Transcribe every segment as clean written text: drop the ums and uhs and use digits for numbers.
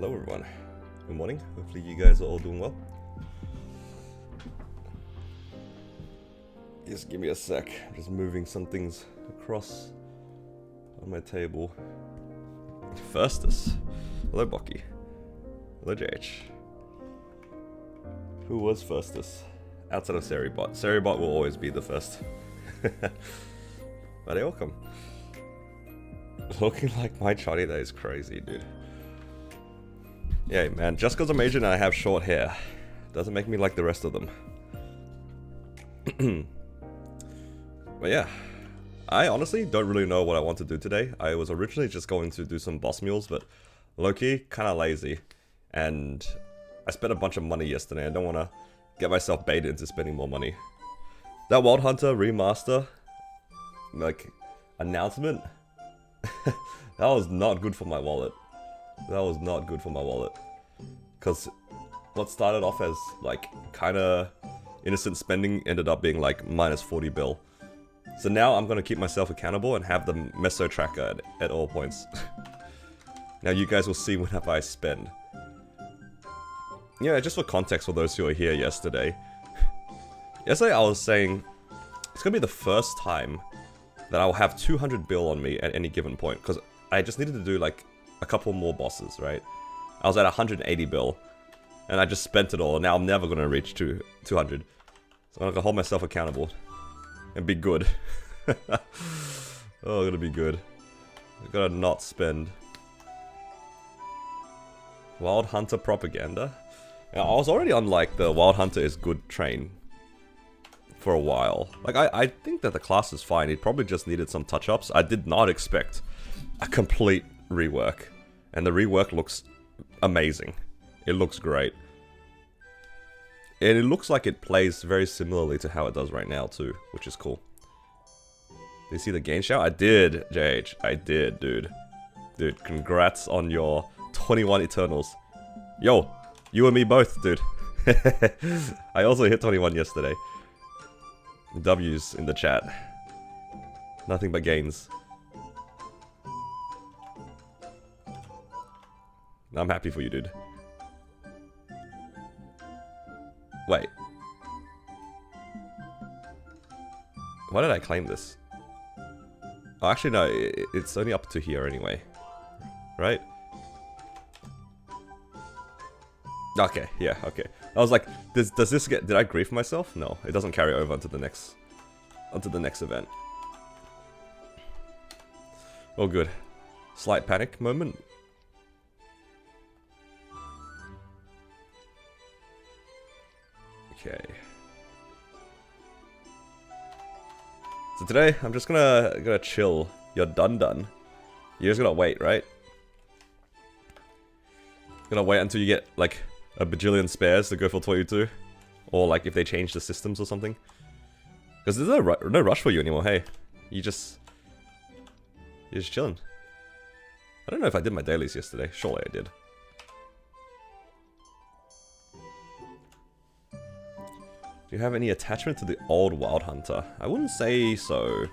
Hello everyone, good morning, hopefully you guys are all doing well. Just give me a sec, I'm just moving some things across on my table. Firstus, hello Bocky, hello JH. Who was Firstus? Outside of Seribot. Seribot will always be the first. But hey, welcome. Looking like my Chinny, that is crazy, dude. Yeah, man, just because I'm Asian and I have short hair doesn't make me like the rest of them. But yeah, I honestly don't really know what I want to do today. I was originally just going to do some boss mules, but low-key, kind of lazy. And I spent a bunch of money yesterday. I don't want to get myself baited into spending more money. That Wild Hunter remaster, like, announcement, that was not good for my wallet. That was not good for my wallet. Because what started off as, like, kinda innocent spending ended up being, like, minus 40 bill. So now I'm gonna keep myself accountable and have the meso tracker at all points. Now you guys will see whenever I spend. Yeah, just for context for those who were here yesterday. Yesterday I was saying, it's gonna be the first time that I'll have 200 bill on me at any given point. Because I just needed to do, like, a couple more bosses, right? I was at 180 bill, and I just spent it all, and now I'm never gonna reach 200. So I'm gonna hold myself accountable, and be good. Oh, I'm gonna be good. I gotta not spend. Wild Hunter propaganda? Now, I was already on, like, the Wild Hunter is good train for a while. Like, I think that the class is fine, it probably just needed some touch-ups. I did not expect a complete rework. And the rework looks amazing. It looks great. And it looks like it plays very similarly to how it does right now too, which is cool. Did you see the gain shout? I did, JH. I did, dude. Dude, congrats on your 21 Eternals. Yo, you and me both, dude. I also hit 21 yesterday. W's in the chat. Nothing but gains. I'm happy for you, dude. Wait. Why did I claim this? Oh, actually, no. It's only up to here anyway. Right? Okay, yeah, okay. I was like, does this get... Did I grief myself? No, it doesn't carry over onto the next event. Oh, good. Slight panic moment. Okay. So today, I'm just gonna chill. You're done. You're just gonna wait, right? Gonna wait until you get, like, a bajillion spares to go for 22? Or, like, if they change the systems or something? Because there's no rush for you anymore, hey. You're just chilling. I don't know if I did my dailies yesterday. Surely I did. Do you have any attachment to the old Wild Hunter? I wouldn't say so.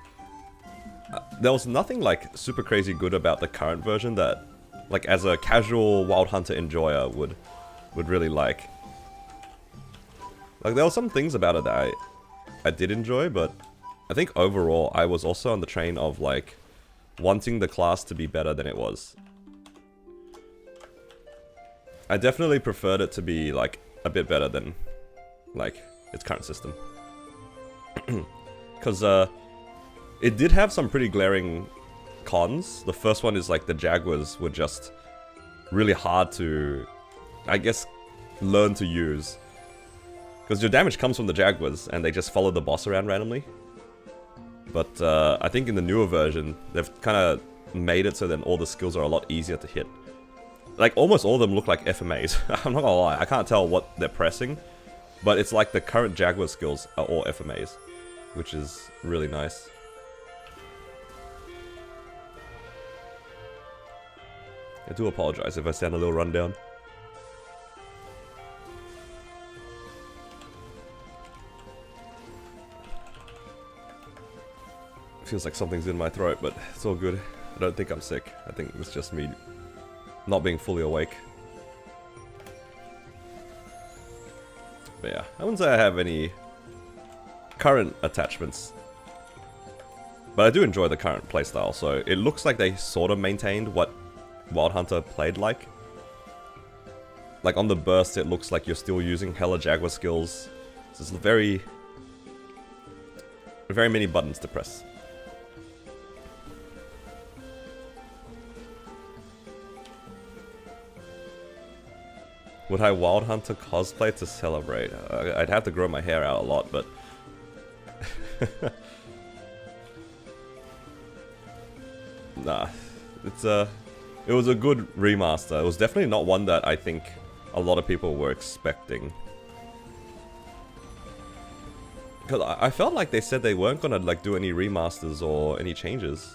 There was nothing, like, super crazy good about the current version that, like, as a casual Wild Hunter enjoyer would really like. Like, there were some things about it that I did enjoy, but I think overall I was also on the train of, like, wanting the class to be better than it was. I definitely preferred it to be, like, a bit better than, like, its current system. Because it did have some pretty glaring cons. The first one is, like, the Jaguars were just really hard to, I guess, learn to use. Because your damage comes from the Jaguars and they just follow the boss around randomly. But I think in the newer version they've kind of made it so then all the skills are a lot easier to hit. Like, almost all of them look like FMAs. I'm not gonna lie, I can't tell what they're pressing. But it's like the current Jaguar skills are all FMAs, which is really nice. I do apologize if I sound a little rundown. Feels like something's in my throat, but it's all good. I don't think I'm sick. I think it's just me not being fully awake. But yeah, I wouldn't say I have any current attachments. But I do enjoy the current playstyle, so it looks like they sort of maintained what Wild Hunter played like. Like on the burst, it looks like you're still using hella Jaguar skills. So it's very many buttons to press. Would I Wild Hunter cosplay to celebrate? I'd have to grow my hair out a lot, but... Nah, it was a good remaster. It was definitely not one that I think a lot of people were expecting. Because I felt like they said they weren't gonna like do any remasters or any changes.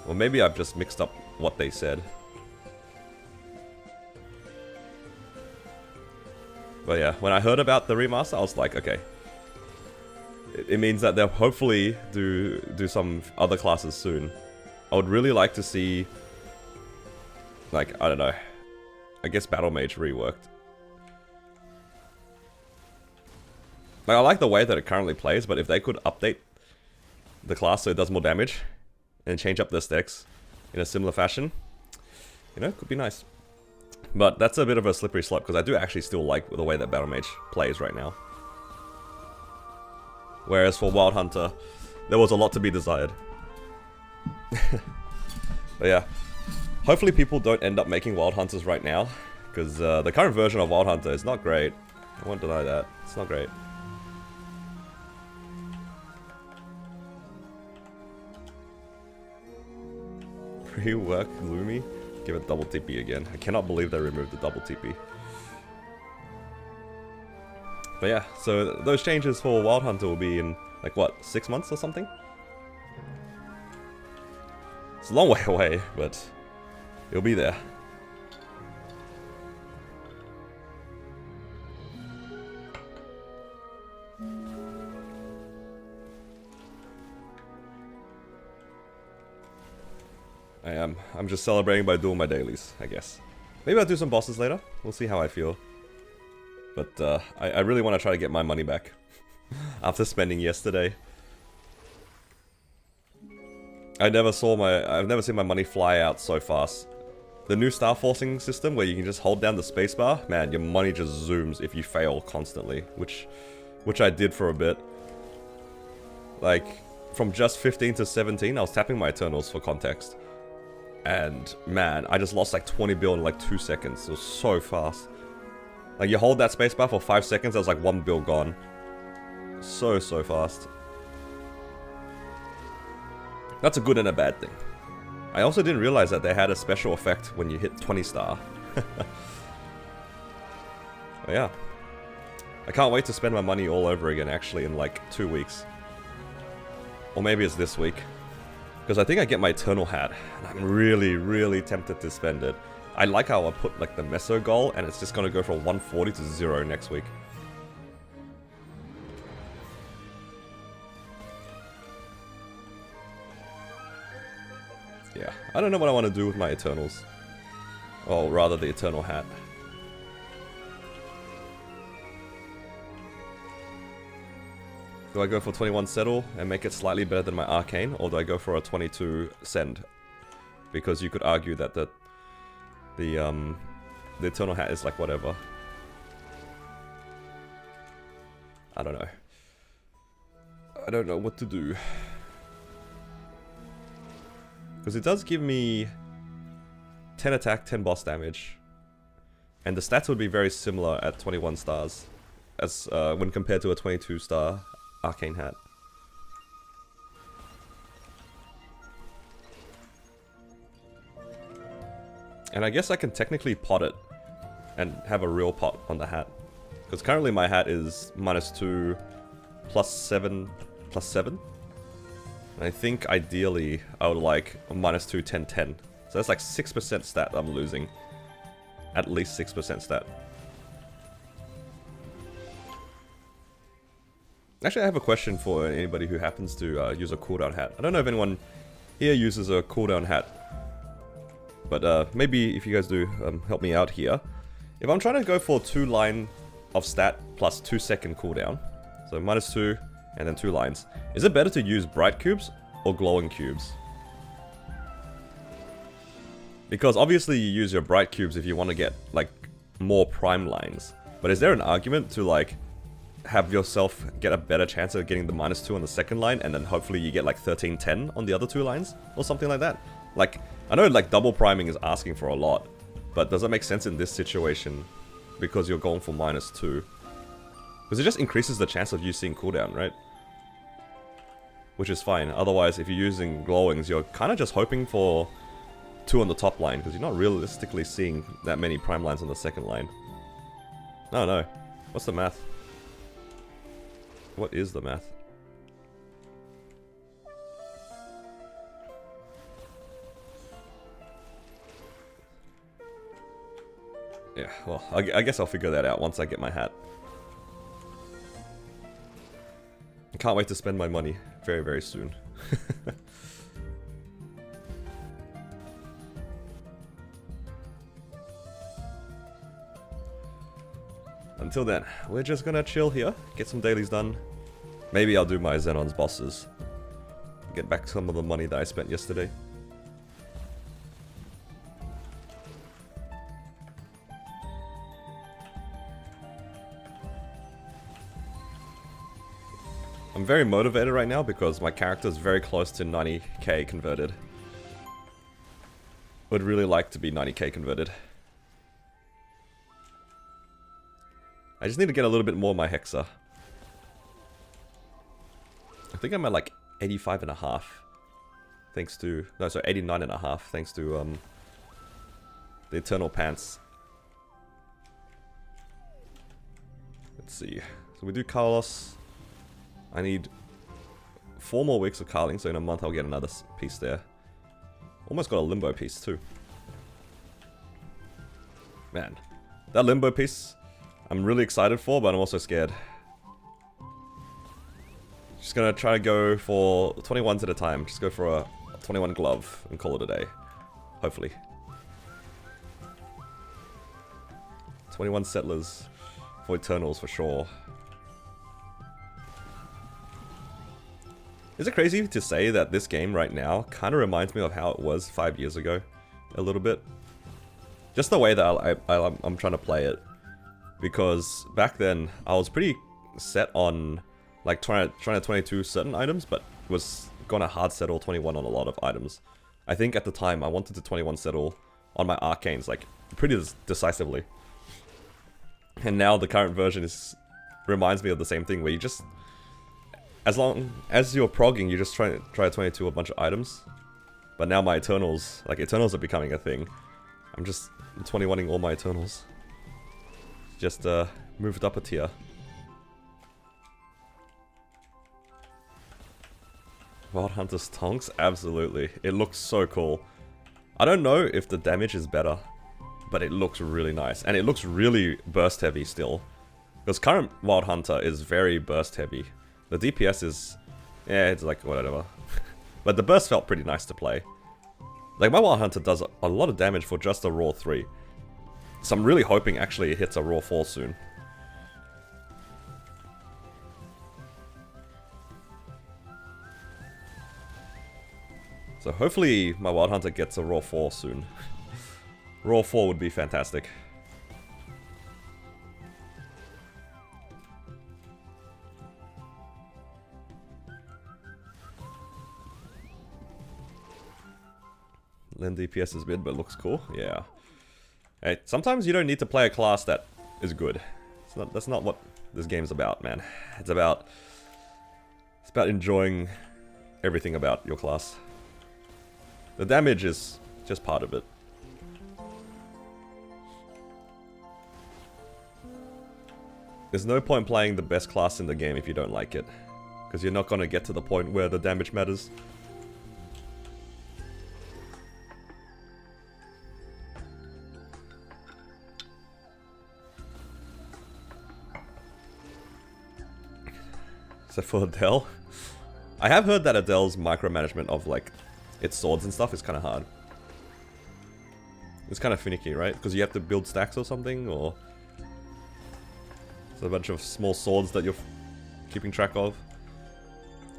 Or maybe I've just mixed up what they said. But yeah, when I heard about the remaster, I was like, okay. It means that they'll hopefully do some other classes soon. I would really like to see, like, I don't know, I guess Battle Mage reworked. Like, I like the way that it currently plays, but if they could update the class so it does more damage, and change up the stakes in a similar fashion, you know, could be nice. But that's a bit of a slippery slope, because I do actually still like the way that Battle Mage plays right now. Whereas for Wild Hunter, there was a lot to be desired. But yeah, hopefully people don't end up making Wild Hunters right now, because the current version of Wild Hunter is not great. I won't deny that. It's not great. Rework Lumi? Give it double TP again. I cannot believe they removed the double TP. But yeah, so those changes for Wild Hunter will be in, like what, 6 months or something? It's a long way away, but it'll be there. I'm just celebrating by doing my dailies, I guess. Maybe I'll do some bosses later. We'll see how I feel. But I really want to try to get my money back after spending yesterday. I've never seen my money fly out so fast. The new star forcing system where you can just hold down the spacebar, man, your money just zooms if you fail constantly, which I did for a bit. Like, from just 15 to 17, I was tapping my Eternals for context. And man, I just lost like 20 bill in like 2 seconds. It was so fast. Like, you hold that spacebar for 5 seconds, that was like 1 bill gone. So fast. That's a good and a bad thing. I also didn't realize that they had a special effect when you hit 20 star. But yeah. I can't wait to spend my money all over again actually in like 2 weeks. Or maybe it's this week. Because I think I get my Eternal Hat, and I'm really tempted to spend it. I like how I put like the Meso goal, and it's just gonna go from 140 to 0 next week. Yeah, I don't know what I want to do with my Eternals. Or rather, the Eternal Hat. Do I go for 21 Settle and make it slightly better than my Arcane, or do I go for a 22 Send? Because you could argue that the Eternal Hat is like whatever. I don't know. I don't know what to do. Because it does give me 10 attack, 10 boss damage. And the stats would be very similar at 21 stars. As when compared to a 22 star Arcane Hat. And I guess I can technically pot it and have a real pot on the hat. Because currently my hat is -2, +7, +7. And I think ideally I would like a -2, 10, 10. So that's like 6% stat I'm losing. At least 6% stat. Actually, I have a question for anybody who happens to use a cooldown hat. I don't know if anyone here uses a cooldown hat. But maybe if you guys do, help me out here. If I'm trying to go for 2 line of stat plus 2-second cooldown. So -2 and then 2 lines. Is it better to use bright cubes or glowing cubes? Because obviously you use your bright cubes if you want to get like more prime lines. But is there an argument to like have yourself get a better chance of getting the -2 on the second line and then hopefully you get like 13-10 on the other 2 lines or something like that? Like, I know like double priming is asking for a lot, but does that make sense in this situation because you're going for -2? Because it just increases the chance of you seeing cooldown, right? Which is fine. Otherwise, if you're using glowings, you're kind of just hoping for 2 on the top line because you're not realistically seeing that many prime lines on the second line. No. What's the math? What is the math? Yeah, well, I guess I'll figure that out once I get my hat. I can't wait to spend my money very, very soon. Until then, we're just gonna chill here, get some dailies done. Maybe I'll do my Xenon's bosses. Get back some of the money that I spent yesterday. I'm very motivated right now because my character is very close to 90k converted. Would really like to be 90k converted. I just need to get a little bit more of my Hexa. I think I'm at like 85.5. Thanks to... No, sorry, 89.5 thanks to the Eternal Pants. Let's see. So we do Carlos. I need 4 more weeks of Carling, so in a month I'll get another piece there. Almost got a Limbo piece too. Man, that Limbo piece I'm really excited for, but I'm also scared. Just gonna try to go for 21s at a time. Just go for a 21 glove and call it a day. Hopefully. 21 settlers for Eternals for sure. Is it crazy to say that this game right now kind of reminds me of how it was 5 years ago? A little bit. Just the way that I'm trying to play it. Because back then, I was pretty set on like trying to 22 certain items, but was gonna hard settle 21 on a lot of items. I think at the time, I wanted to 21 settle on my arcanes, like pretty decisively. And now the current version reminds me of the same thing, where you just... As long as you're progging, you just try to 22 a bunch of items. But now my Eternals, like Eternals are becoming a thing. I'm just 21ing all my Eternals. Just moved up a tier. Wild Hunter's Tonks? Absolutely. It looks so cool. I don't know if the damage is better, but it looks really nice. And it looks really burst heavy still. Because current Wild Hunter is very burst heavy. The DPS is... yeah, it's like whatever. But the burst felt pretty nice to play. Like my Wild Hunter does a lot of damage for just a raw 3. So I'm really hoping actually it hits a raw 4 soon. So hopefully my Wild Hunter gets a raw 4 soon. Raw 4 would be fantastic. Len DPS is mid, but looks cool. Yeah. Hey, sometimes you don't need to play a class that is good. That's not what this game's about, man. It's about enjoying everything about your class. The damage is just part of it. There's no point playing the best class in the game if you don't like it, because you're not going to get to the point where the damage matters. Except for Adele. I have heard that Adele's micromanagement of like its swords and stuff is kind of hard. It's kind of finicky, right? Because you have to build stacks or something, or It's a bunch of small swords that you're keeping track of.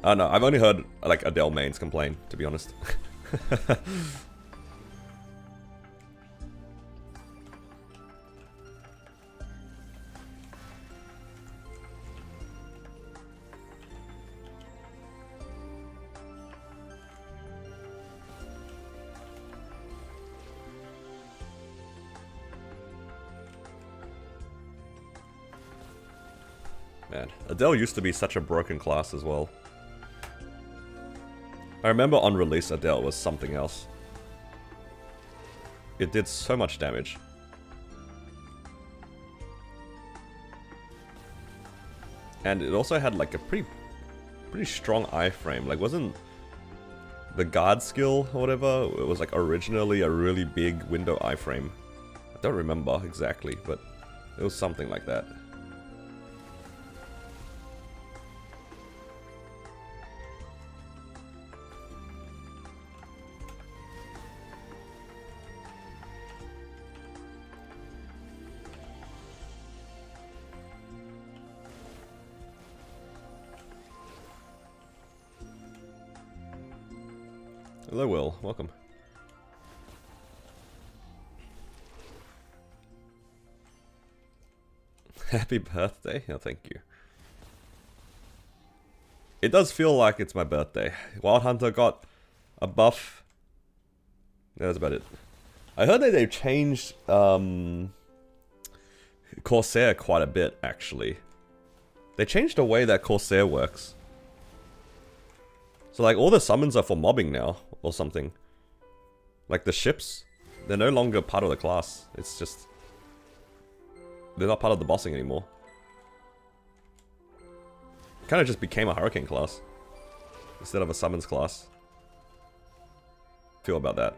I don't know, I've only heard like Adele mains complain, to be honest. Man, Adele used to be such a broken class as well. I remember on release Adele was something else. It did so much damage. And it also had like a pretty strong iframe. Like, wasn't the guard skill or whatever, it was like originally a really big window iframe. I don't remember exactly, but it was something like that. Hello, Will. Welcome. Happy birthday. Oh, thank you. It does feel like it's my birthday. Wild Hunter got a buff. Yeah, that's about it. I heard that they've changed Corsair quite a bit, actually. They changed the way that Corsair works. So like all the summons are for mobbing now, or something. Like the ships, they're no longer part of the class. It's just... they're not part of the bossing anymore. Kind of just became a hurricane class. Instead of a summons class. Feel about that.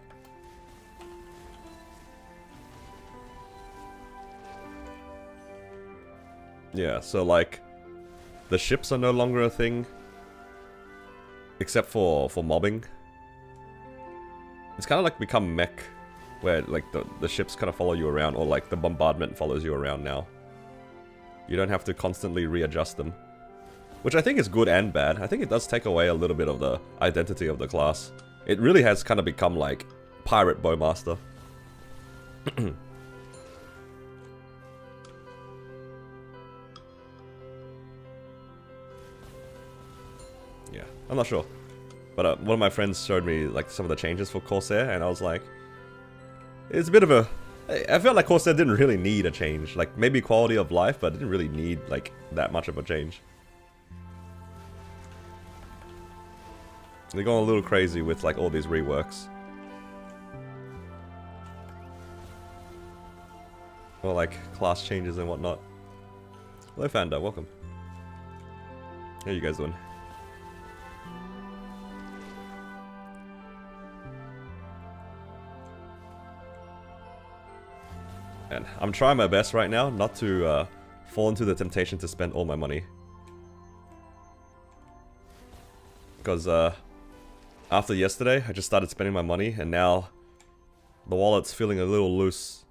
Yeah, so like... the ships are no longer a thing. Except for mobbing. It's kind of like become mech, where like the ships kind of follow you around, or like the bombardment follows you around now. You don't have to constantly readjust them. Which I think is good and bad. I think it does take away a little bit of the identity of the class. It really has kind of become like pirate bowmaster. Yeah, I'm not sure. But one of my friends showed me like some of the changes for Corsair, and I was like, it's a bit of a... I felt like Corsair didn't really need a change. Like, maybe quality of life, but it didn't really need like that much of a change. They're going a little crazy with like all these reworks. Or like class changes and whatnot. Hello Fanda, welcome. How you guys doing? And I'm trying my best right now not to fall into the temptation to spend all my money. Because after yesterday, I just started spending my money, and now the wallet's feeling a little loose.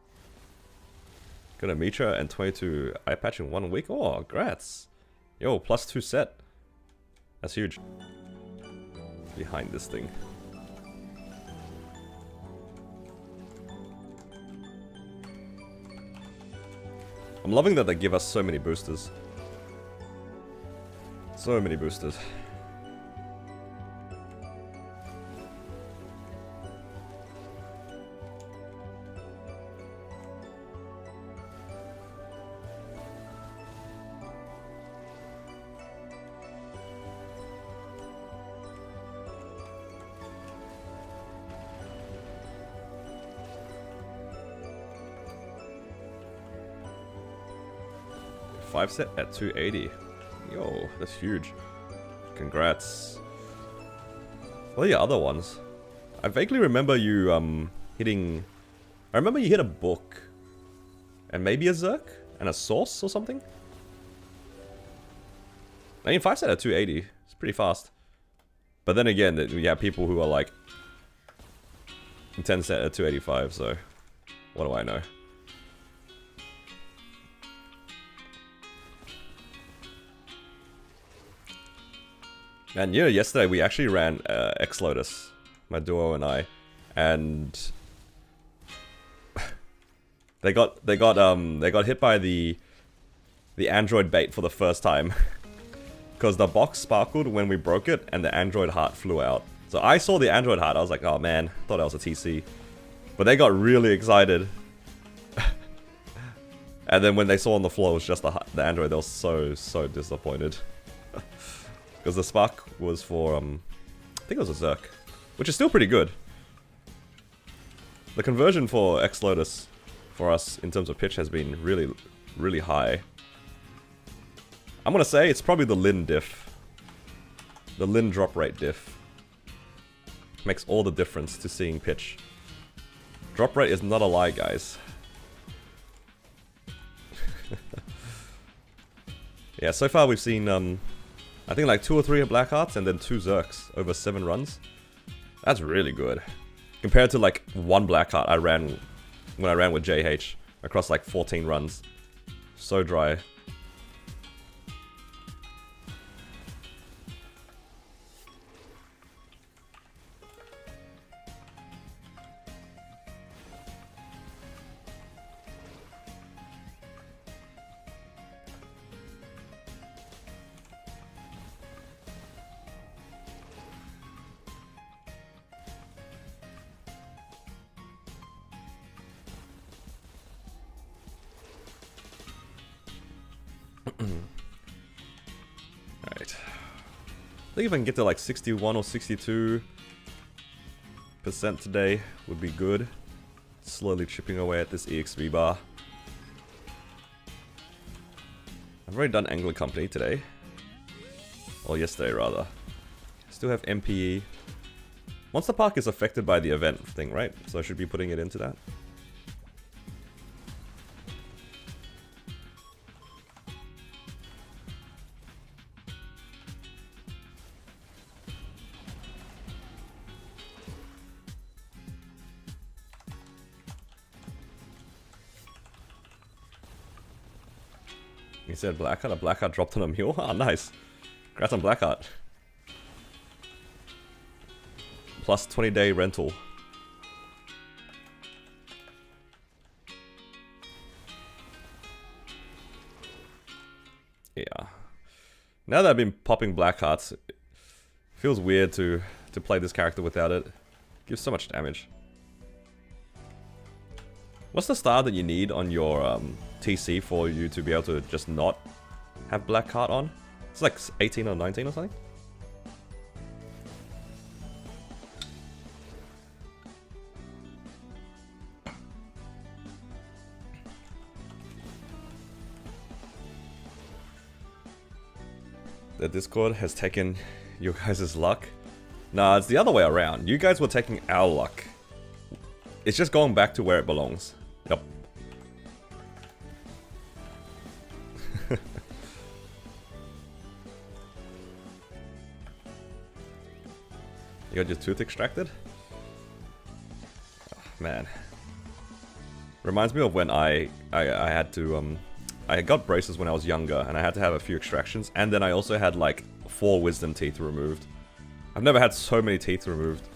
Got a Mitra and 22 eye patch in 1 week. Oh, grats. Yo, +2 set. That's huge. Behind this thing. I'm loving that they give us so many boosters. So many boosters. Five set at 280. Yo, that's huge. Congrats. What are your other ones? I vaguely remember you hitting... I remember you hit a book. And maybe a Zerk? And a source or something? I mean, 5 set at 280. It's pretty fast. But then again, you have people who are like... 10 set at 285, so... What do I know? And you know, yesterday we actually ran X-Lotus, my duo and I, and they got hit by the android bait for the first time. Because the box sparkled when we broke it, and the android heart flew out. So I saw the android heart, I was like, oh man, thought that was a TC. But they got really excited. And then when they saw on the floor it was just the android, they were so disappointed. Because the spark was for, I think it was a Zerk. Which is still pretty good. The conversion for X-Lotus for us in terms of pitch has been really high. I'm gonna say it's probably the Lin diff. The Lin drop rate diff. Makes all the difference to seeing pitch. Drop rate is not a lie, guys. Yeah, so far we've seen, I think like 2 or 3 Black Hearts and then 2 Zerks over 7 runs. That's really good. Compared to like 1 Black Heart I ran when I ran with JH across like 14 runs. So dry. Alright. I think if I can get to like 61 or 62% today would be good. Slowly chipping away at this EXP bar. I've already done Angler Company today. Or yesterday rather. Still have MPE. Monster Park is affected by the event thing, right? So I should be putting it into that. He said Blackheart. A Blackheart dropped on a mule? Ah, nice. Congrats on Blackheart. Plus 20-day rental. Yeah. Now that I've been popping Blackhearts, it feels weird to play this character without it. Gives so much damage. What's the star that you need on your TC for you to be able to just not have Blackheart on? It's like 18 or 19 or something? The Discord has taken your guys' luck. Nah, it's the other way around. You guys were taking our luck. It's just going back to where it belongs. Yep. You got your tooth extracted? Oh, man. Reminds me of when I had to, I got braces when I was younger, and I had to have a few extractions, and then I also had like 4 wisdom teeth removed. I've never had so many teeth removed.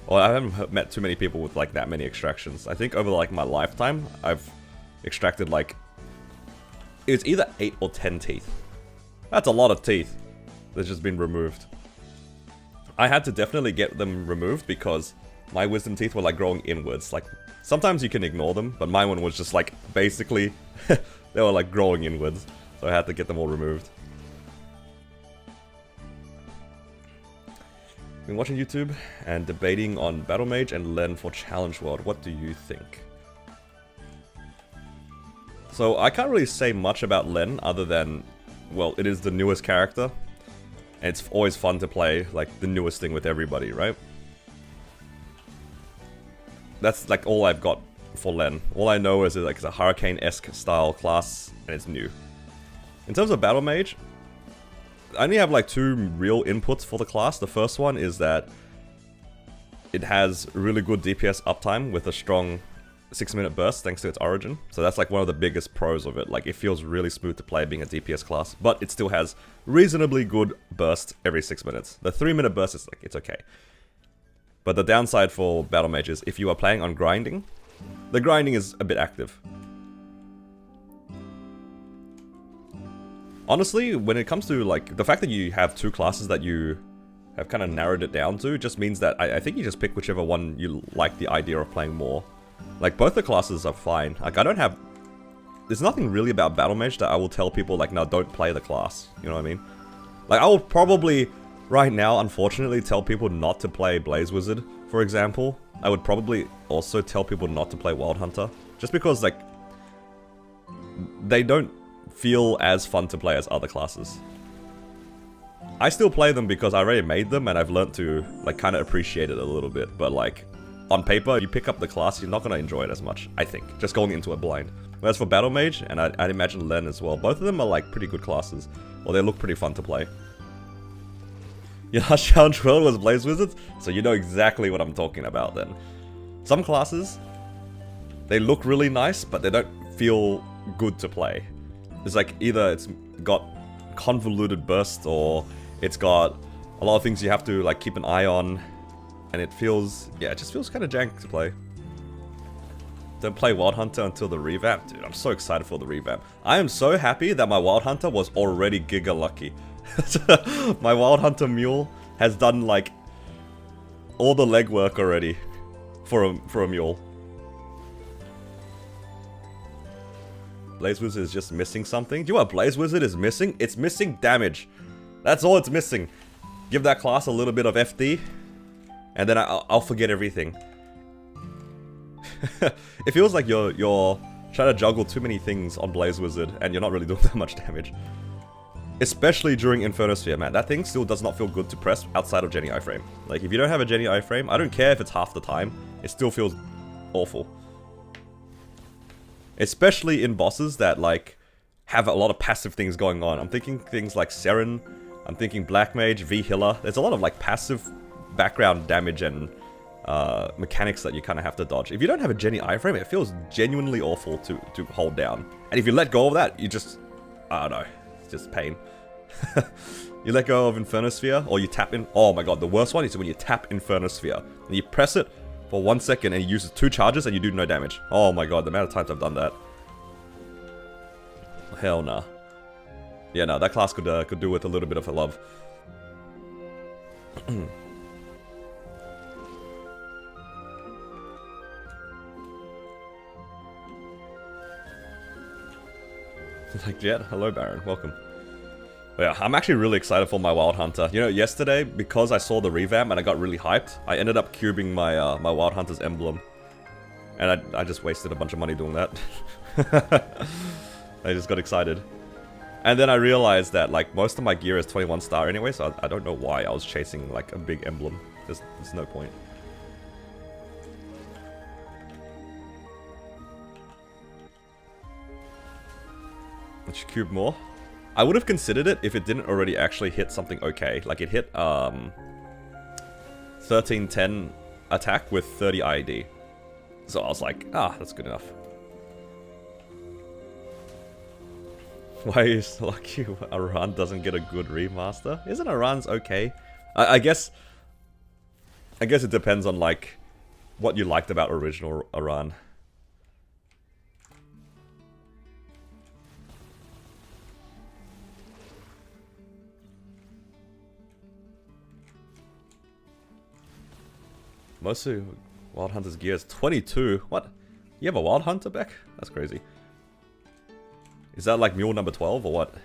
Well, I haven't met too many people with like that many extractions. I think over like my lifetime, I've extracted like... It's either 8 or 10 teeth. That's a lot of teeth that's just been removed. I had to definitely get them removed because my wisdom teeth were like growing inwards. Like, sometimes you can ignore them, but my one was just like, basically, they were like growing inwards. So I had to get them all removed. Been watching YouTube and debating on Battle Mage and Len for Challenge World. What do you think? So I can't really say much about Len other than, well, it is the newest character. And it's always fun to play like the newest thing with everybody, right? That's like all I've got for Len. All I know is like it's a Hurricane-esque style class and it's new. In terms of Battle Mage, I only have like 2 real inputs for the class. The first one is that it has really good DPS uptime with a strong 6-minute burst thanks to its origin. So that's like one of the biggest pros of it. Like it feels really smooth to play being a DPS class, but it still has reasonably good burst every 6 minutes. The 3-minute burst is like, it's okay. But the downside for Battle Mage is if you are playing on grinding, the grinding is a bit active. Honestly, when it comes to like the fact that you have 2 classes that you have kind of narrowed it down to, just means that I think you just pick whichever one you like the idea of playing more. Like both the classes are fine. Like I don't have, there's nothing really about Battle Mage that I will tell people like, no, don't play the class. You know what I mean? Like I will probably right now, unfortunately, tell people not to play Blaze Wizard, for example. I would probably also tell people not to play Wild Hunter, just because like they don't feel as fun to play as other classes. I still play them because I already made them and I've learned to like kind of appreciate it a little bit, but like on paper, you pick up the class, you're not going to enjoy it as much, I think, just going into it blind. Whereas for Battle Mage, and I'd imagine Len as well, both of them are like pretty good classes, or they look pretty fun to play. Your last challenge world was Blaze Wizards, so you know exactly what I'm talking about then. Some classes, they look really nice, but they don't feel good to play. It's like either it's got convoluted burst, or it's got a lot of things you have to like keep an eye on, and it feels, yeah, it just feels kind of jank to play. Don't play Wild Hunter until the revamp. Dude, I'm so excited for the revamp. I am so happy that my Wild Hunter was already giga lucky. My Wild Hunter mule has done like all the legwork already for a mule. Blaze Wizard is just missing something. Do you know what Blaze Wizard is missing? It's missing damage. That's all it's missing. Give that class a little bit of FD, and then I'll forget everything. It feels like you're trying to juggle too many things on Blaze Wizard, and you're not really doing that much damage. Especially during Infernosphere, man. That thing still does not feel good to press outside of Jenny iframe. Like, if you don't have a Jenny iframe, I don't care if it's half the time, it still feels awful. Especially in bosses that, like, have a lot of passive things going on. I'm thinking things like Seren, I'm thinking Black Mage, V-Healer. There's a lot of, like, passive background damage and mechanics that you kind of have to dodge. If you don't have a Jenny iframe, it feels genuinely awful to hold down. And if you let go of that, you just, I don't know, it's just pain. You let go of Infernosphere, or you tap in. Oh my god, the worst one is when you tap Infernosphere and you press it for 1 second and it uses 2 charges and you do no damage. Oh my god, the amount of times I've done that. Hell nah. Yeah, no, that class could do with a little bit of a love. Like Jet, hello Baron, welcome. But yeah, I'm actually really excited for my Wild Hunter. You know, yesterday, because I saw the revamp and I got really hyped, I ended up cubing my my Wild Hunter's emblem. And I just wasted a bunch of money doing that. I just got excited. And then I realized that, like, most of my gear is 21 star anyway, so I don't know why I was chasing, like, a big emblem. There's no point. It should cube more. I would have considered it if it didn't already actually hit something okay. Like, it hit 1310 attack with 30 IED. So I was like, ah, that's good enough. Why is lucky Aran doesn't get a good remaster? Isn't Aran's okay? I guess it depends on, like, what you liked about original Aran. Most of Wild Hunter's gear is 22. What? You have a Wild Hunter back? That's crazy. Is that like mule number 12 or what?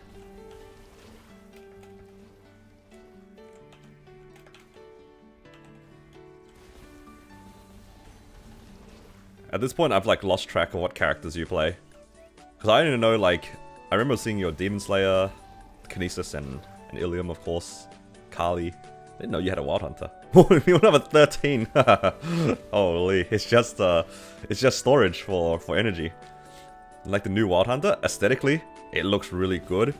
At this point, I've like lost track of what characters you play. Because I didn't know, like, I remember seeing your Demon Slayer, Kinesis, and Ilium, of course. Kali. I didn't know you had a Wild Hunter. Mule number 13. Holy, it's just storage for energy. Like the new Wild Hunter, aesthetically, it looks really good.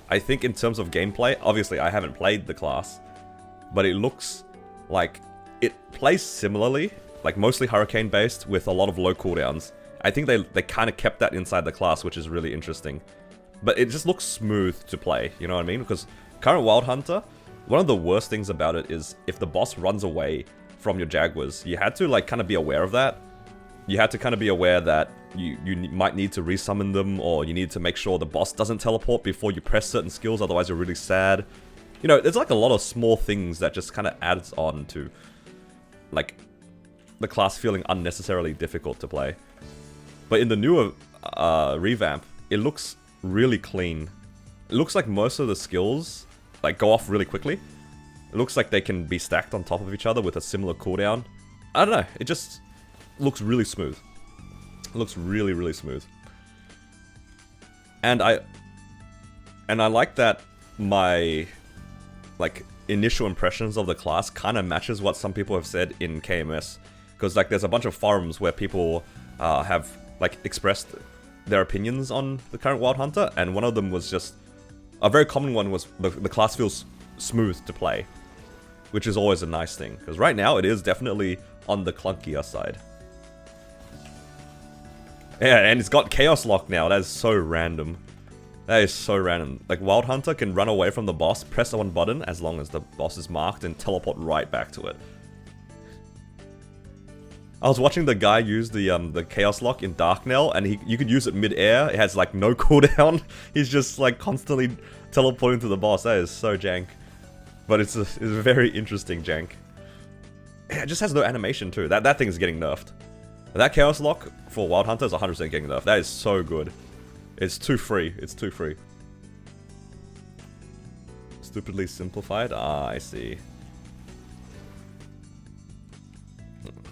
I think in terms of gameplay, obviously I haven't played the class, but it looks like it plays similarly like mostly Hurricane based with a lot of low cooldowns. I think they kind of kept that inside the class, which is really interesting. But it just looks smooth to play, you know what I mean? Because current Wild Hunter, one of the worst things about it is if the boss runs away from your Jaguars, you had to like kind of be aware of that. You had to kind of be aware that you might need to resummon them, or you need to make sure the boss doesn't teleport before you press certain skills, otherwise you're really sad. You know, there's like a lot of small things that just kind of adds on to like the class feeling unnecessarily difficult to play. But in the newer revamp, it looks really clean. It looks like most of the skills like go off really quickly. It looks like they can be stacked on top of each other with a similar cooldown. I don't know, it just looks really smooth. It looks really, really smooth. And I like that my like initial impressions of the class kind of matches what some people have said in KMS. Because like there's a bunch of forums where people have like expressed their opinions on the current Wild Hunter, and one of them was just, a very common one was the class feels smooth to play, which is always a nice thing, because right now it is definitely on the clunkier side. Yeah, and it's got Chaos Lock now. That is so random. That is so random. Like, Wild Hunter can run away from the boss, press one button as long as the boss is marked, and teleport right back to it. I was watching the guy use the Chaos Lock in Darknell, and you could use it mid-air. It has like no cooldown. He's just like constantly teleporting to the boss. That is so jank. But it's a very interesting jank. Yeah, it just has no animation too. That thing is getting nerfed. That Chaos Lock for Wild Hunter is 100% getting nerfed. That is so good. It's too free. It's too free. Stupidly simplified? Ah, I see.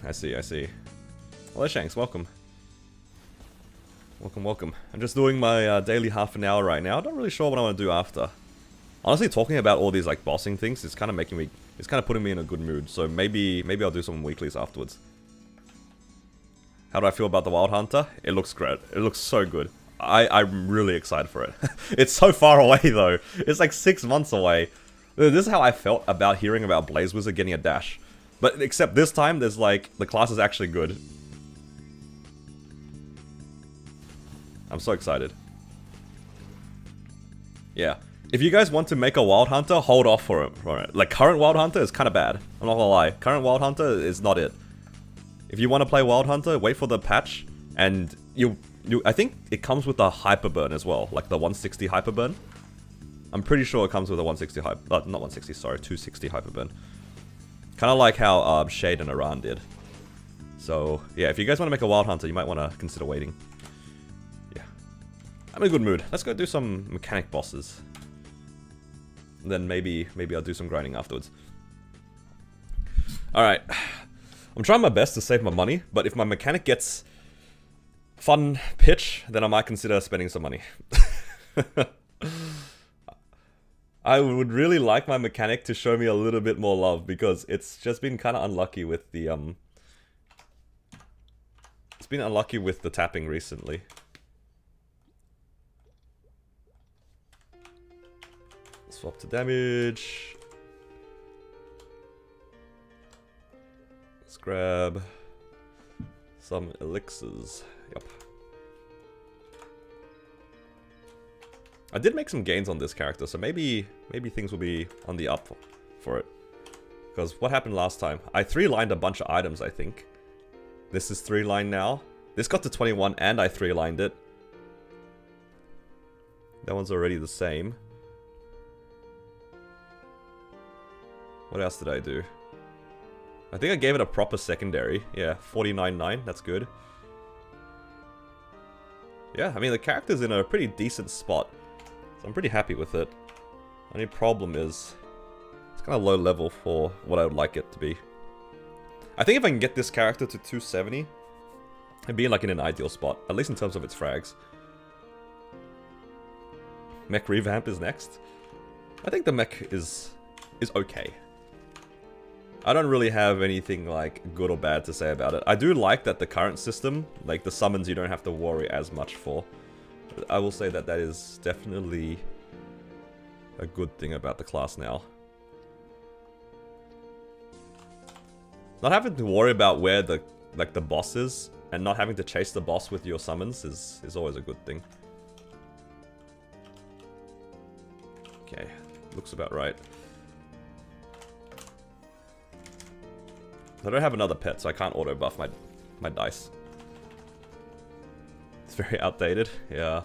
I see. Hello Shanks, welcome. Welcome. I'm just doing my daily half an hour right now. Not really sure what I want to do after. Honestly, talking about all these like bossing things is kind of making me, it's kind of putting me in a good mood. So maybe I'll do some weeklies afterwards. How do I feel about the Wild Hunter? It looks great. It looks so good. I'm really excited for it. It's so far away though. It's like 6 months away. This is how I felt about hearing about Blaze Wizard getting a dash. But except this time, there's like, the class is actually good. I'm so excited. Yeah. If you guys want to make a Wild Hunter, hold off for it. Like, current Wild Hunter is kind of bad. I'm not gonna lie. Current Wild Hunter is not it. If you want to play Wild Hunter, wait for the patch, and I think it comes with a Hyper Burn as well, like the 160 Hyper Burn. I'm pretty sure it comes with a 160 not 160, sorry, 260 Hyper Burn. Kind of like how Shade and Aran did. So, yeah, if you guys want to make a Wild Hunter, you might want to consider waiting. Yeah. I'm in a good mood. Let's go do some mechanic bosses. And then maybe I'll do some grinding afterwards. Alright. I'm trying my best to save my money, but if my mechanic gets fun pitch, then I might consider spending some money. I would really like my mechanic to show me a little bit more love, because it's just been kind of unlucky with the it's been unlucky with the tapping recently. Swap to damage. Let's grab some elixirs. Yep. I did make some gains on this character, so maybe things will be on the up for it. Because what happened last time? I 3-lined a bunch of items, I think. This is 3-line now. This got to 21 and I 3-lined it. That one's already the same. What else did I do? I think I gave it a proper secondary. Yeah, 49.9, that's good. Yeah, I mean the character's in a pretty decent spot. So I'm pretty happy with it. Only problem is, it's kind of low level for what I would like it to be. I think if I can get this character to 270, it'd be like in an ideal spot, at least in terms of its frags. Mech revamp is next. I think the mech is okay. I don't really have anything like good or bad to say about it. I do like that the current system, like the summons you don't have to worry as much for. I will say that that is definitely a good thing about the class now. Not having to worry about where the boss is and not having to chase the boss with your summons is always a good thing. Okay, looks about right. I don't have another pet, so I can't auto buff my dice. It's very outdated. Yeah,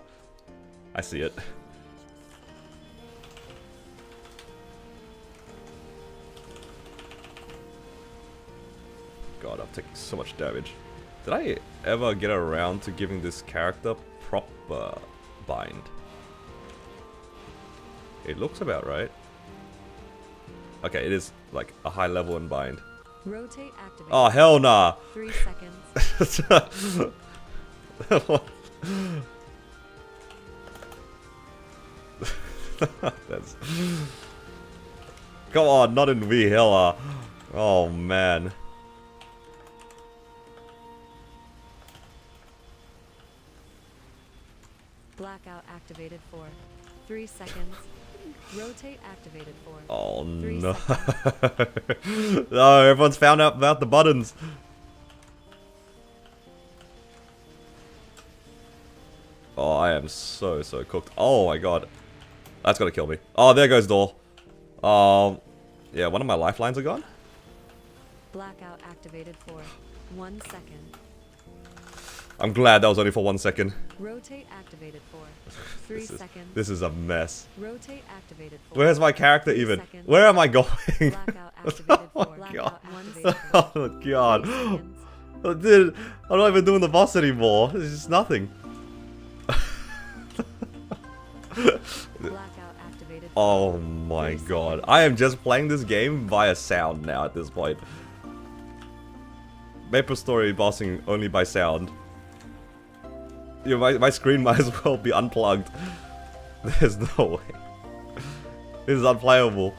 I see it. God, I'm taking so much damage. Did I ever get around to giving this character proper bind? It looks about right. Okay, it is like a high level in bind. Rotate activate. Oh, hell nah. 3 seconds. That's... Come on, not in Vihilla. Oh, man. Blackout activated for 3 seconds. Rotate activated for Oh 3 no. seconds. No, everyone's found out about the buttons. Oh, I am so cooked. Oh my god. That's gonna kill me. Oh, there goes door. Yeah, one of my lifelines are gone. Blackout activated for 1 second. I'm glad that was only for 1 second. Rotate activated for 3 seconds. This is a mess. Rotate activated for Where's my character 3 even? seconds. Where am I going? Blackout activated Oh for my blackout god. 1 available. Oh 3 god. seconds. Oh, dude, I'm not even doing the boss anymore. It's just nothing. Blackout activated for Oh my 3 god. seconds. I am just playing this game via sound now at this point. Maple Story bossing only by sound. Yeah, my screen might as well be unplugged. There's no way. This is unplayable.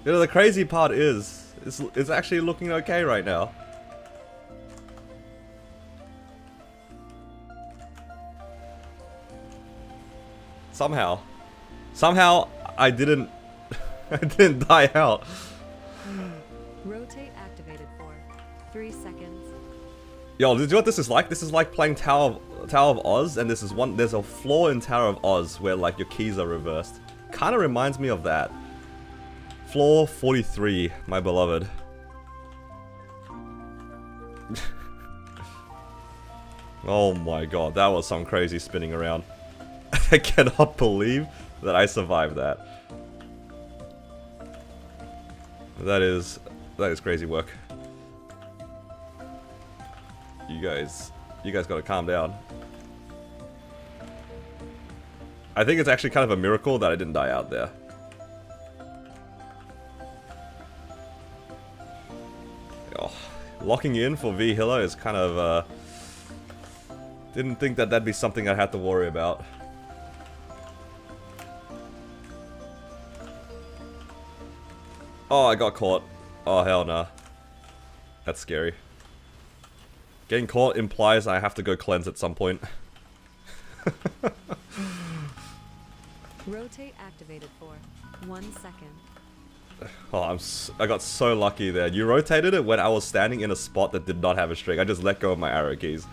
You know, the crazy part is, it's actually looking okay right now. Somehow, I didn't die out. Rotate activated for 3 seconds. Yo, do you know what this is like? This is like playing Tower of Oz, and there's a flaw in Tower of Oz where like your keys are reversed. Kinda reminds me of that. Floor 43, my beloved. Oh my god, that was some crazy spinning around. I cannot believe that I survived that. That is crazy work. You guys gotta calm down. I think it's actually kind of a miracle that I didn't die out there. Oh, locking in for Vihilla is kind of, didn't think that that'd be something I had to worry about. Oh, I got caught. Oh, hell nah. That's scary. Getting caught implies I have to go cleanse at some point. Rotate activated for 1 second. Oh, I got so lucky there. You rotated it when I was standing in a spot that did not have a string. I just let go of my arrow keys.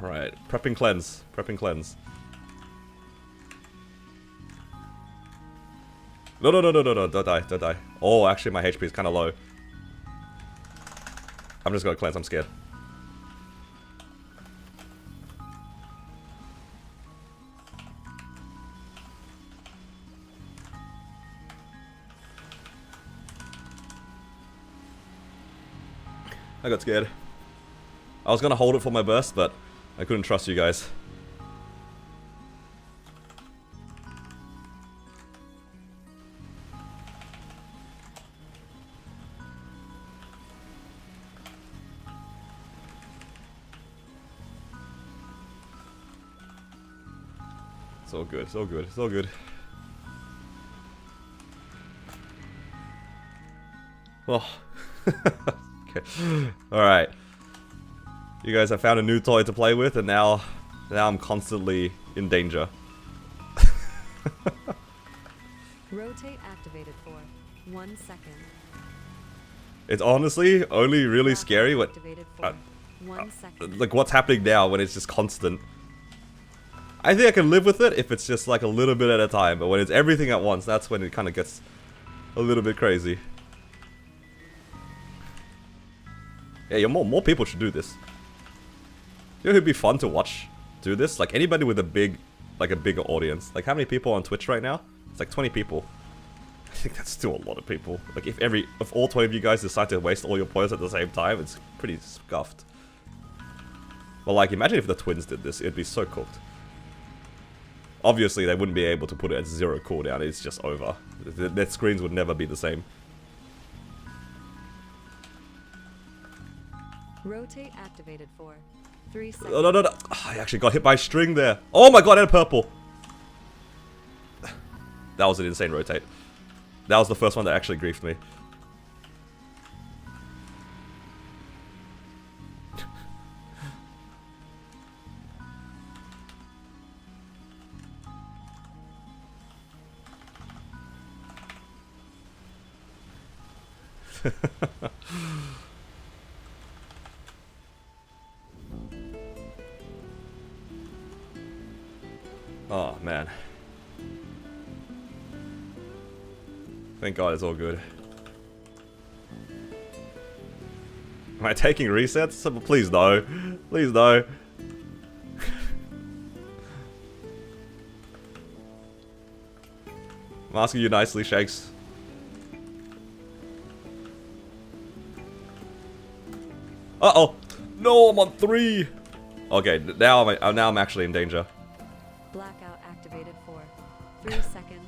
Alright, prepping cleanse. Prepping cleanse. No, don't die. Oh, actually my HP is kind of low. I'm just gonna cleanse, I'm scared. I got scared. I was gonna hold it for my burst, but I couldn't trust you guys. It's all good, it's all good, it's all good. Oh. Okay. Alright. You guys have found a new toy to play with, and now I'm constantly in danger. Rotate activated for 1 second. It's honestly only really scary what Activated for 1 second. like what's happening now when it's just constant. I think I can live with it if it's just like a little bit at a time, but when it's everything at once, that's when it kind of gets a little bit crazy. Yeah, more people should do this. You know who'd be fun to watch do this? Like anybody with a bigger audience. Like how many people on Twitch right now? It's like 20 people. I think that's still a lot of people. Like if all 20 of you guys decide to waste all your points at the same time, it's pretty scuffed. But like imagine if the twins did this, it'd be so cooked. Obviously they wouldn't be able to put it at 0 cooldown, it's just over. Their screens would never be the same. Rotate activated for 3 seconds. No. I actually got hit by a string there. Oh my god, and a purple. That was an insane rotate. That was the first one that actually griefed me. Oh man. Thank God it's all good. Am I taking resets? Please no. Please no. I'm asking you nicely, Shakes. Uh-oh! No, I'm on 3! Okay, now I'm actually in danger. Blackout activated for 3 seconds.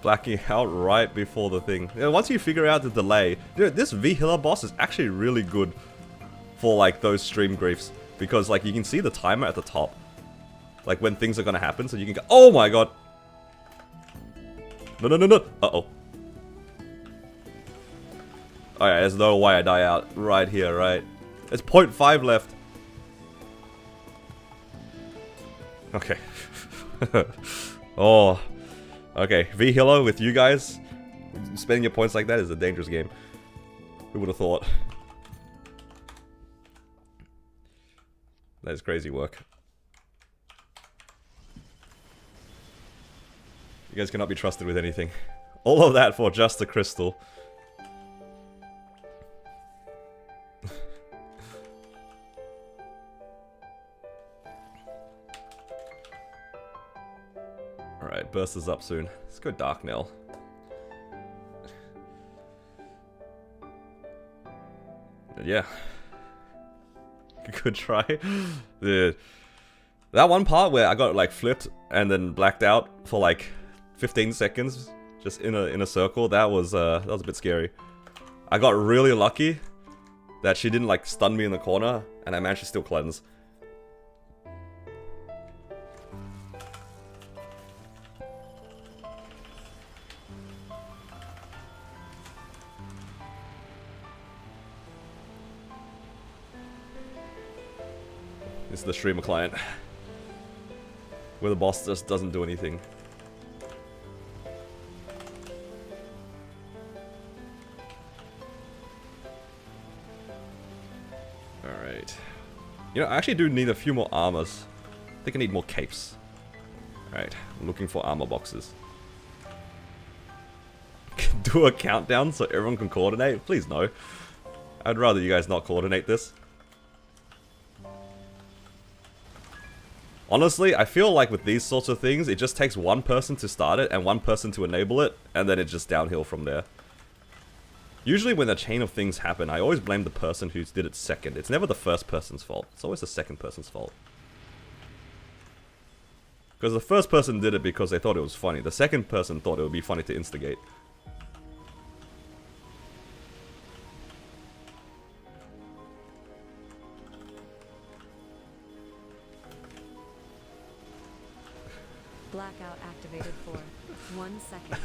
Blacking out right before the thing. You know, once you figure out the delay, dude, this V-Hiller boss is actually really good for like those stream griefs, because like you can see the timer at the top, like when things are gonna happen, so you can go. Oh my god! No! Uh-oh. Alright, there's no way I die out right here, right? There's 0.5 left. Okay. Oh. Okay, V-Hiller with you guys. Spending your points like that is a dangerous game. Who would have thought? That is crazy work. You guys cannot be trusted with anything. All of that for just a crystal. Alright, burst is up soon. Let's go Dark Knell. Yeah. Good try. Dude. That one part where I got like flipped and then blacked out for like 15 seconds just in a circle, that was a bit scary. I got really lucky that she didn't like stun me in the corner and I managed to still cleanse. This is the streamer client, where the boss just doesn't do anything. Alright. You know, I actually do need a few more armors. I think I need more capes. Alright, I'm looking for armor boxes. Do a countdown so everyone can coordinate? Please no. I'd rather you guys not coordinate this. Honestly, I feel like with these sorts of things, it just takes one person to start it and one person to enable it, and then it's just downhill from there. Usually when a chain of things happen, I always blame the person who did it second. It's never the first person's fault. It's always the second person's fault. Because the first person did it because they thought it was funny. The second person thought it would be funny to instigate. Blackout activated for 1 second.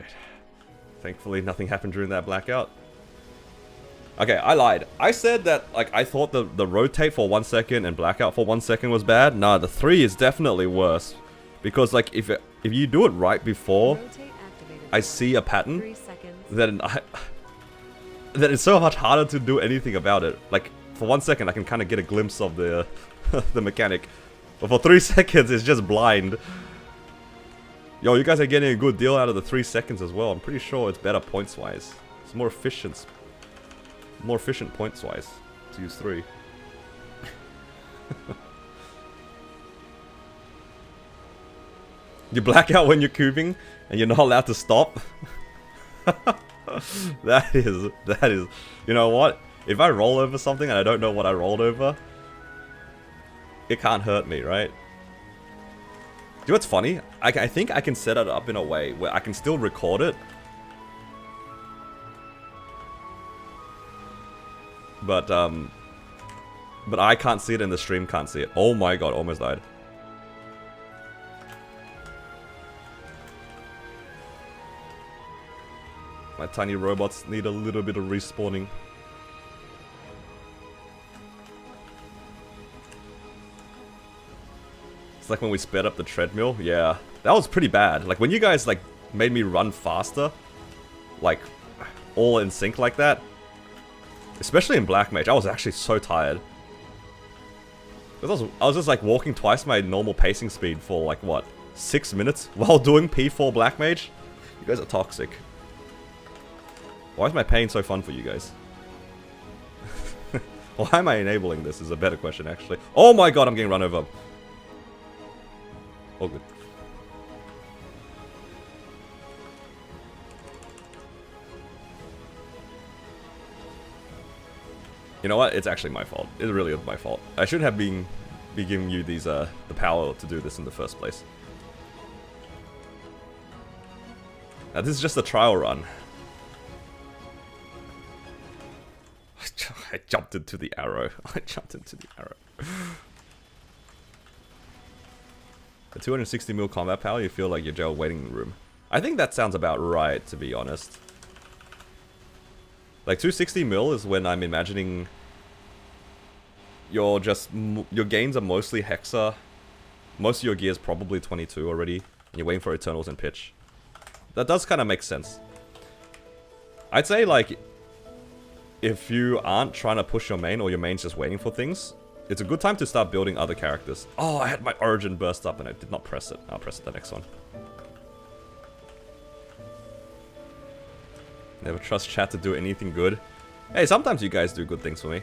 Alright. Thankfully nothing happened during that blackout. Okay, I lied. I said that, like, I thought the rotate for 1 second and blackout for 1 second was bad. Nah, the 3 is definitely worse. Because, like, if you do it right before I see a pattern, then then it's so much harder to do anything about it. Like, for 1 second I can kind of get a glimpse of the the mechanic. But for 3 seconds it's just blind. Yo, you guys are getting a good deal out of the 3 seconds as well. I'm pretty sure it's better points-wise. It's more efficient. More efficient points-wise to use 3. You black out when you're cubing, and you're not allowed to stop. That is, you know what? If I roll over something and I don't know what I rolled over, it can't hurt me, right? Do you know what's funny? I think I can set it up in a way where I can still record it. But I can't see it and the stream can't see it. Oh my god, almost died. My tiny robots need a little bit of respawning. It's like when we sped up the treadmill. Yeah, that was pretty bad. Like when you guys like made me run faster, like all in sync like that. Especially in Black Mage, I was actually so tired. I was just like walking twice my normal pacing speed for like what, 6 minutes while doing P4 Black Mage? You guys are toxic. Why is my pain so fun for you guys? Why am I enabling this is a better question actually. Oh my god, I'm getting run over. Oh good. You know what? It's actually my fault. It really is my fault. I should have be giving you these the power to do this in the first place. Now this is just a trial run. I jumped into the arrow. I jumped into the arrow. The 260 mil combat power, you feel like you're jail waiting room. I think that sounds about right, to be honest. Like 260 mil is when I'm imagining your gains are mostly Hexa. Most of your gear is probably 22 already, and you're waiting for Eternals and pitch. That does kind of make sense. I'd say like if you aren't trying to push your main or your main's just waiting for things, it's a good time to start building other characters. Oh, I had my origin burst up and I did not press it. I'll press it the next one. Never trust chat to do anything good. Hey, sometimes you guys do good things for me.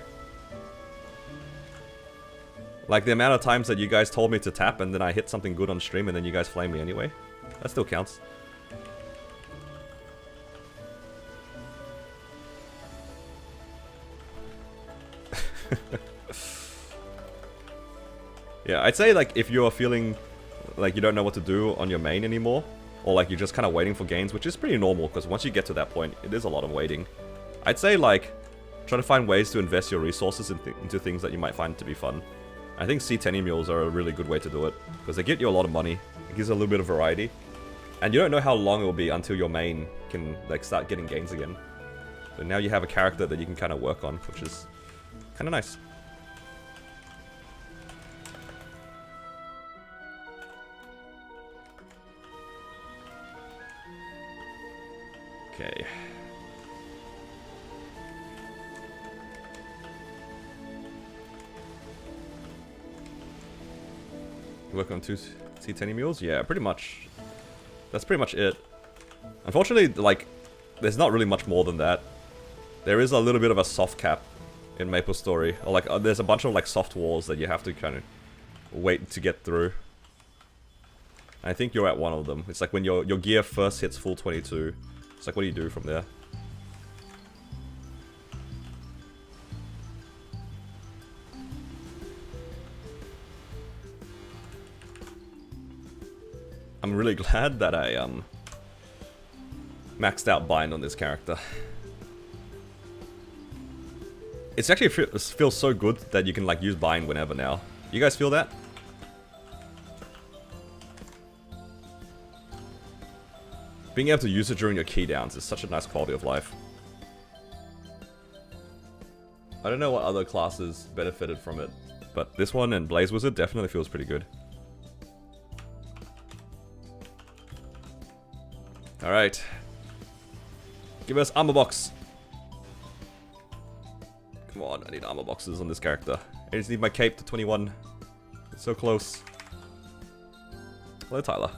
Like the amount of times that you guys told me to tap and then I hit something good on stream and then you guys flame me anyway. That still counts. Yeah, I'd say like if you're feeling like you don't know what to do on your main anymore, or like you're just kind of waiting for gains, which is pretty normal because once you get to that point, it is a lot of waiting. I'd say like try to find ways to invest your resources into things that you might find to be fun. I think C10 mules are a really good way to do it because they get you a lot of money. It gives a little bit of variety, and you don't know how long it will be until your main can like start getting gains again. So now you have a character that you can kind of work on, which is kind of nice. Okay. Work on 2 C10 mules? Yeah, pretty much. That's pretty much it. Unfortunately, like, there's not really much more than that. There is a little bit of a soft cap in MapleStory. Or like, there's a bunch of like soft walls that you have to kind of wait to get through. I think you're at one of them. It's like when your gear first hits full 22. It's like, what do you do from there? I'm really glad that I maxed out bind on this character. It's actually feels so good that you can like use bind whenever now. You guys feel that? being able to use it during your key downs is such a nice quality of life. I don't know what other classes benefited from it, but this one and Blaze Wizard definitely feels pretty good. Alright. Give us armor box. Come on, I need armor boxes on this character. I just need my cape to 21. It's so close. Hello, Tyler.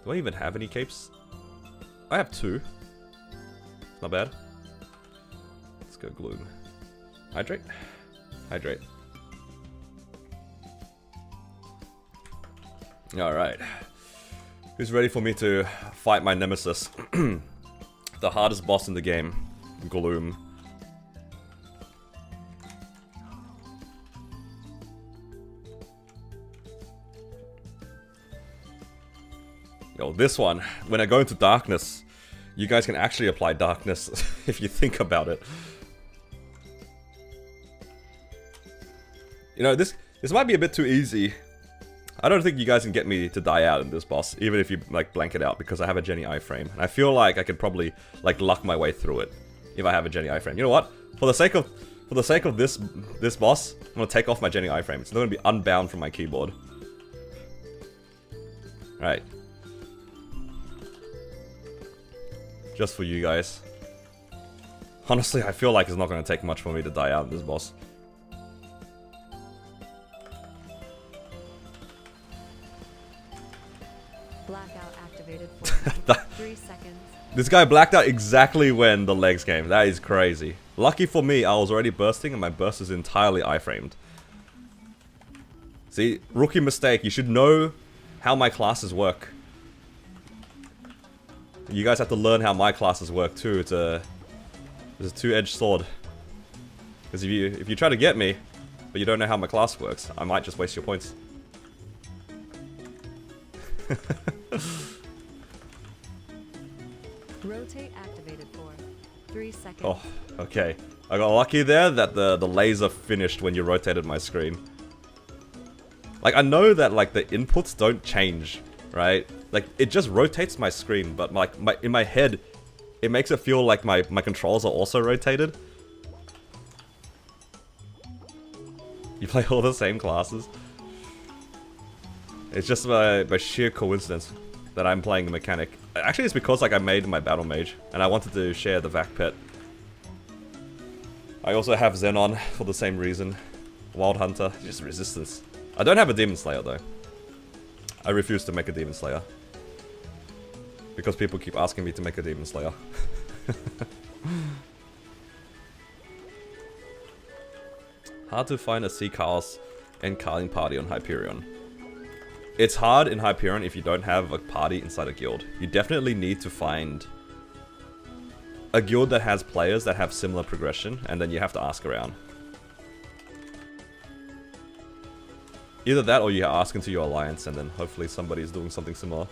Do I even have any capes? I have 2. Not bad. Let's go Gloom. Hydrate? Hydrate. Alright. Who's ready for me to fight my nemesis? The hardest boss in the game. Gloom. Yo, this one. When I go into darkness, you guys can actually apply darkness if you think about it. You know, this might be a bit too easy. I don't think you guys can get me to die out in this boss, even if you, like, blank it out, because I have a Jenny iframe. And I feel like I could probably, like, luck my way through it if I have a Jenny iframe. You know what? For the sake of this boss, I'm gonna take off my Jenny iframe. It's not gonna be unbound from my keyboard. Alright. Just for you guys. Honestly, I feel like it's not gonna take much for me to die out in this boss. Blackout activated for 3 seconds. This guy blacked out exactly when the legs came. That is crazy. Lucky for me, I was already bursting and my burst is entirely iframed. See, rookie mistake. You should know how my classes work. You guys have to learn how my classes work too. It's a two-edged sword. Because if you try to get me, but you don't know how my class works, I might just waste your points. Rotate activated for 3 seconds. Oh, okay. I got lucky there that the laser finished when you rotated my screen. Like, I know that, like, the inputs don't change, right? Like, it just rotates my screen, but in my head, it makes it feel like my controls are also rotated. You play all the same classes? It's just by sheer coincidence that I'm playing the mechanic. Actually, it's because, like, I made my battle mage, and I wanted to share the Vac pet. I also have Xenon for the same reason. Wild Hunter, just resistance. I don't have a Demon Slayer, though. I refuse to make a Demon Slayer. Because people keep asking me to make a Demon Slayer. Hard to find a Sea Chaos and Carling party on Hyperion. It's hard in Hyperion if you don't have a party inside a guild. You definitely need to find a guild that has players that have similar progression, and then you have to ask around. Either that or you ask into your alliance and then hopefully somebody's doing something similar.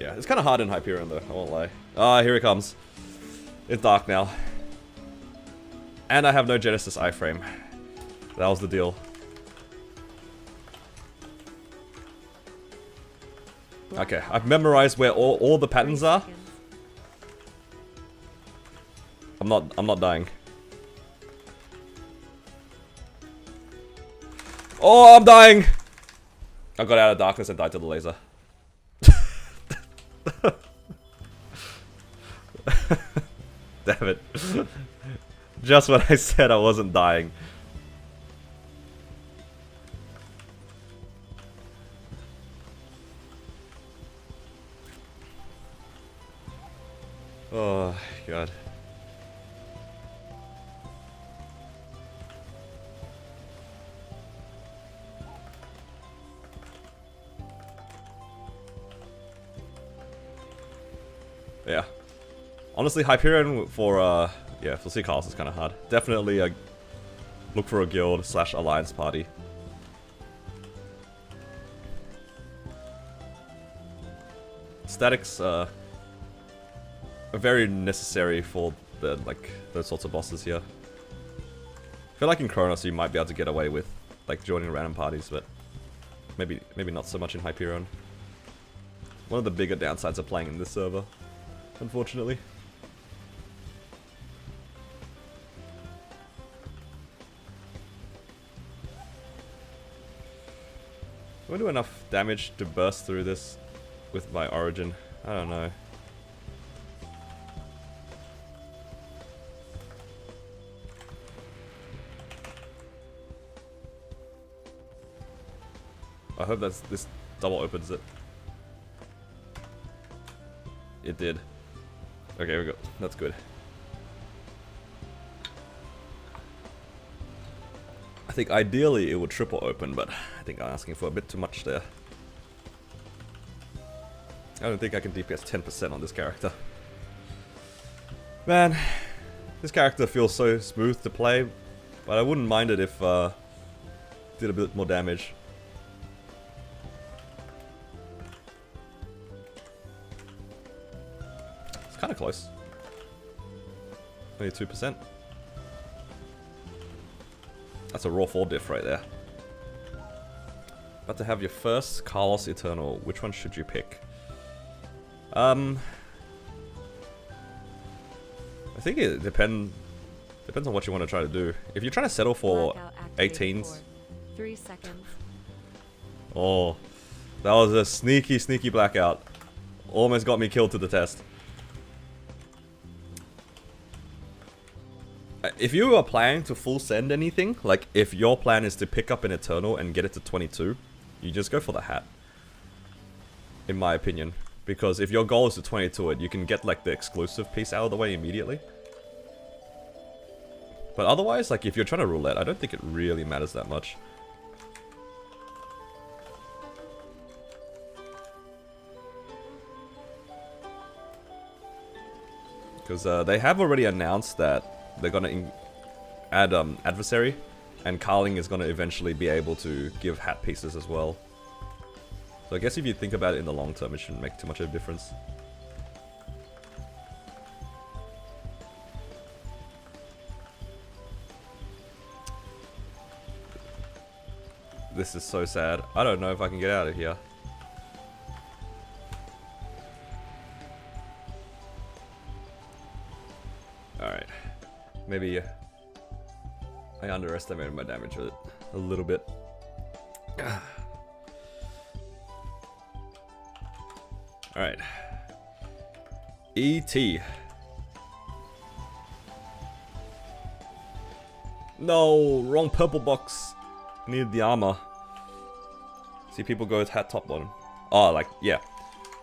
Yeah, it's kind of hard in Hyperion though, I won't lie. Ah, here it comes. It's dark now. And I have no Genesis iframe. That was the deal. Okay, I've memorized where all the patterns are. I'm not dying. Oh, I'm dying! I got out of darkness and died to the laser. Damn it. Just when I said I wasn't dying. Oh, God. Yeah. Honestly, Hyperion for Sea Chaos is kind of hard. Definitely look for a guild / alliance party. statics are very necessary for the those sorts of bosses here. I feel like in Chronos you might be able to get away with like joining random parties, but maybe not so much in Hyperion. One of the bigger downsides of playing in this server, unfortunately. Do I do enough damage to burst through this with my Origin? I don't know. I hope this double opens it. It did. Okay, we go. That's good. I think ideally it would triple open, but I think I'm asking for a bit too much there. I don't think I can DPS 10% on this character. Man, this character feels so smooth to play, but I wouldn't mind it if did a bit more damage. It's kind of close. Only 2%. That's a raw 4 diff right there. About to have your first Carlos Eternal. Which one should you pick? I think it depends on what you want to try to do. If you're trying to settle for 18s. 3 seconds. Oh, that was a sneaky blackout. Almost got me killed to the test. If you are planning to full send anything, like if your plan is to pick up an Eternal and get it to 22, you just go for the hat. In my opinion. Because if your goal is to 22 it, you can get like the exclusive piece out of the way immediately. But otherwise, like if you're trying to roulette, I don't think it really matters that much. Because they have already announced that they're gonna add Adversary, and Carling is gonna eventually be able to give hat pieces as well. So I guess if you think about it in the long term, it shouldn't make too much of a difference. This is so sad. I don't know if I can get out of here. Alright. Maybe I underestimated my damage with it a little bit. Alright. E.T. No, wrong purple box. Needed the armor. See, people go with hat top bottom. Oh, like, yeah.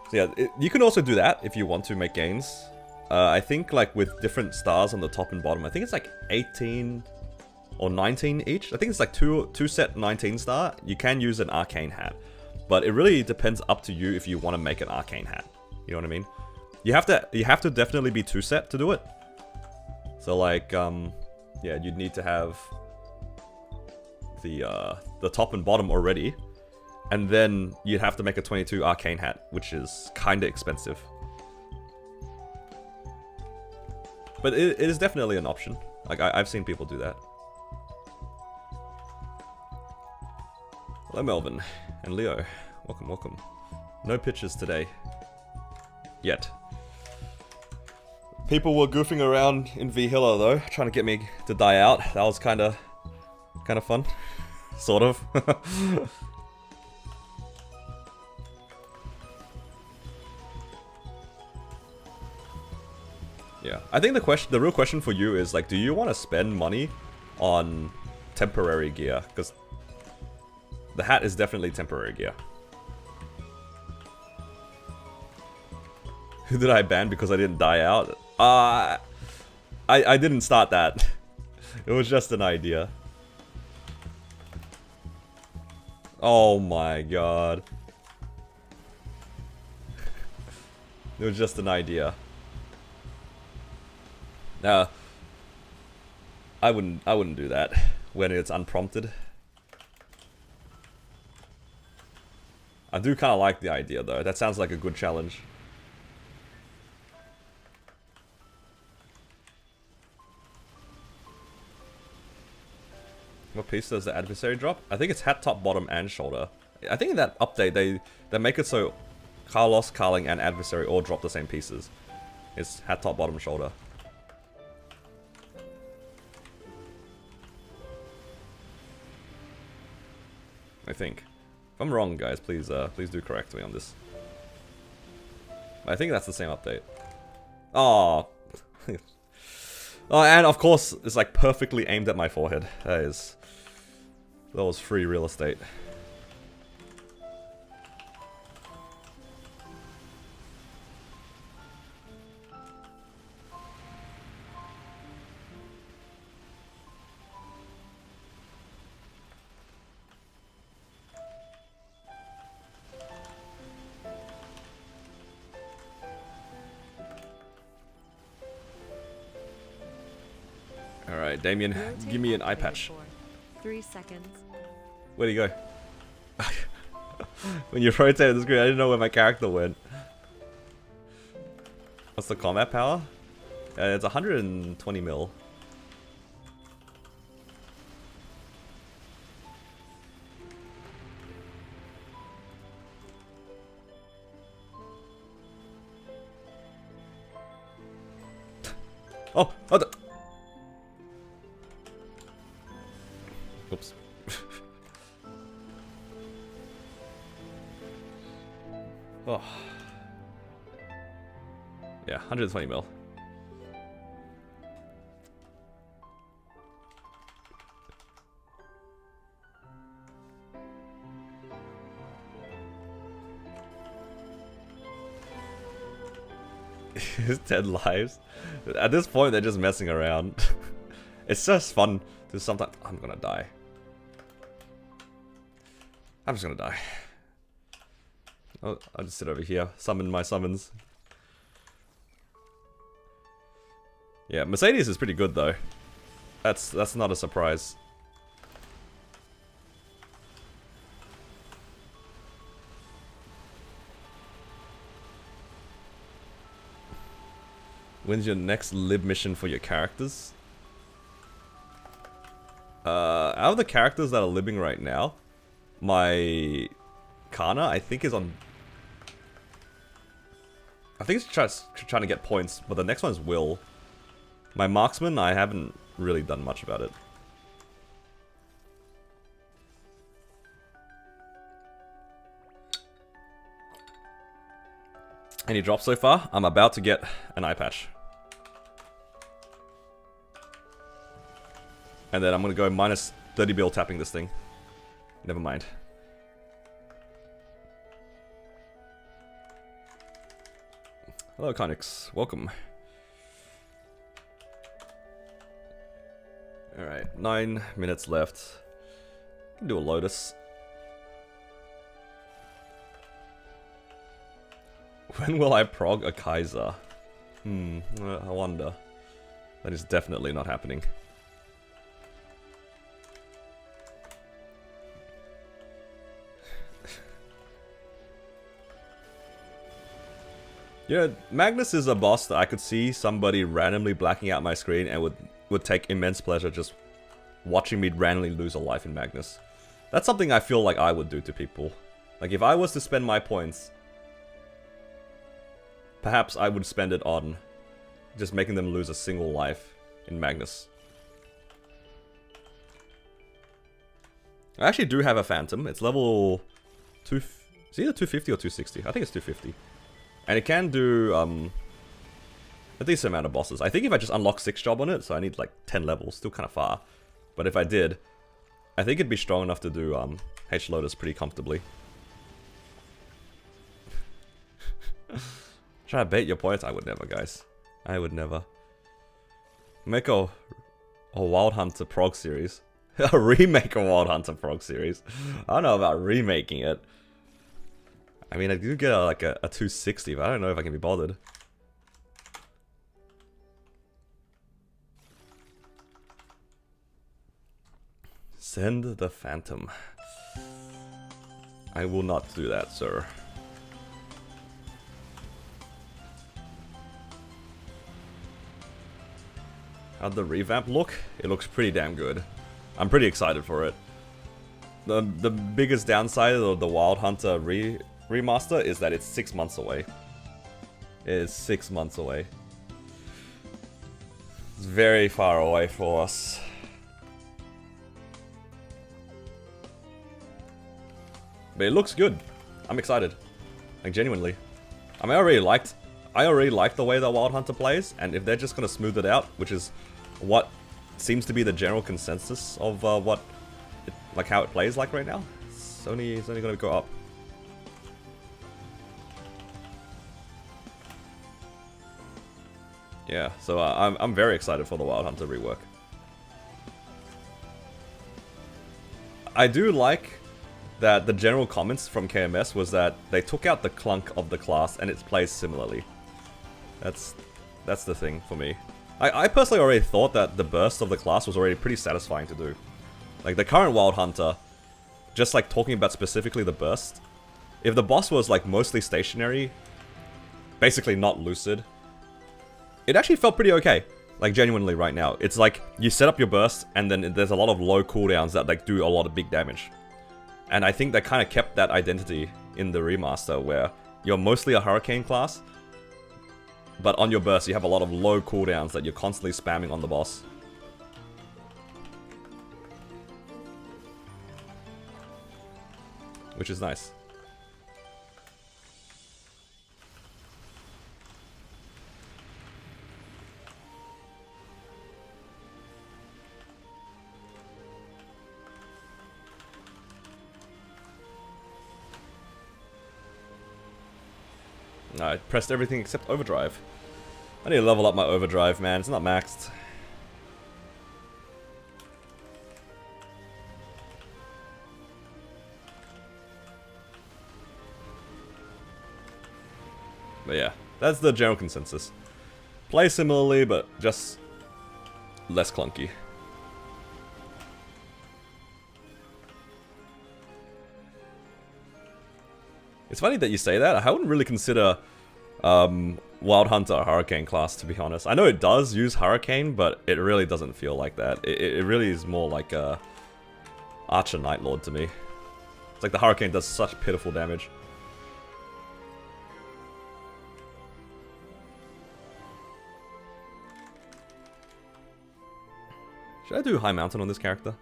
So yeah, you can also do that if you want to make gains. I think like with different stars on the top and bottom, I think it's like 18 or 19 each. I think it's like two set 19 star. You can use an arcane hat, but it really depends up to you if you want to make an arcane hat. You know what I mean? You have to definitely be 2 set to do it. So like yeah, you'd need to have the top and bottom already, and then you'd have to make a 22 arcane hat, which is kind of expensive. But it is definitely an option. Like, I've seen people do that. Hello, Melvin. And Leo. Welcome, welcome. No pictures today. Yet. People were goofing around in V-Hilla, though, trying to get me to die out. That was kind of fun. Sort of. Yeah, I think the real question for you is like, do you want to spend money on temporary gear? Because the hat is definitely temporary gear. Who did I ban because I didn't die out? I didn't start that. It was just an idea. Oh my god. It was just an idea. I wouldn't do that when it's unprompted. I do kind of like the idea though. That sounds like a good challenge. What piece does the adversary drop? I think it's hat, top, bottom, and shoulder. I think in that update they make it so Carlos, Carling, and adversary all drop the same pieces. It's hat, top, bottom, shoulder. I think. If I'm wrong, guys, please please do correct me on this. I think that's the same update. Oh. Oh, and of course, it's like perfectly aimed at my forehead. That was free real estate. Alright, Damien, give me an eye patch. 3 seconds. Where'd he go? When you rotated the screen, I didn't know where my character went. What's the combat power? It's 120 mil. Oh, oops. Oh. Yeah, 120 mil. His 10 lives. At this point, they're just messing around. It's just fun to sometimes. I'm gonna die. I'm just gonna die. I'll just sit over here, summon my summons. Yeah, Mercedes is pretty good though. That's not a surprise. When's your next lib mission for your characters? Out of the characters that are living right now, my Kana, I think, is on... I think it's trying to get points, but the next one is Will. My marksman, I haven't really done much about it. Any drops so far? I'm about to get an eye patch. And then I'm gonna go minus 30 bill tapping this thing. Never mind. Hello, Conix. Welcome. Alright, 9 minutes left. Can do a Lotus. When will I prog a Kaiser? I wonder. That is definitely not happening. You know, Magnus is a boss that I could see somebody randomly blacking out my screen and would take immense pleasure just watching me randomly lose a life in Magnus. That's something I feel like I would do to people. Like, if I was to spend my points, perhaps I would spend it on just making them lose a single life in Magnus. I actually do have a Phantom. It's level 2... It's either 250 or 260. I think it's 250. And it can do a decent amount of bosses. I think if I just unlock 6 job on it, so I need like 10 levels, still kind of far. But if I did, I think it'd be strong enough to do H Lotus pretty comfortably. Try to bait your points? I would never, guys. I would never. Make a Wild Hunter prog series. A remake of Wild Hunter prog series. I don't know about remaking it. I mean, I do get like a 260, but I don't know if I can be bothered. Send the Phantom. I will not do that, sir. How'd the revamp look? It looks pretty damn good. I'm pretty excited for it. The biggest downside of the Wild Hunter remaster is that it's 6 months away. It is 6 months away. It's very far away for us. But it looks good. I'm excited. Like, genuinely. I mean, I already liked the way that Wild Hunter plays, and if they're just gonna smooth it out, which is what seems to be the general consensus of how it plays like right now, it's only gonna go up. Yeah, so I'm very excited for the Wild Hunter rework. I do like that the general comments from KMS was that they took out the clunk of the class and it plays similarly. That's the thing for me. I personally already thought that the burst of the class was already pretty satisfying to do. Like, the current Wild Hunter, just like talking about specifically the burst, if the boss was like mostly stationary, basically not lucid, it actually felt pretty okay. Like, genuinely right now. It's like, you set up your burst, and then there's a lot of low cooldowns that like do a lot of big damage. And I think they kind of kept that identity in the remaster, where you're mostly a Hurricane class, but on your burst you have a lot of low cooldowns that you're constantly spamming on the boss. Which is nice. I pressed everything except overdrive. I need to level up my overdrive, man. It's not maxed. But yeah, that's the general consensus. Play similarly, but just less clunky. It's funny that you say that. I wouldn't really consider Wild Hunter a Hurricane class, to be honest. I know it does use Hurricane, but it really doesn't feel like that. It really is more like a Archer Night Lord to me. It's like the Hurricane does such pitiful damage. Should I do High Mountain on this character?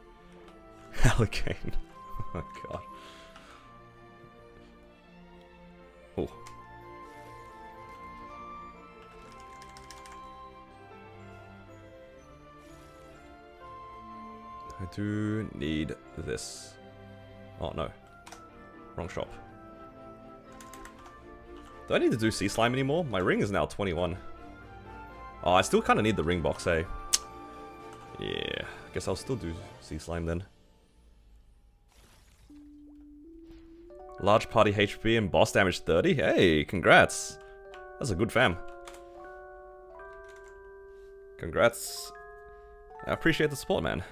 Hurricane. Oh my god. Oh. I do need this. Oh no. Wrong shop. Do I need to do Sea Slime anymore? My ring is now 21. Oh, I still kind of need the ring box, eh? Yeah, I guess I'll still do Sea Slime then. Large party HP and boss damage 30? Hey, congrats. That's a good fam. Congrats. I appreciate the support, man.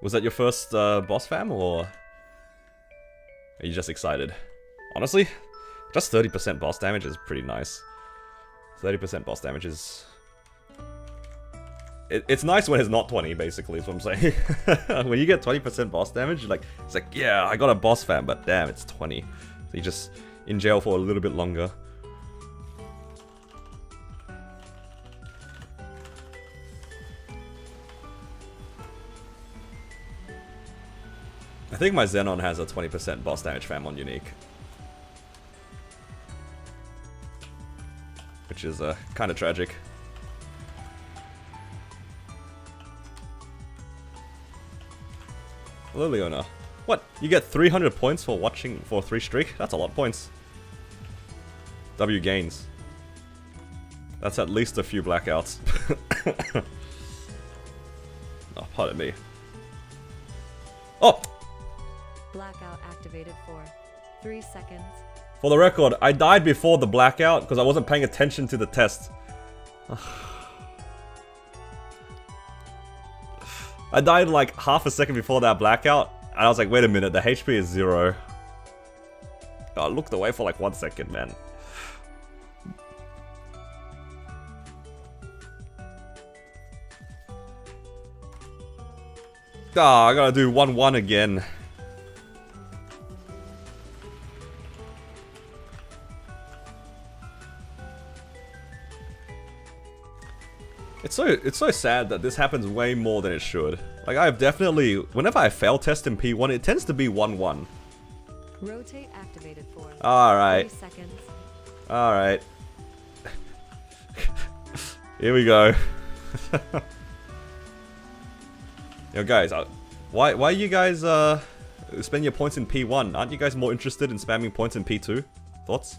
Was that your first boss fam, or are you just excited? Honestly, just 30% boss damage is pretty nice. 30% boss damage is... It's nice when it's not 20, basically, is what I'm saying. When you get 20% boss damage, you're like, it's like, yeah, I got a boss fam, but damn, it's 20. So you're just in jail for a little bit longer. I think my Xenon has a 20% boss damage fam on Unique. Which is kind of tragic. Hello, Leona. What? You get 300 points for watching for 3 streak? That's a lot of points. W gains. That's at least a few blackouts. Oh, pardon me. Oh! Blackout activated for 3 seconds. For the record, I died before the blackout because I wasn't paying attention to the test. I died like half a second before that blackout, and I was like, wait a minute, the HP is 0. I looked away for like 1 second, man. Ah, I gotta do 1-1 again. It's so sad that this happens way more than it should. Like, I've definitely, whenever I fail test in P1, it tends to be 1-1. Rotate activated for Alright. 3 seconds. Alright. Here we go. Yo guys, why you guys spend your points in P1? Aren't you guys more interested in spamming points in P2? Thoughts?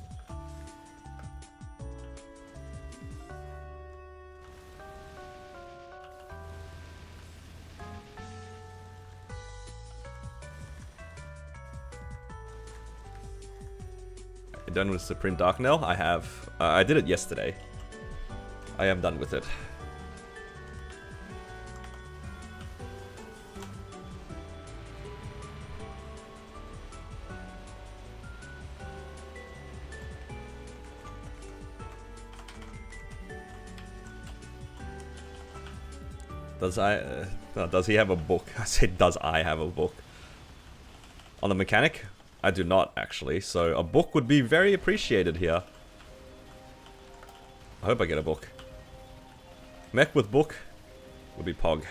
You done with Supreme Dark now? I have. I did it yesterday. I am done with it. Does he have a book? I said, does I have a book? On the mechanic? I do not, actually. So a book would be very appreciated here. I hope I get a book. Mech with book would be Pog.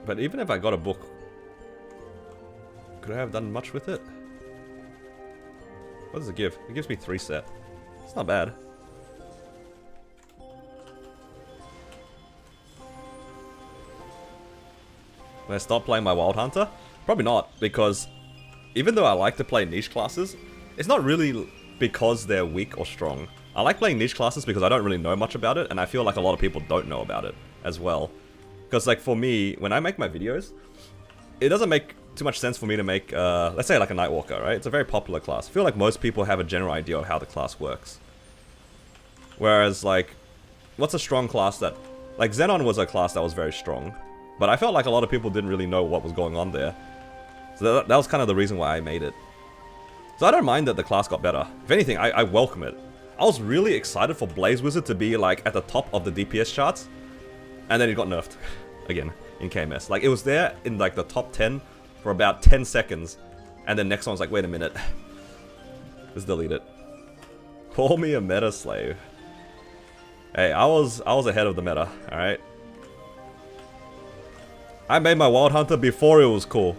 But even if I got a book, could I have done much with it? What does it give? It gives me 3 set. It's not bad. When I stop playing my Wild Hunter? Probably not, because even though I like to play niche classes, it's not really because they're weak or strong. I like playing niche classes because I don't really know much about it, and I feel like a lot of people don't know about it as well. Because like for me, when I make my videos, it doesn't make too much sense for me to make, let's say like a Nightwalker, right? It's a very popular class. I feel like most people have a general idea of how the class works. Whereas like, what's a strong class that, like Xenon was a class that was very strong, but I felt like a lot of people didn't really know what was going on there. So that was kind of the reason why I made it. So I don't mind that the class got better. If anything, I welcome it. I was really excited for Blaze Wizard to be like at the top of the DPS charts, and then it got nerfed again in KMS. Like it was there in like the top 10 for about 10 seconds, and then next one's like, wait a minute. Let's delete it. Call me a meta slave. Hey, I was ahead of the meta, alright? I made my Wild Hunter before it was cool.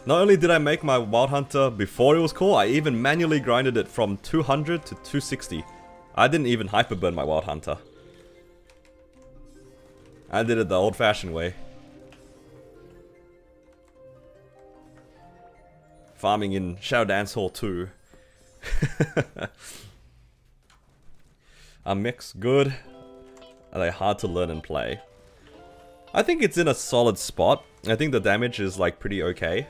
Not only did I make my Wild Hunter before it was cool, I even manually grinded it from 200 to 260. I didn't even hyperburn my Wild Hunter. I did it the old-fashioned way. Farming in Shadow Dance Hall 2. Are mechs good? Are they hard to learn and play? I think it's in a solid spot. I think the damage is like pretty okay.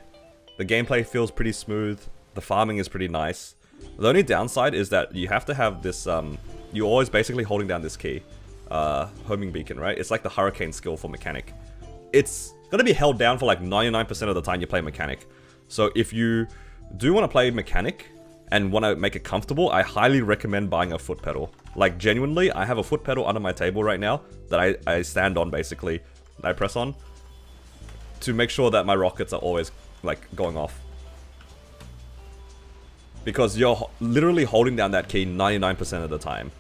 The gameplay feels pretty smooth. The farming is pretty nice. The only downside is that you have to have this, you're always basically holding down this key. Homing beacon, right? It's like the hurricane skill for mechanic. It's gonna be held down for like 99% of the time you play mechanic. So if you do want to play mechanic and want to make it comfortable, I highly recommend buying a foot pedal. Like genuinely, I have a foot pedal under my table right now that I stand on basically, that I press on to make sure that my rockets are always like going off. Because you're literally holding down that key 99% of the time.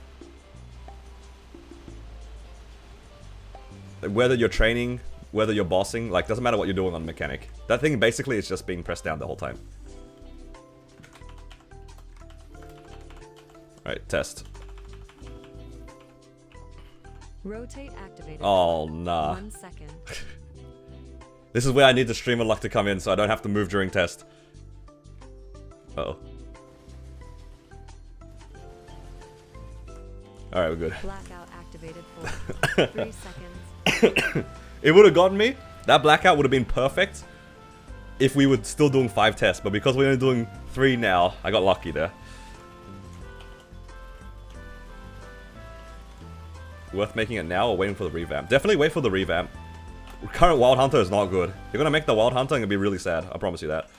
Whether you're training, whether you're bossing, like doesn't matter what you're doing on mechanic. That thing basically is just being pressed down the whole time. Alright, test. Rotate activated. Oh, nah. 1 second. This is where I need the streamer luck to come in so I don't have to move during test. Uh-oh. Alright, we're good. Blackout activated for 3 seconds. It would have gotten me. That blackout would have been perfect if we were still doing 5 tests, but because we're only doing 3 now, I got lucky there. Worth making it now or waiting for the revamp? Definitely wait for the revamp. Current Wild Hunter is not good. You're gonna make the Wild Hunter and it'll be really sad. I promise you that.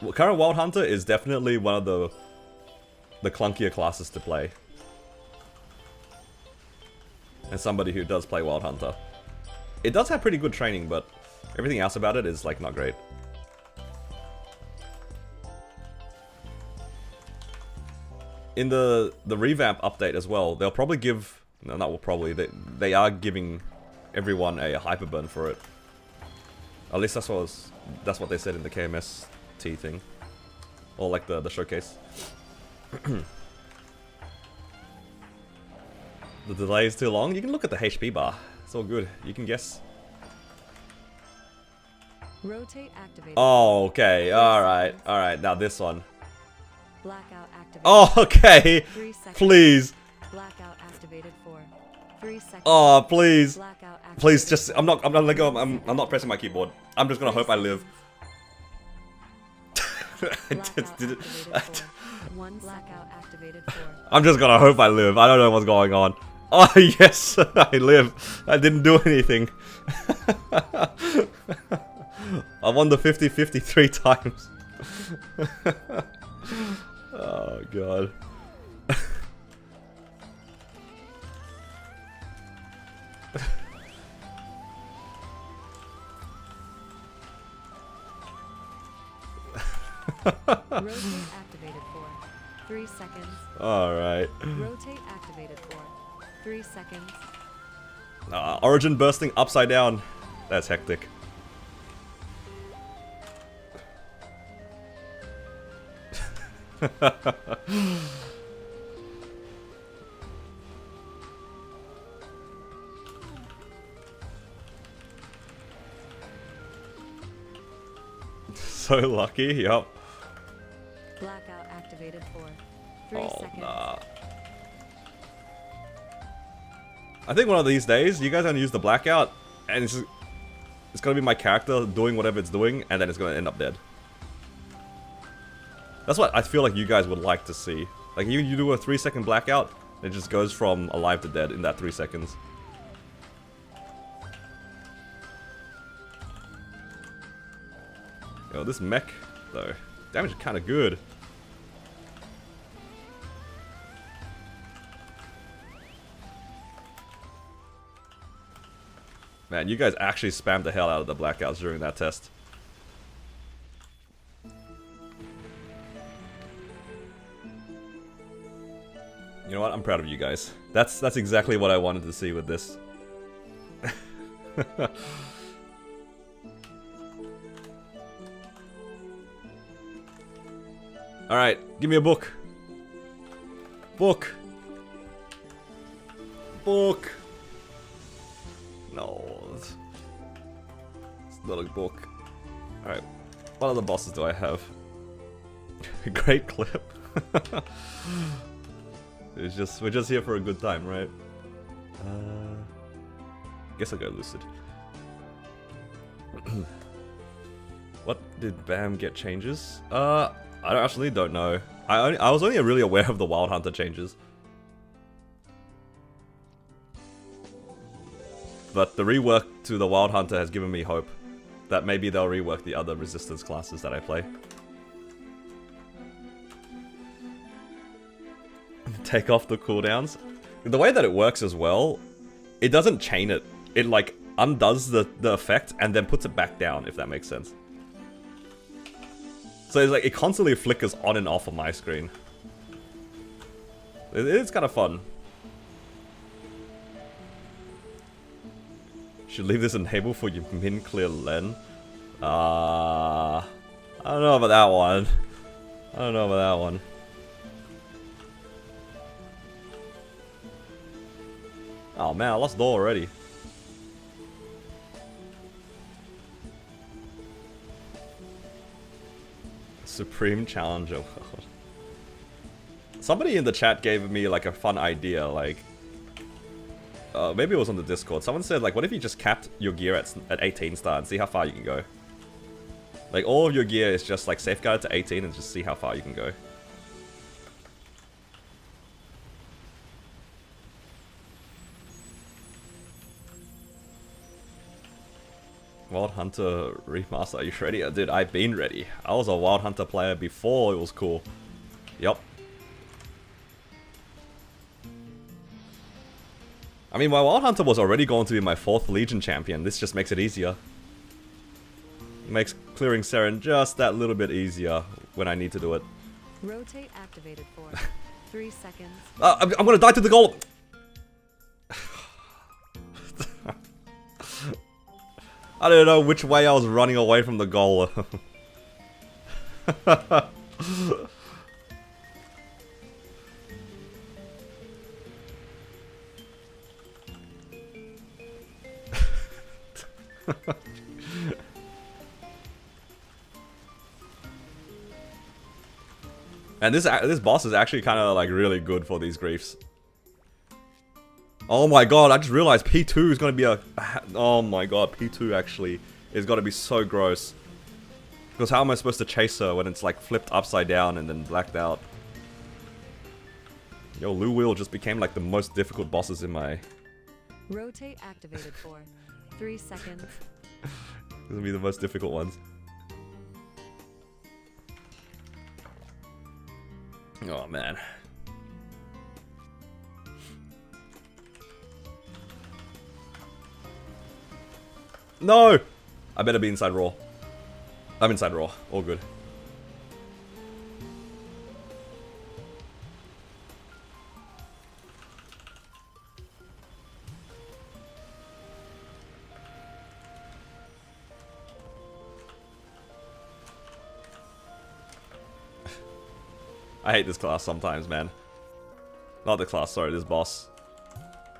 Well, current Wild Hunter is definitely one of the clunkier classes to play. As somebody who does play Wild Hunter. It does have pretty good training, but everything else about it is like not great. In the revamp update as well, they'll probably give... No, not probably. They are giving everyone a hyperburn for it. At least that's what they said in the KMST thing. Or like the showcase. The delay is too long? You can look at the HP bar. It's all good. You can guess. Rotate activated. Oh, okay. Alright. Alright, now this one. Blackout activated. Oh, okay. 3 seconds. Please. Blackout activated for 3 seconds. Oh, please. Blackout activated. Please, just I'm not letting go. I'm not pressing my keyboard. I'm just gonna hope I live. I just did it. One blackout activated for. I'm just gonna hope I live. I don't know what's going on. Oh yes, I live. I didn't do anything. I won the 50-50 3 times. Oh god. Rotate activated for 3 seconds. Alright. Rotate activated for 3 seconds. Origin bursting upside down. That's hectic. So lucky, yup. Blackout activated for 3 Oh, seconds. nah. I think one of these days, you guys are gonna use the blackout, and it's gonna be my character doing whatever it's doing, and then it's gonna end up dead. That's what I feel like you guys would like to see. Like, you do a 3-second blackout, it just goes from alive to dead in that 3 seconds. Yo, this mech, though, damage is kinda good. Man, you guys actually spammed the hell out of the blackouts during that test. You know what? I'm proud of you guys. That's exactly what I wanted to see with this. Alright, give me a book. Book. Book. No. It's not a book. Alright. What other bosses do I have? Great clip. We're just here for a good time, right? Guess I'll go Lucid. What did Bam get changes? I actually don't know. I was only really aware of the Wild Hunter changes. But the rework to the Wild Hunter has given me hope that maybe they'll rework the other resistance classes that I play. Take off the cooldowns. The way that it works as well, it doesn't chain it. It like undoes the effect and then puts it back down, if that makes sense. So it's like it constantly flickers on and off on my screen. It's kind of fun. Should leave this enabled for your min clear Len. I don't know about that one. I don't know about that one. Oh man, I lost door already. Supreme Challenger. Somebody in the chat gave me like a fun idea, like maybe it was on the Discord. Someone said like, what if you just capped your gear at 18 star and see how far you can go? Like all of your gear is just like safeguarded to 18 and just see how far you can go. Wild Hunter remaster. Are you ready? Dude, I've been ready. I was a Wild Hunter player before it was cool. Yup. I mean, my Wild Hunter was already going to be my 4th Legion champion. This just makes it easier. Makes clearing Seren just that little bit easier when I need to do it. Rotate activated for 3 seconds. I'm gonna die to the goal! I don't know which way I was running away from the goal. And this boss is actually kind of like really good for these griefs. Oh my god, I just realized P2 is going to be a... Oh my god, P2 actually is going to be so gross. Because how am I supposed to chase her when it's like flipped upside down and then blacked out? Yo, Lou Wheel just became like the most difficult bosses in my... Rotate activated for 3 seconds. These will be the most difficult ones. Oh man. No! I better be inside Raw. I'm inside Raw. All good. I hate this class sometimes, man. Not the class, sorry, this boss.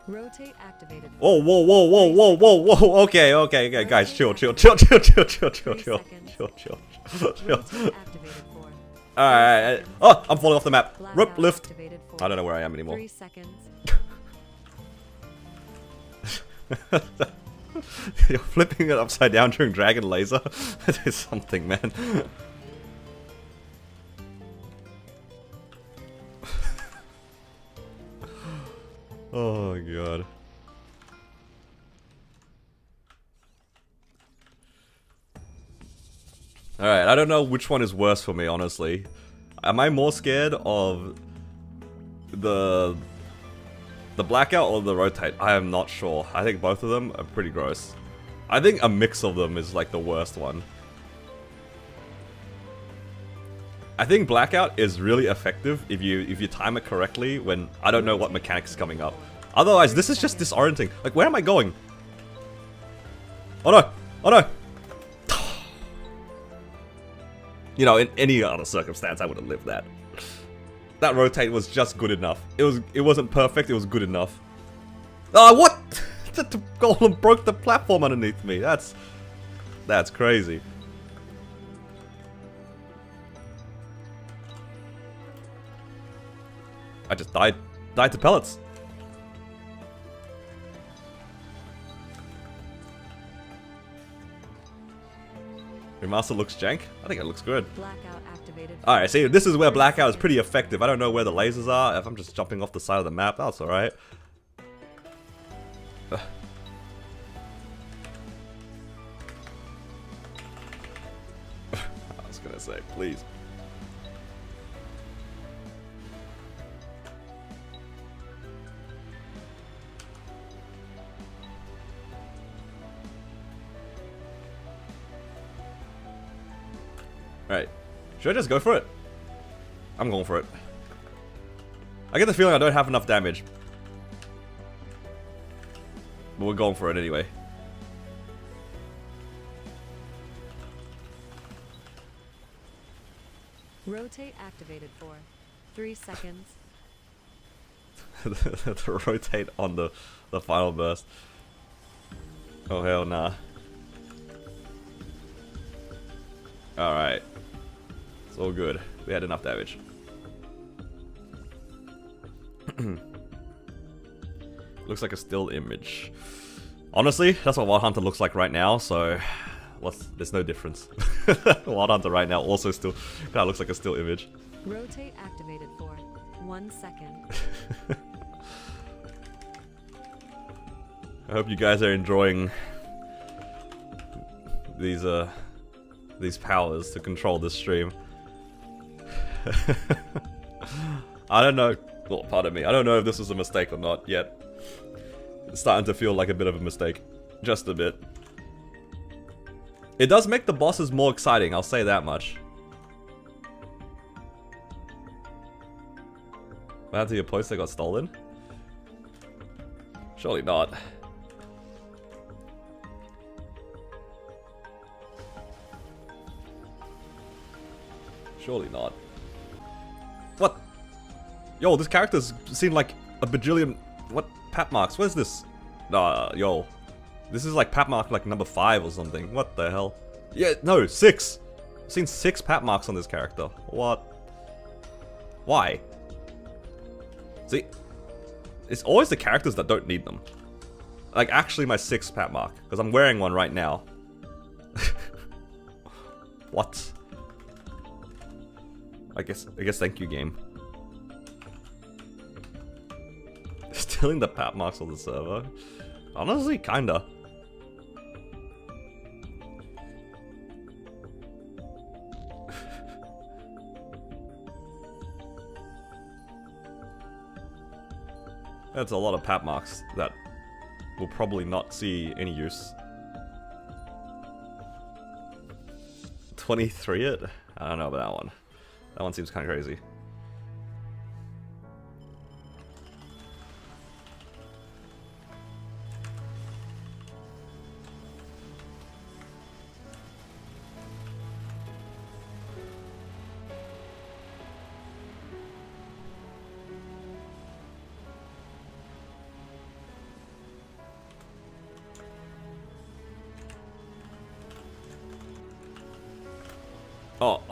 Rotate activated. Oh, whoa, whoa, whoa, whoa, whoa, whoa. Okay, okay, okay, guys, chill, chill, chill, chill, chill, chill, chill, chill, chill, chill, chill. Alright. Oh, I'm falling off the map. Rope lift. I don't know where I am anymore. 3 seconds. You're flipping it upside down during Dragon Laser? That is something, man. Oh god. Alright, I don't know which one is worse for me, honestly. Am I more scared of the blackout or the rotate? I am not sure. I think both of them are pretty gross. I think a mix of them is like the worst one. I think blackout is really effective if you time it correctly when I don't know what mechanics is coming up. Otherwise, this is just disorienting. Like, where am I going? Oh no! Oh no! You know, in any other circumstance, I would have lived that. That rotate was just good enough. It wasn't perfect. It was good enough. Ah, what? The golem broke the platform underneath me. That's crazy. I just died to pellets. Remaster looks jank? I think it looks good. Blackout activated. Alright, see, this is where blackout is pretty effective. I don't know where the lasers are. If I'm just jumping off the side of the map, that's alright. I was gonna say, please. Alright. Should I just go for it? I'm going for it. I get the feeling I don't have enough damage. But we're going for it anyway. Rotate activated for 3 seconds. The rotate on the final burst. Oh hell nah. Alright. It's all good. We had enough damage. Looks like a still image. Honestly, that's what Wild Hunter looks like right now, so there's no difference. Wild Hunter right now also still kind of looks like a still image. Rotate activated for 1 second. I hope you guys are enjoying these powers to control this stream. I don't know. Well, pardon me. I don't know if this was a mistake or not yet. It's starting to feel like a bit of a mistake. Just a bit. It does make the bosses more exciting, I'll say that much. What happened to your poster got stolen? Surely not. Surely not. What? Yo, this character's seen like a bajillion... What? Pat marks? What is this? Yo. This is like pat mark like number 5 or something. What the hell? Yeah, no, 6! I've seen 6 pat marks on this character. What? Why? See? It's always the characters that don't need them. Like, actually my 6th pat mark. Because I'm wearing one right now. What? I guess thank you, game. Stealing the pat marks on the server? Honestly, kinda. That's a lot of pat marks that will probably not see any use. 23 it? I don't know about that one. That one seems kind of crazy.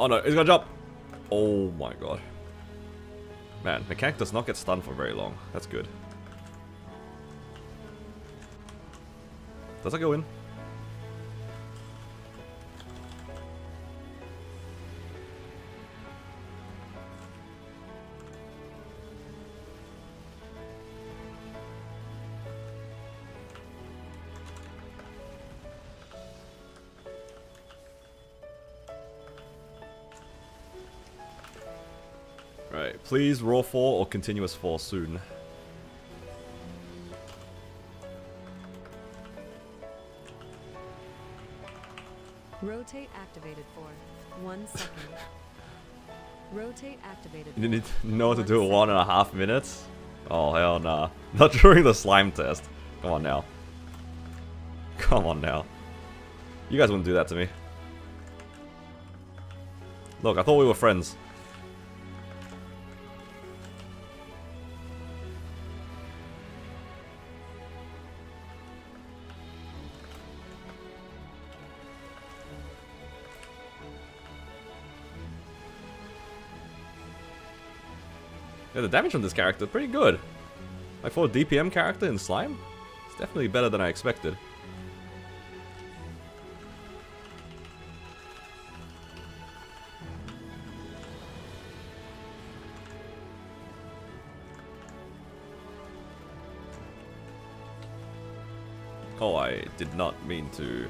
Oh no, he's gonna jump! Oh my god. Man, mechanic does not get stunned for very long. That's good. Does I go in? Right, please raw fall or continuous fall soon. Rotate activated for 1 second. Rotate activated. You need to know what to do in 1.5 minutes? Oh hell nah. Not during the slime test. Come on now. Come on now. You guys wouldn't do that to me. Look, I thought we were friends. Yeah, the damage on this character is pretty good. Like for a DPM character in slime, it's definitely better than I expected. Oh, I did not mean to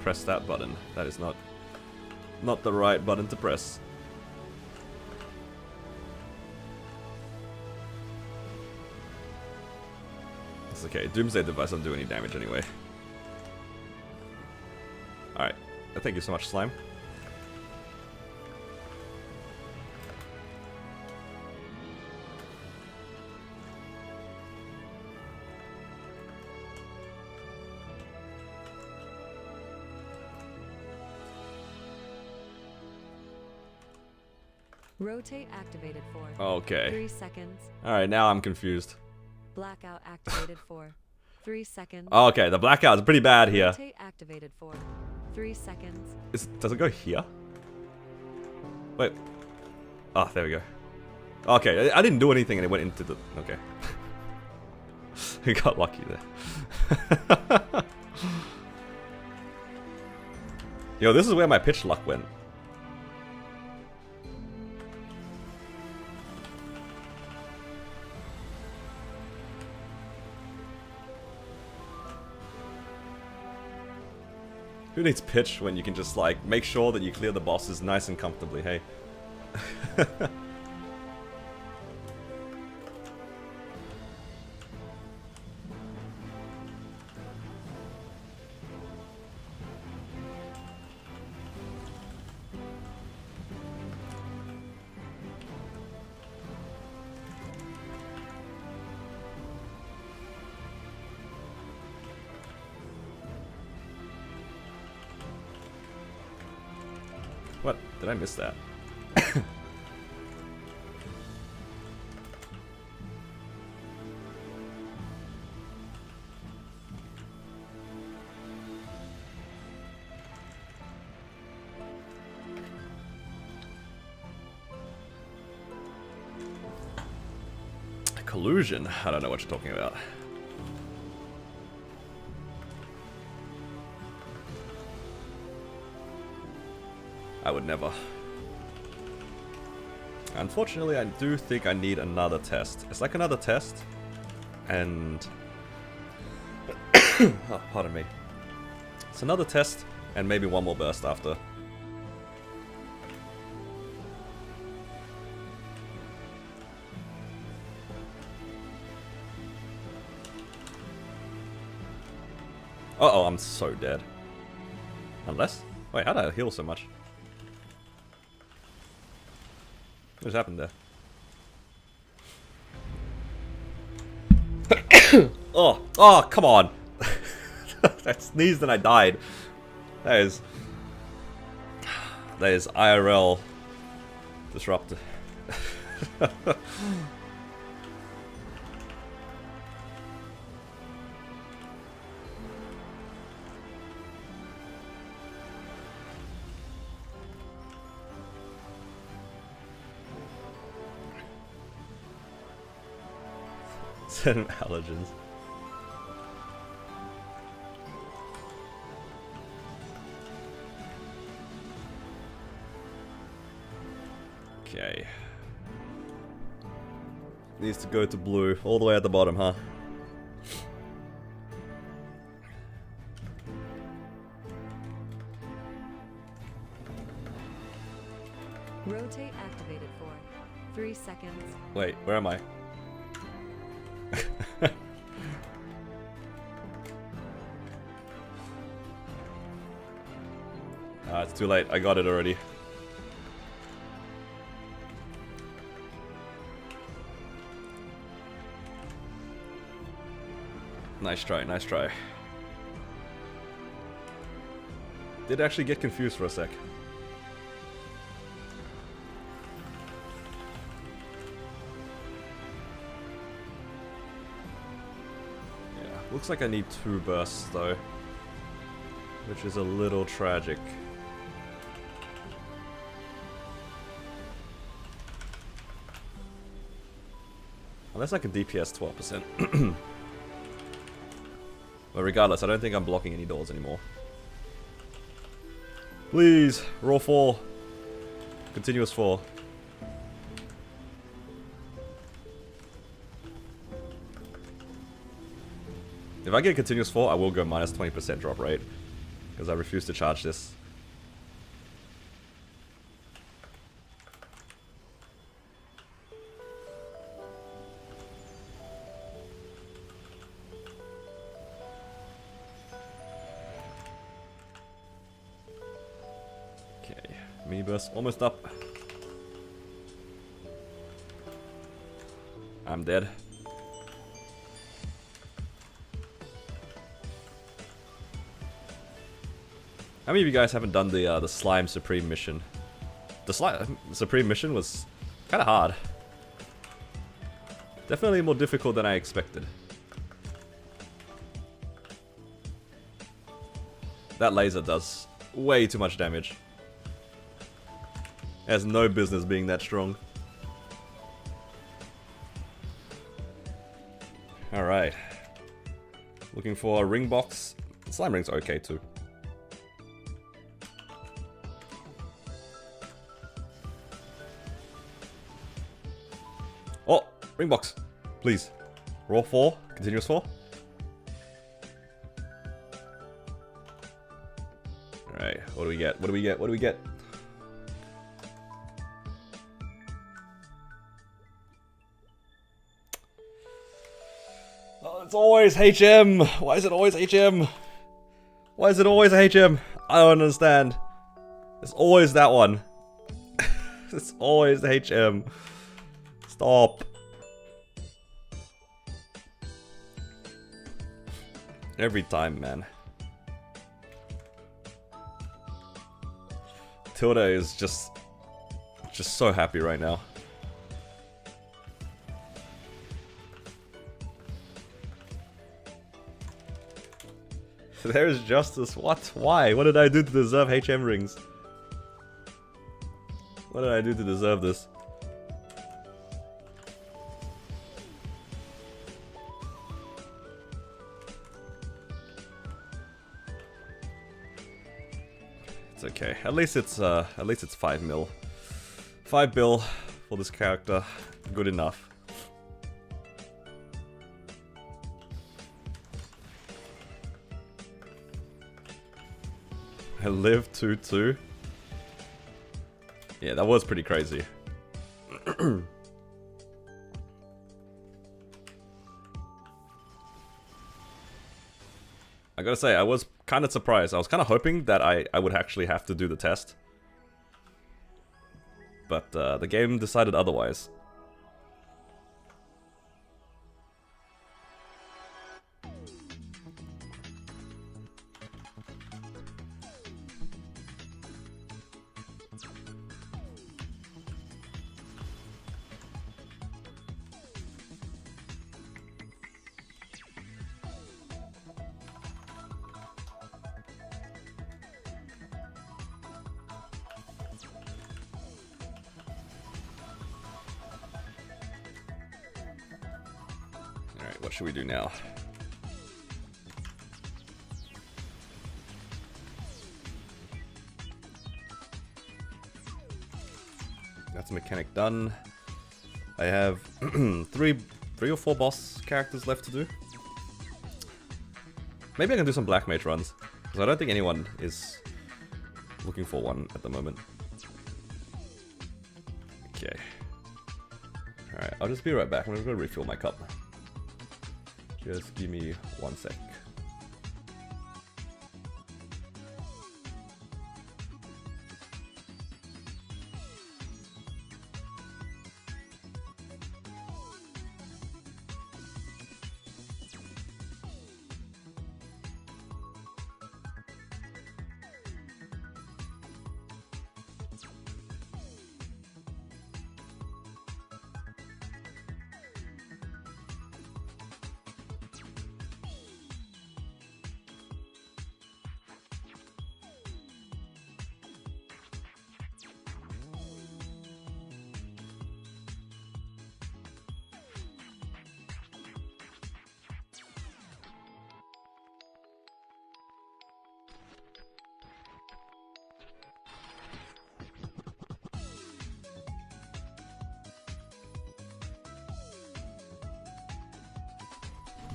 press that button. That is not the right button to press. It's okay. Doomsday device doesn't do any damage anyway. Alright. Thank you so much, slime. Rotate activated for Okay. 3 seconds. Alright, now I'm confused. Blackout activated for 3 seconds. Okay, the blackout is pretty bad here. Rotate activated for 3 seconds. Does it go here? Wait. Oh, there we go. Okay, I didn't do anything and it went into the... Okay. We got lucky there. Yo, this is where my pitch luck went. Who needs pitch when you can just like make sure that you clear the bosses nice and comfortably, hey? What? Did I miss that? Collusion? I don't know what you're talking about. I would never. Unfortunately, I do think I need another test. It's like another test, and oh, pardon me. It's another test, and maybe one more burst after. Uh-oh, I'm so dead. Unless... Wait, how did I heal so much? What just happened there? Oh, come on! I sneezed and I died. That is IRL disrupted. Set of allergens. Okay. Needs to go to blue, all the way at the bottom, huh? Rotate activated for 3 seconds. Wait, where am I? It's too late. I got it already. Nice try, nice try. Did actually get confused for a sec. Yeah, looks like I need 2 bursts though, which is a little tragic. Unless I can DPS 12%. But regardless, I don't think I'm blocking any doors anymore. Please, raw 4. Continuous 4. If I get continuous 4, I will go minus 20% drop rate. Because I refuse to charge this. Mini burst almost up. I'm dead. How many of you guys haven't done the Slime Supreme mission? The Slime Supreme mission was kind of hard. Definitely more difficult than I expected. That laser does way too much damage. It has no business being that strong. Alright. Looking for a ring box. Slime rings are okay too. Oh! Ring box! Please. Raw 4? Continuous 4? What do we get? What do we get? What do we get? Oh, it's always HM! Why is it always HM? Why is it always HM? I don't understand. It's always that one. It's always HM. Stop. Every time, man. Tilda is just so happy right now. There's justice. What? Why? What did I do to deserve HM rings? What did I do to deserve this? It's okay. At least it's 5 mil. 5 bill for this character. Good enough. I live 2-2. Yeah, that was pretty crazy. I gotta say, I was kind of surprised. I was kind of hoping that I would actually have to do the test. But the game decided otherwise. Alright, what should we do now? That's a mechanic done. I have three or four boss characters left to do. Maybe I can do some Black Mage runs, because I don't think anyone is looking for one at the moment. Okay. Alright, I'll just be right back. I'm gonna go refill my cup. Just give me 1 sec.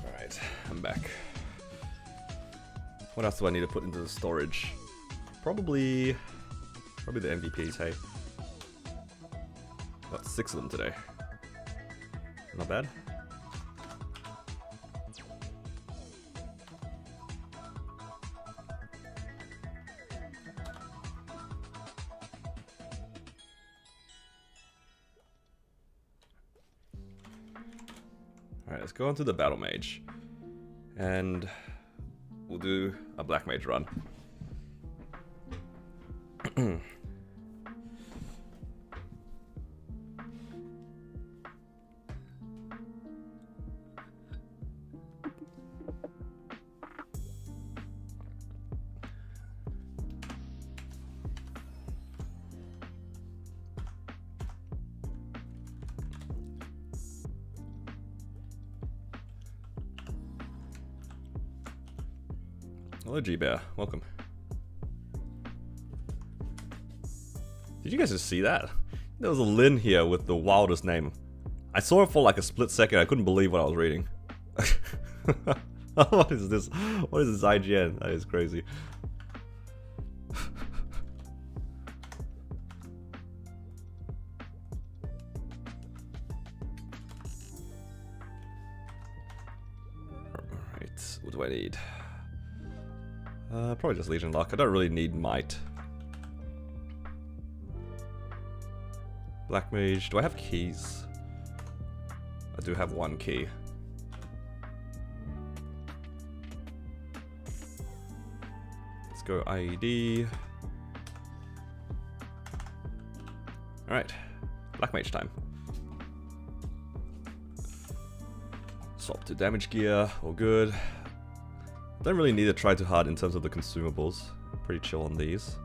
Alright, I'm back. What else do I need to put into the storage? Probably the MVPs, hey. Got 6 of them today. Not bad. Alright, let's go on to the Battle Mage. And we'll do a Black Mage run. Hello, G-Bear. Welcome. Did you guys just see that? There was a Lin here with the wildest name. I saw it for like a split second. I couldn't believe what I was reading. What is this? What is this IGN? That is crazy. What do I need? Probably just Legion Luck. I don't really need Might. Black Mage. Do I have keys? I do have one key. Let's go IED. Alright. Black Mage time. Swap to damage gear. All good. Don't really need to try too hard in terms of the consumables. Pretty chill on these.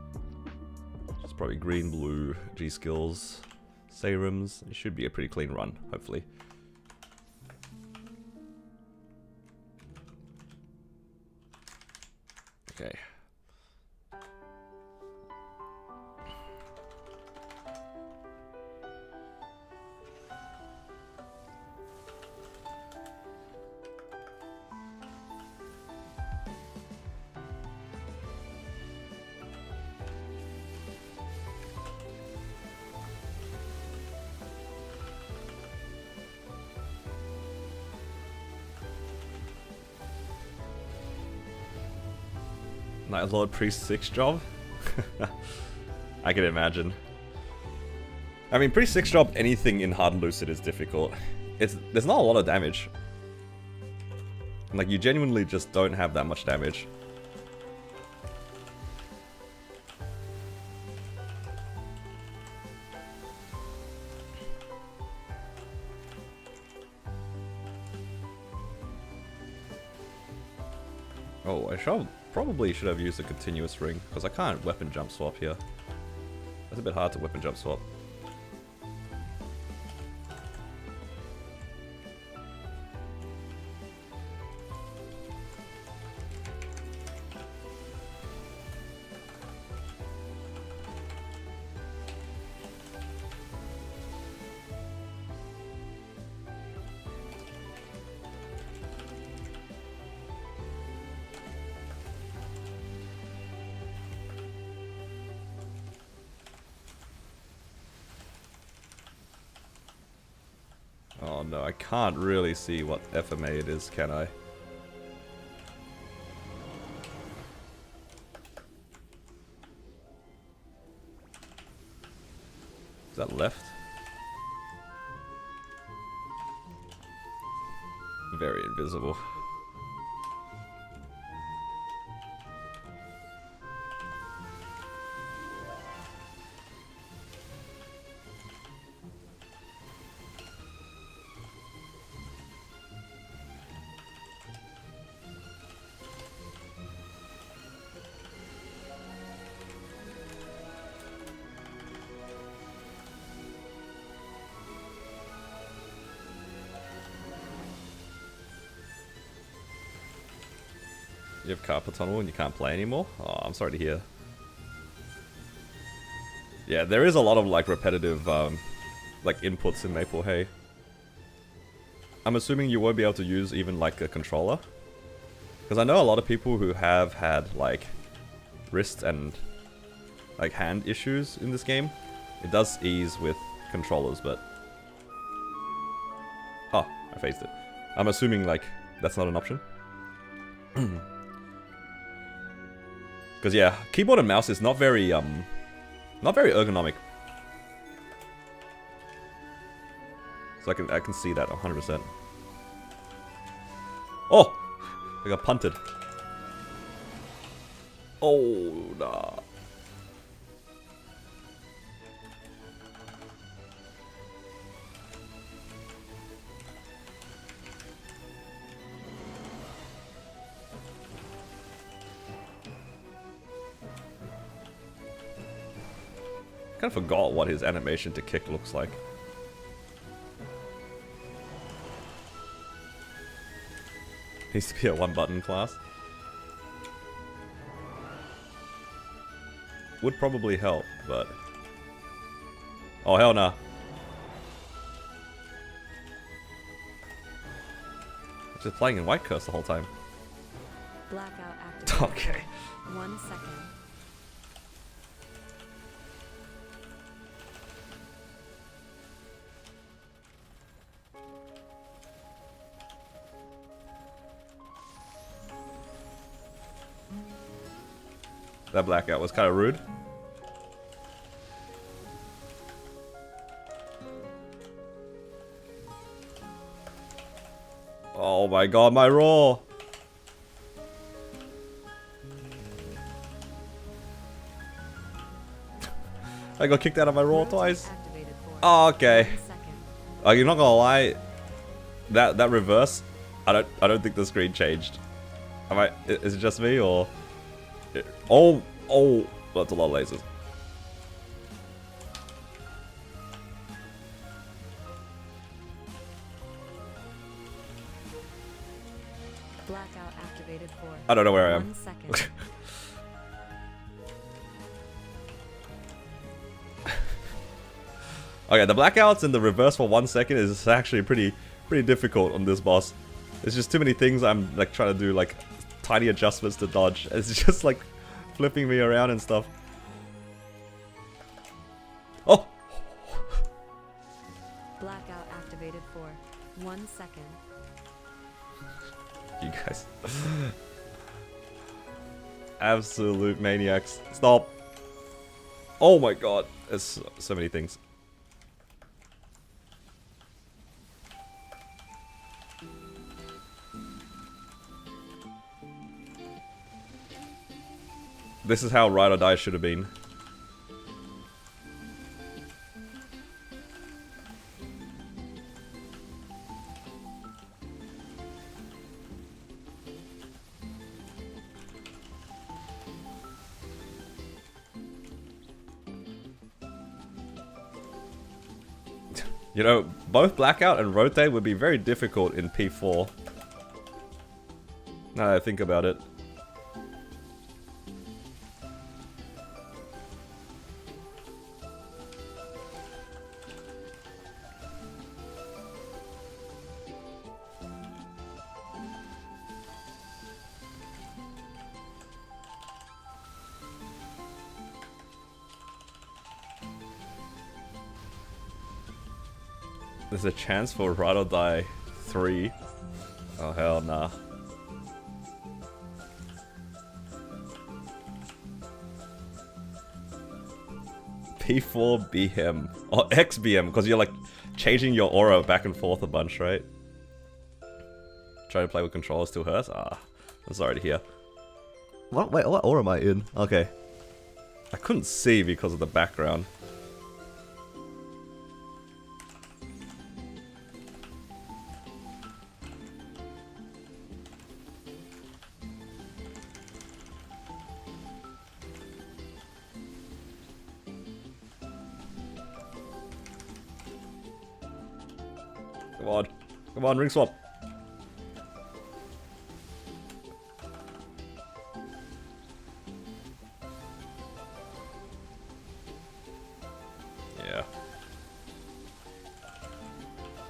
Just probably green, blue, G skills, serums. It should be a pretty clean run, hopefully. Okay. Night Lord Priest 6 job? I can imagine. I mean, Priest 6 job, anything in Hard and Lucid is difficult. There's not a lot of damage. Like, you genuinely just don't have that much damage. Oh, probably should have used a continuous ring, because I can't weapon jump swap here. That's a bit hard to weapon jump swap. Oh no, I can't really see what FMA it is, can I? Is that left? Very invisible. You have carpal tunnel and you can't play anymore? Oh, I'm sorry to hear. Yeah, there is a lot of like repetitive like inputs in Maple Hay. I'm assuming you won't be able to use even like a controller. Because I know a lot of people who have had like wrist and like hand issues in this game. It does ease with controllers, but... Oh, I phased it. I'm assuming like that's not an option. Because yeah, keyboard and mouse is not very ergonomic. So I can see that 100%. Oh, I got punted. Oh nah. I kind of forgot what his animation to kick looks like. Needs to be a one-button class. Would probably help, but... Oh, hell nah. Just playing in White Curse the whole time. Blackout activated. Okay. 1 second. That blackout was kind of rude. Oh my god, my roar! I got kicked out of my roar twice. Oh, okay. You're not gonna lie. That reverse, I don't think the screen changed. Is it just me or? Oh, that's a lot of lasers. Blackout activated for I don't know where I am. 1 second. Okay, the blackouts and the reverse for 1 second is actually pretty difficult on this boss. There's just too many things I'm like trying to do, like tiny adjustments to dodge. It's just like flipping me around and stuff. Oh! Blackout activated for 1 second. You guys. Absolute maniacs. Stop. Oh my god. There's so many things. This is how Ride or Die should have been. You know, both Blackout and Rotate would be very difficult in P4. Now that I think about it. There's a chance for Ride or Die 3. Oh hell nah. P4 BM. Or XBM, because you're like changing your aura back and forth a bunch, right? Trying to play with controllers still hurts? Ah, I'm sorry to hear. What? Wait, what aura am I in? Okay. I couldn't see because of the background. Come on. Come on, ring swap. Yeah.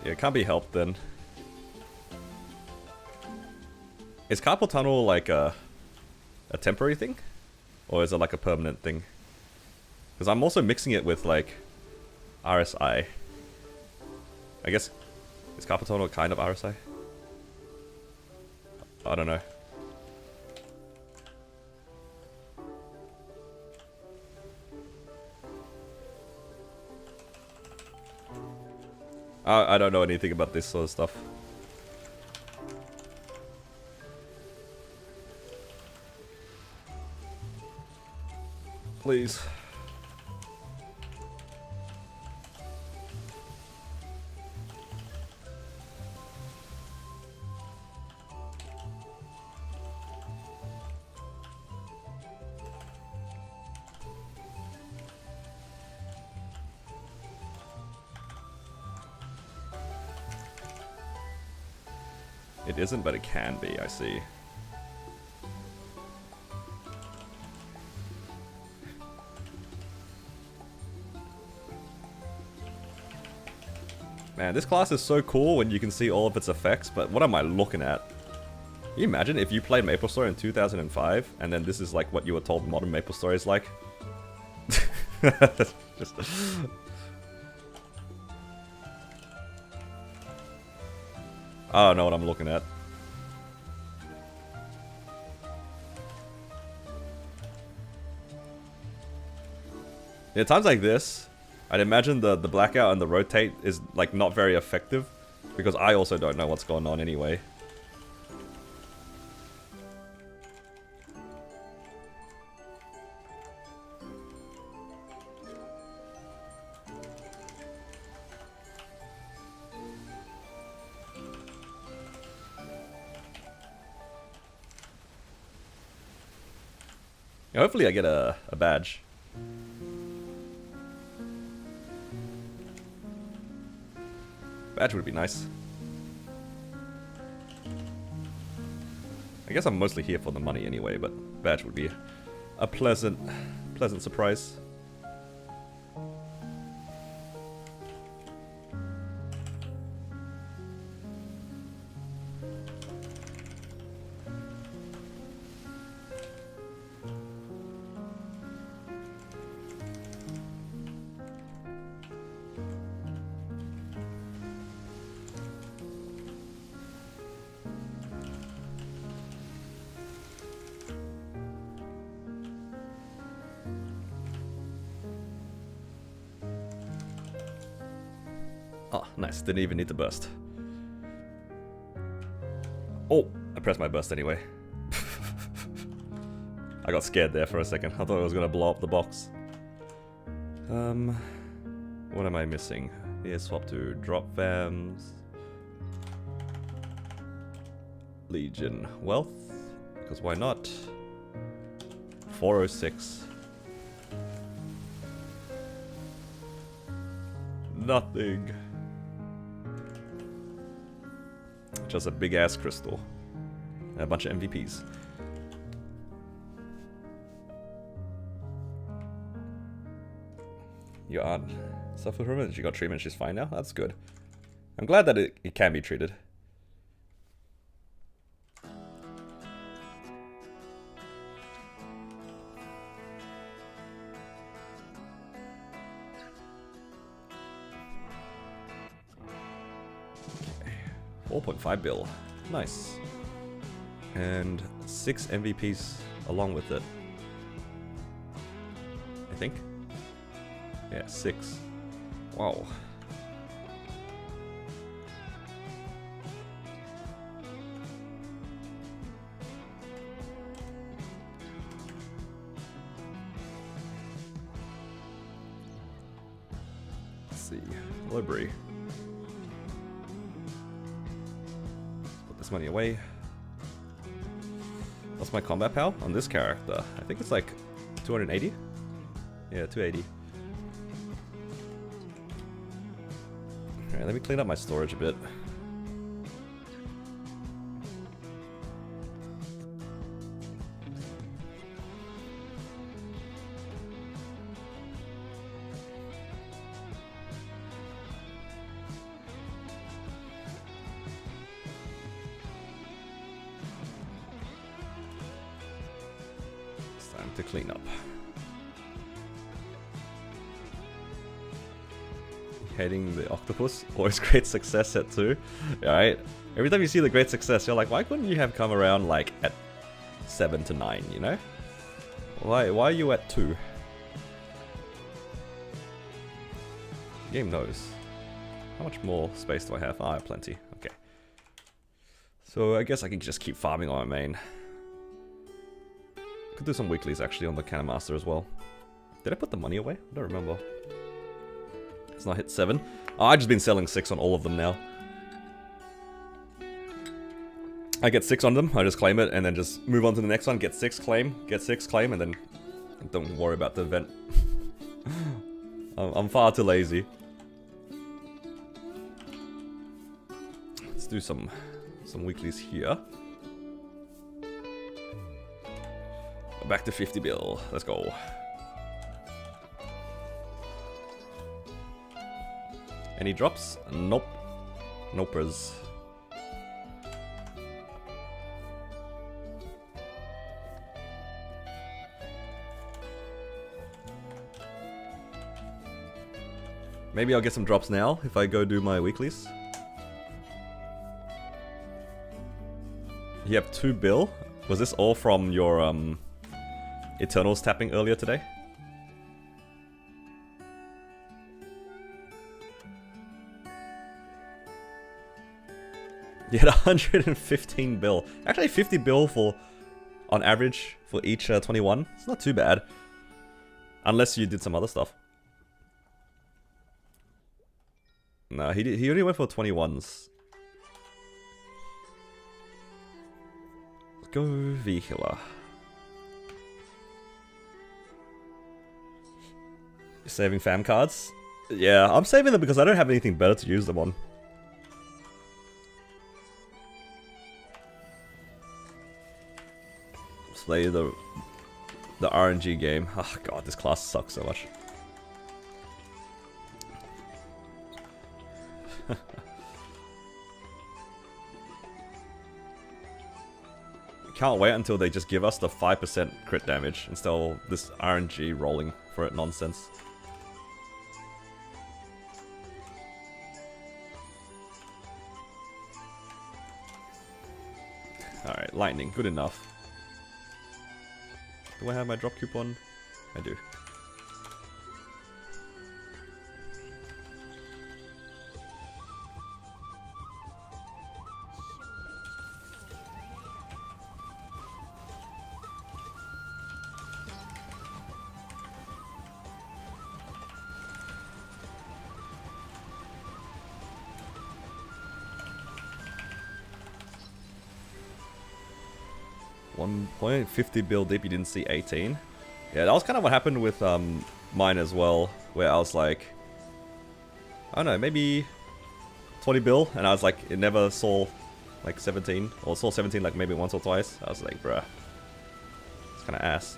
Yeah, it can't be helped then. Is carpal tunnel like a temporary thing? Or is it like a permanent thing? Because I'm also mixing it with like RSI. I guess, is carpal tunnel kind of RSI? I don't know. I don't know anything about this sort of stuff. Please. It isn't, but it can be, I see. Man, this class is so cool when you can see all of its effects, but what am I looking at? Can you imagine if you played MapleStory in 2005, and then this is like what you were told modern MapleStory is like? Just... I don't know what I'm looking at. In times like this, I'd imagine the blackout and the rotate is like not very effective, because I also don't know what's going on anyway. Hopefully I get a badge. Badge would be nice. I guess I'm mostly here for the money anyway, but badge would be a pleasant surprise. Oh, nice. Didn't even need to burst. Oh, I pressed my burst anyway. I got scared there for a second. I thought it was going to blow up the box. What am I missing? Here, swap to drop vams. Legion wealth. Because why not? 406. Nothing. Just a big ass crystal. And a bunch of MVPs. Your aunt suffered from it. She got treatment. She's fine now. That's good. I'm glad that it can be treated. Okay. 4.5 bill. Nice. And 6 MVPs along with it. I think. Yeah, 6. Wow. Let's see. Library. Put this money away. What's my combat power on this character? I think it's like 280? Yeah, 280. Alright, let me clean up my storage a bit. It's time to clean up. Hating the octopus, always great success at 2. Alright, every time you see the great success, you're like, why couldn't you have come around like at 7 to 9, you know? Why are you at 2? The game knows. How much more space do I have? Ah, I have plenty. Okay. So I guess I can just keep farming on my main. Could do some weeklies actually on the Cannon Master as well. Did I put the money away? I don't remember. It's not hit 7. Oh, I've just been selling 6 on all of them now. I get 6 on them, I just claim it, and then just move on to the next one, get 6, claim, and then don't worry about the event. I'm far too lazy. Let's do some weeklies here. Back to 50 bill. Let's go. Any drops? Nope. Nopers. Maybe I'll get some drops now if I go do my weeklies. You have 2 bill? Was this all from your Eternals tapping earlier today? You had 115 bill. Actually 50 bill for, on average, for each 21. It's not too bad. Unless you did some other stuff. No, he only went for 21s. Let's go vehicular. You're saving fam cards? Yeah, I'm saving them because I don't have anything better to use them on. Let's play the RNG game. Oh god, this class sucks so much. Can't wait until they just give us the 5% crit damage instead of this RNG rolling for it nonsense. Alright, lightning, good enough. Do I have my drop coupon? I do. .50 bill deep, you didn't see 18. Yeah, that was kind of what happened with mine as well, where I was like, I don't know, maybe 20 bill, and I was like, it never saw like 17, or saw 17 like maybe once or twice. I was like, bruh, it's kind of ass.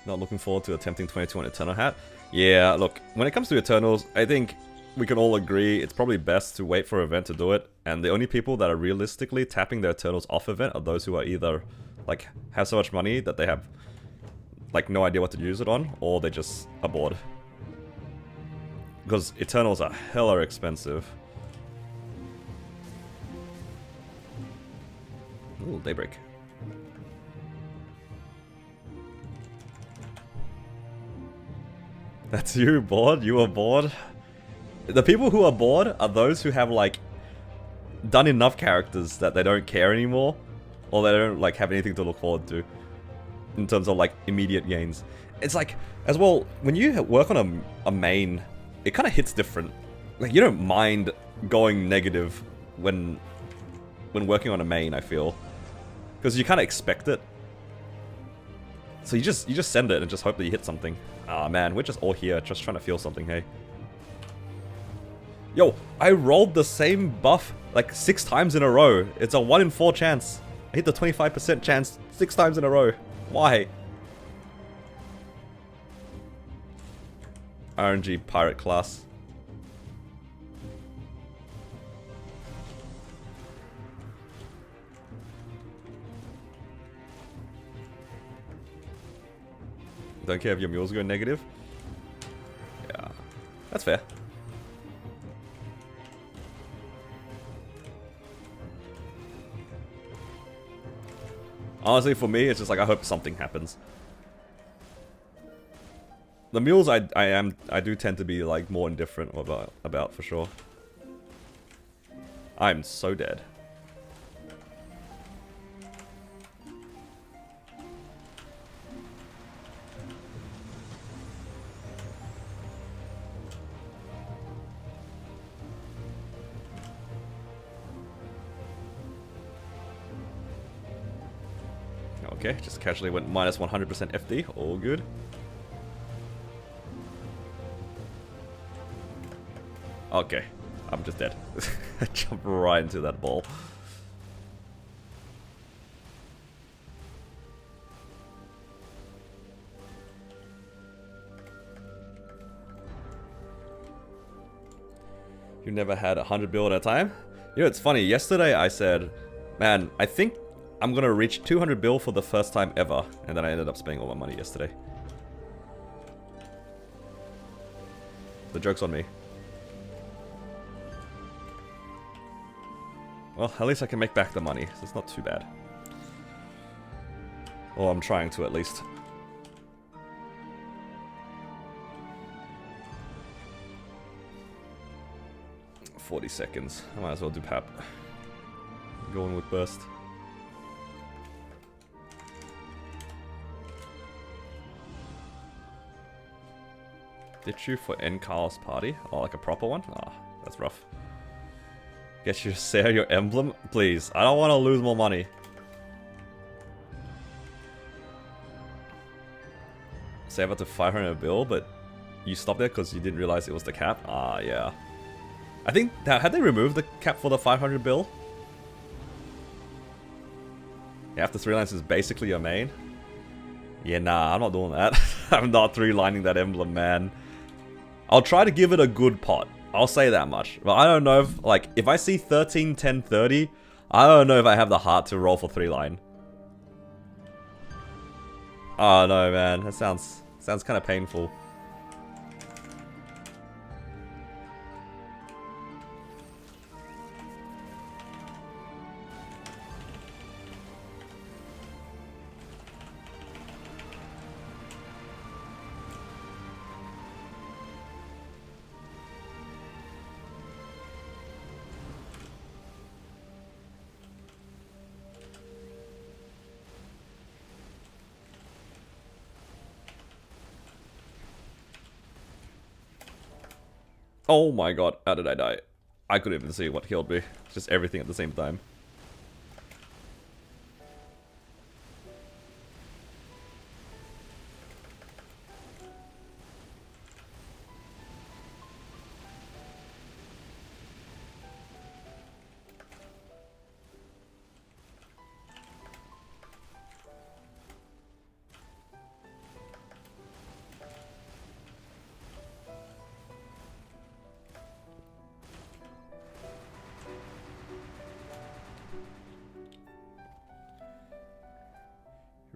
Not looking forward to attempting 22 on Eternal Hat. Yeah, look, when it comes to Eternals, I think we can all agree it's probably best to wait for event to do it, and the only people that are realistically tapping their Eternals off event are those who are either, like, have so much money that they have, like, no idea what to use it on, or they just are bored. Because Eternals are hella expensive. Ooh, Daybreak. That's you, bored? You are bored? The people who are bored are those who have, like, done enough characters that they don't care anymore, or they don't, like, have anything to look forward to in terms of, like, immediate gains. It's like, as well, when you work on a main, it kind of hits different. Like, you don't mind going negative when working on a main, I feel. Because you kind of expect it. So you just send it and just hope that you hit something. Ah man, we're just all here, just trying to feel something, hey. Yo, I rolled the same buff like 6 times in a row. It's a 1 in 4 chance. I hit the 25% chance 6 times in a row. Why? RNG pirate class. Don't care if your mules go negative. Yeah, that's fair. Honestly, for me, it's just like I hope something happens. The mules, I do tend to be like more indifferent about for sure. I'm so dead. Okay, just casually went minus 100% FD, all good. Okay, I'm just dead. I jumped right into that ball. You never had 100 bill at a time? You know, it's funny, yesterday I said, man, I think I'm gonna reach 200 bill for the first time ever, and then I ended up spending all my money yesterday. The joke's on me. Well, at least I can make back the money, so it's not too bad. Or I'm trying to, at least. "40 seconds. I might as well do Pap. Going with Burst. Ditch you for N Carl's party? Oh, like a proper one? Ah, that's rough. Get you to share your emblem? Please, I don't want to lose more money. Save up to 500 bill, but you stopped there because you didn't realize it was the cap? Ah, yeah. I think, had they removed the cap for the 500 bill? Yeah, after 3 lines is basically your main? Yeah, nah, I'm not doing that. I'm not 3-lining that emblem, man. I'll try to give it a good pot. I'll say that much. But I don't know if, like, if I see 13, 10, 30, I don't know if I have the heart to roll for 3-line. Oh no, man. That sounds kind of painful. Oh my god, how did I die? I couldn't even see what killed me. Just everything at the same time.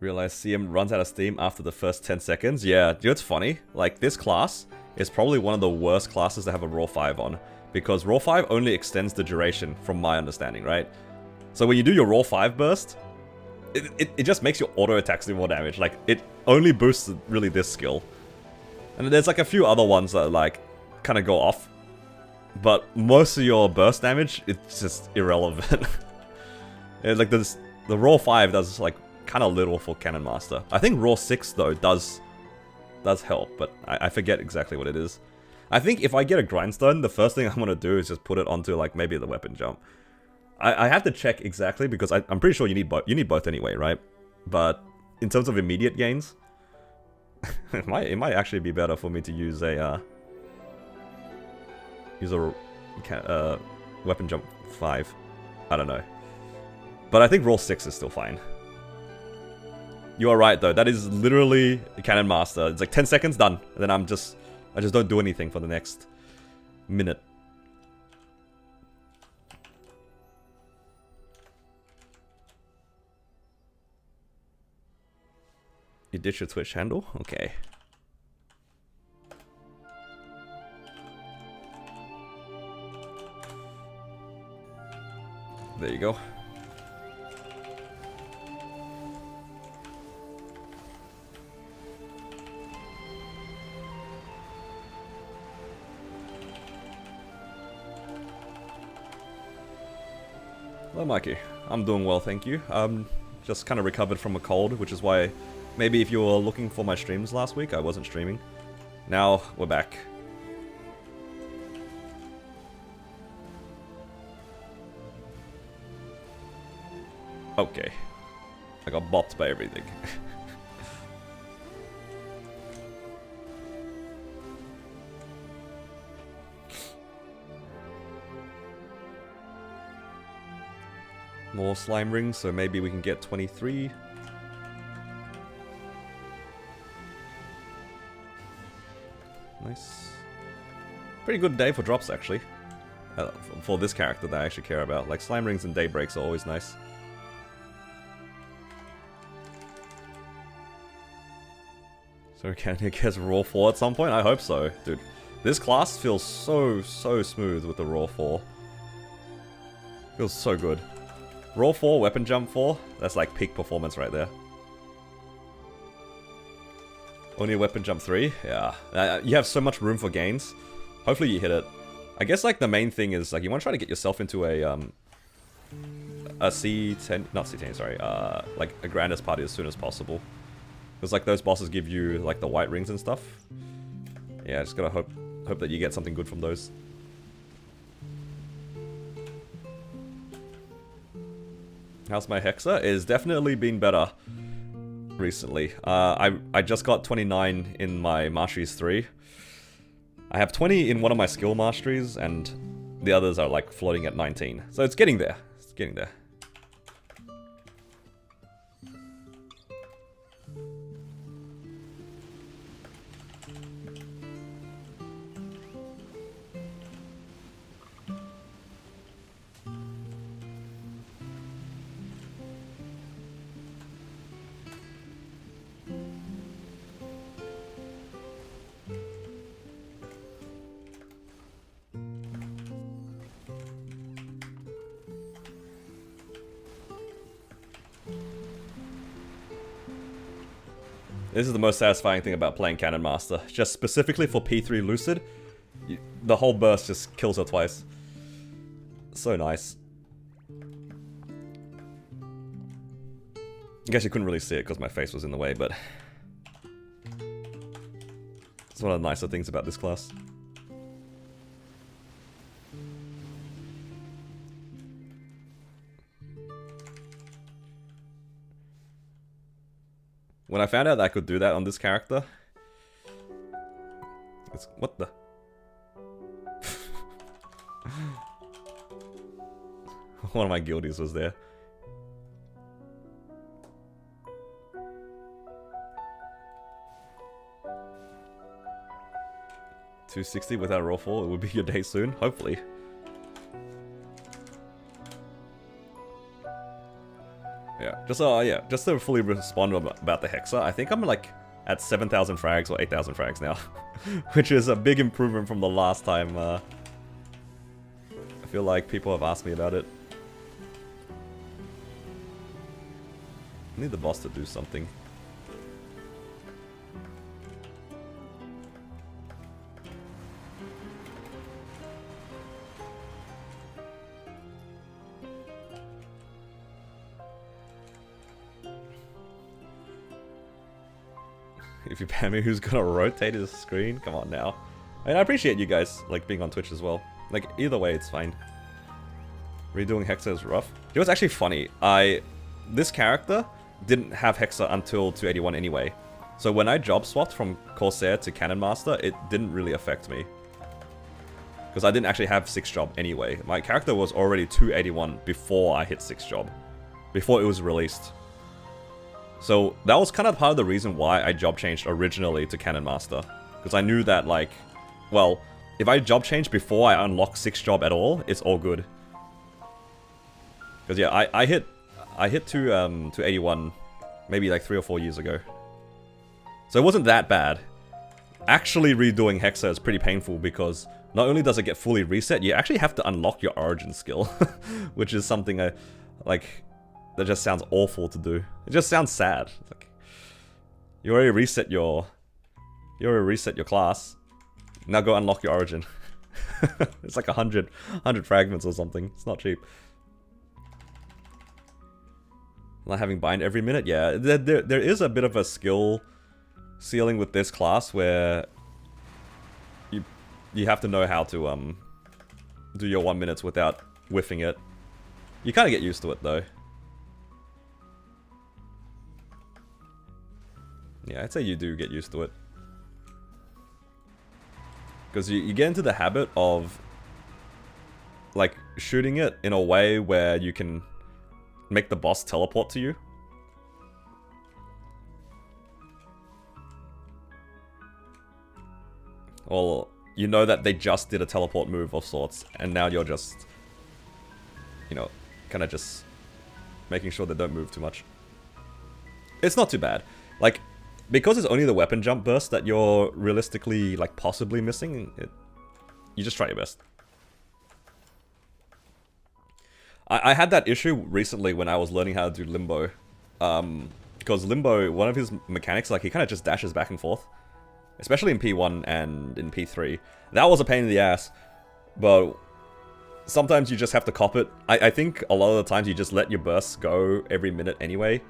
Realize CM runs out of steam after the first 10 seconds. Yeah, you know what's funny? Like, this class is probably one of the worst classes to have a Raw 5 on. Because Raw 5 only extends the duration, from my understanding, right? So when you do your Raw 5 burst, it just makes your auto attacks do more damage. Like, it only boosts really this skill. And there's like a few other ones that like, kind of go off. But most of your burst damage, it's just irrelevant. It's like the Raw 5 does like kind of little for Cannon Master. I think Raw 6 though does help, but I forget exactly what it is. I think if I get a Grindstone, the first thing I'm gonna do is just put it onto like maybe the weapon jump. I have to check exactly because I'm pretty sure you need both. You need both anyway, right? But in terms of immediate gains, it might actually be better for me to use a weapon jump 5. I don't know, but I think Raw 6 is still fine. You are right though, that is literally Cannon Master. It's like 10 seconds, done. And then I just don't do anything for the next minute. You ditch your Twitch handle? Okay. There you go. Hello, Mikey. I'm doing well, thank you. Just kind of recovered from a cold, which is why maybe if you were looking for my streams last week, I wasn't streaming. Now, we're back. Okay. I got bopped by everything. More slime rings, so maybe we can get 23. Nice. Pretty good day for drops, actually. For this character that I actually care about. Like, slime rings and daybreaks are always nice. So can it get Raw 4 at some point? I hope so. Dude, this class feels so smooth with the Raw 4. Feels so good. Roll 4, weapon jump 4. That's like peak performance right there. Only weapon jump 3? Yeah. You have so much room for gains. Hopefully you hit it. I guess like the main thing is like you want to try to get yourself into a C10, not C10, sorry, like a Grandest party as soon as possible. Because like those bosses give you like the white rings and stuff. Yeah, just gotta hope that you get something good from those. How's my Hexa? It's definitely been better recently. I just got 29 in my Masteries 3. I have 20 in one of my skill masteries, and the others are like floating at 19. So it's getting there. It's getting there. This is the most satisfying thing about playing Cannon Master. Just specifically for P3 Lucid, the whole burst just kills her twice. So nice. I guess you couldn't really see it because my face was in the way, but it's one of the nicer things about this class. When I found out that I could do that on this character... What the... One of my guildies was there. $260 without roll fall, it would be your day soon, hopefully. Yeah, just to fully respond about the Hexa, I think I'm like at 7,000 frags or 8,000 frags now. Which is a big improvement from the last time. I feel like people have asked me about it. I need the boss to do something. If you ban me, who's gonna rotate his screen? Come on now. I mean, I appreciate you guys like being on Twitch as well. Like, either way, it's fine. Redoing Hexa is rough. You know what's actually funny? This character didn't have Hexa until 281 anyway. So when I job swapped from Corsair to Cannon Master, it didn't really affect me. Because I didn't actually have 6 job anyway. My character was already 281 before I hit 6 job. Before it was released. So that was kind of part of the reason why I job changed originally to Cannon Master. Because I knew that like, well, if I job change before I unlock 6 job at all, it's all good. Because yeah, I hit 281 maybe like 3 or 4 years ago. So it wasn't that bad. Actually redoing Hexa is pretty painful because not only does it get fully reset, you actually have to unlock your origin skill. Which is something I, like, that just sounds awful to do. It just sounds sad. Like, you already reset your class. Now go unlock your origin. It's like 100 fragments or something. It's not cheap. Not having bind every minute? Yeah, there is a bit of a skill ceiling with this class where you have to know how to do your 1 minutes without whiffing it. You kind of get used to it though. Yeah, I'd say you do get used to it. Because you get into the habit of like shooting it in a way where you can make the boss teleport to you. Or you know that they just did a teleport move of sorts, and now you're just, you know, kind of just making sure they don't move too much. It's not too bad. Like, because it's only the weapon jump burst that you're realistically, like, possibly missing, you just try your best. I had that issue recently when I was learning how to do Limbo. Because Limbo, one of his mechanics, like, he kind of just dashes back and forth. Especially in P1 and in P3. That was a pain in the ass. But sometimes you just have to cop it. I think a lot of the times you just let your bursts go every minute anyway.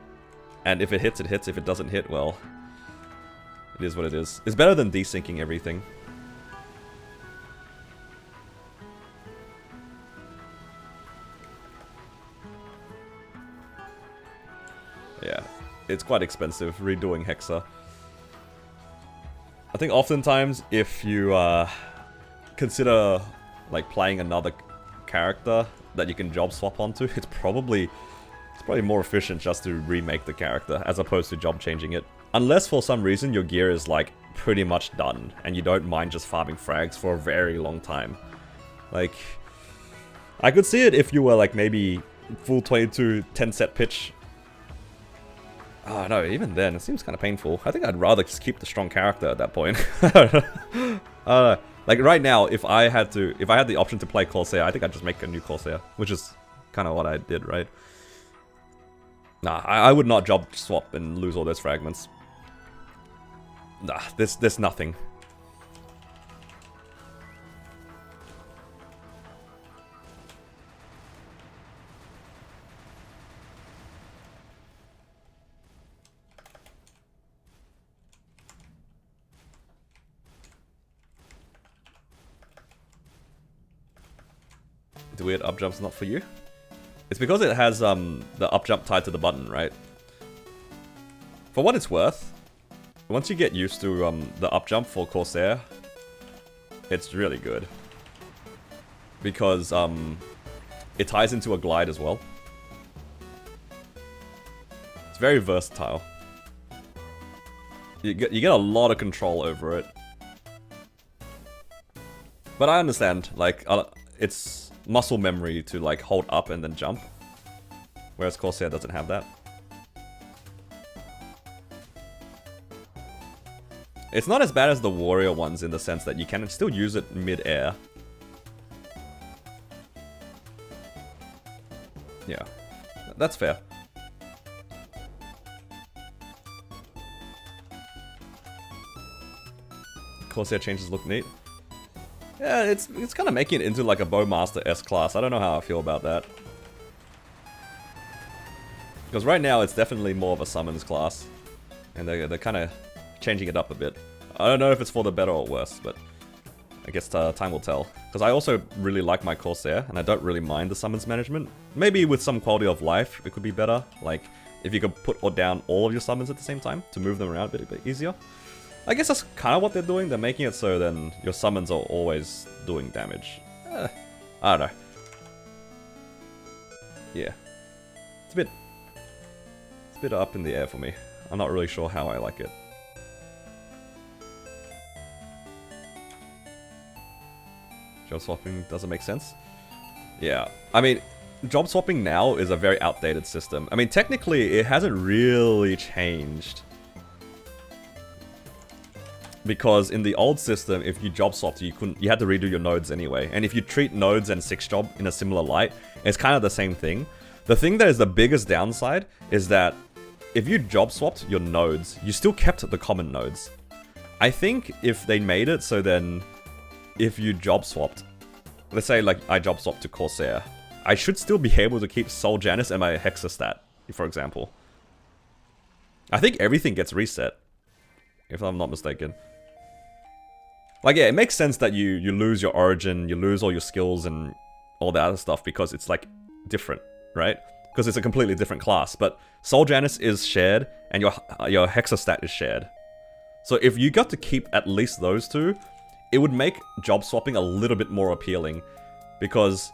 And if it hits, it hits. If it doesn't hit, well, it is what it is. It's better than desyncing everything. Yeah, it's quite expensive redoing Hexa. I think oftentimes if you consider like playing another character that you can job swap onto, it's probably more efficient just to remake the character as opposed to job changing it. Unless for some reason your gear is like pretty much done and you don't mind just farming frags for a very long time. Like, I could see it if you were like maybe full 22 10 set pitch. Oh no, even then, it seems kind of painful. I think I'd rather just keep the strong character at that point. Like right now, if I had the option to play Corsair, I think I'd just make a new Corsair, which is kind of what I did, right? Nah, I would not job swap and lose all those fragments. Nah, there's nothing. The weird up jump's not for you? It's because it has the up jump tied to the button, right? For what it's worth, once you get used to the up jump for Corsair, it's really good. Because it ties into a glide as well. It's very versatile. You get a lot of control over it. But I understand, like, it's muscle memory to like hold up and then jump, whereas Corsair doesn't have that. It's not as bad as the warrior ones in the sense that you can still use it mid-air. Yeah, that's fair. Corsair changes look neat. Yeah, it's kind of making it into like a Bowmaster S class. I don't know how I feel about that. Because right now it's definitely more of a summons class. And they're kind of changing it up a bit. I don't know if it's for the better or worse, but I guess time will tell. Because I also really like my Corsair, and I don't really mind the summons management. Maybe with some quality of life it could be better. Like, if you could put down all of your summons at the same time to move them around a bit easier. I guess that's kind of what they're doing. They're making it so then your summons are always doing damage. I don't know. Yeah. It's a bit up in the air for me. I'm not really sure how I like it. Job swapping doesn't make sense. Yeah. I mean, job swapping now is a very outdated system. I mean, technically, it hasn't really changed. Because in the old system, if you job swapped, you had to redo your nodes anyway. And if you treat nodes and 6-job in a similar light, it's kind of the same thing. The thing that is the biggest downside is that if you job swapped your nodes, you still kept the common nodes. I think if they made it so then if you job swapped, let's say like I job swapped to Corsair, I should still be able to keep Soul Janus and my Hexa stat, for example. I think everything gets reset, if I'm not mistaken. Like, yeah, it makes sense that you lose your origin, you lose all your skills and all the other stuff because it's, like, different, right? Because it's a completely different class. But Soul Janus is shared, and your Hexa stat is shared. So if you got to keep at least those two, it would make job swapping a little bit more appealing. Because